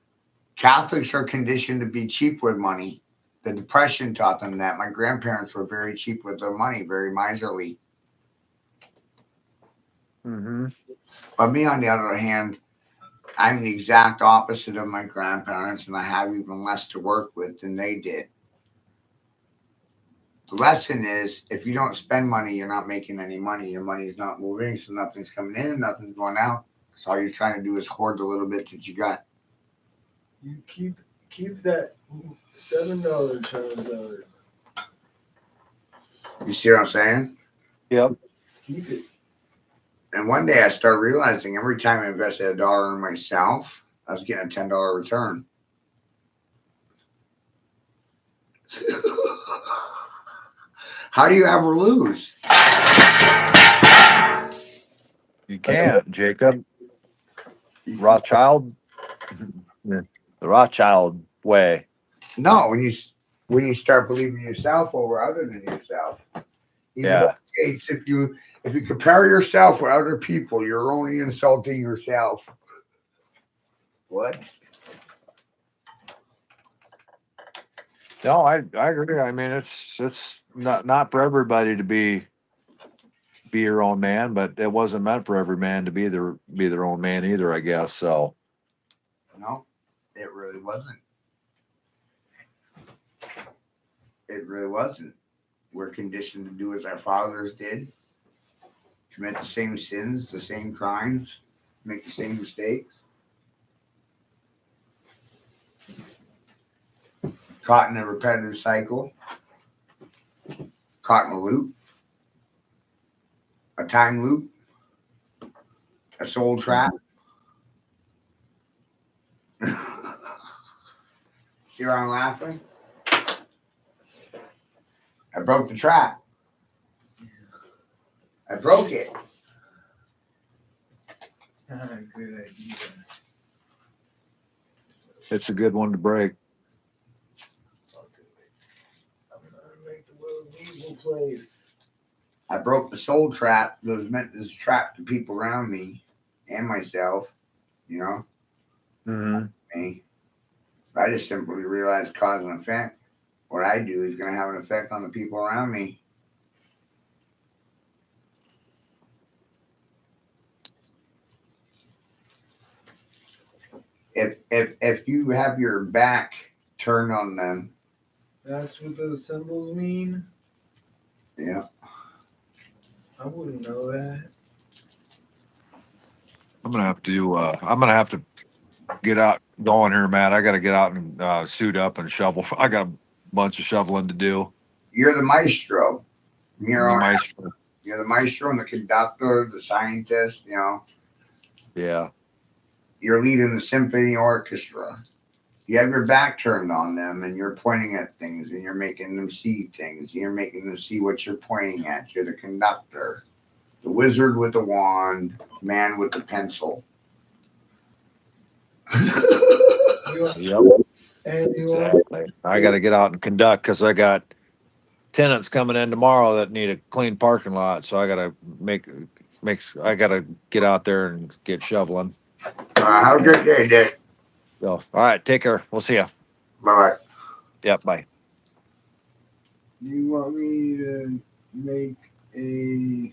Catholics are conditioned to be cheap with money. The Depression taught them that. My grandparents were very cheap with their money, very miserly. Mm-hmm. But me, on the other hand, I'm the exact opposite of my grandparents, and I have even less to work with than they did. The lesson is, if you don't spend money, you're not making any money. Your money's not moving, so nothing's coming in, nothing's going out. So all you're trying to do is hoard the little bit that you got. You keep that $7 transaction. You see what I'm saying? Yep. Keep it. And one day I started realizing every time I invested $1 in myself, I was getting a $10 return. How do you ever lose? You can't, Jacob. Rothschild, the Rothschild way. No, when you start believing yourself over other than yourself. Even Yeah. Gates, if you compare yourself with other people, you're only insulting yourself. What? No, I agree. I mean, it's not for everybody to be your own man, but it wasn't meant for every man to be their own man either, I guess. So No, it really wasn't. It really wasn't. We're conditioned to do as our fathers did, commit the same sins, the same crimes, make the same mistakes. Caught in a repetitive cycle, caught in a loop, a time loop, a soul trap. See why I'm laughing? I broke the trap. I broke it. Good idea. it's a good one to break. I'll do it. I'm gonna make the world a evil place. I broke the soul trap that was meant to trap the people around me and myself, you know, Mm-hmm. me. I just simply realized cause and effect. What I do is going to have an effect on the people around me. If you have your back turned on them, That's what those symbols mean? yeah. I wouldn't know that. I'm gonna have to get out going here, Matt. I got to get out and suit up and shovel. I got a bunch of shoveling to do. You're the maestro. The maestro. You're the maestro and the conductor, the scientist, you know. Yeah. You're leading the symphony orchestra. You have your back turned on them and you're pointing at things and you're making them see things. You're making them see what you're pointing at. You're the conductor, the wizard with the wand, man with the pencil. Yep, And you want exactly. I got to get out and conduct because I got tenants coming in tomorrow that need a clean parking lot. So I got to I got to get out there and get shoveling. Have a good day, Dick. So, all right, take care. We'll see you. Bye-bye. Yep, bye. do you want me to make a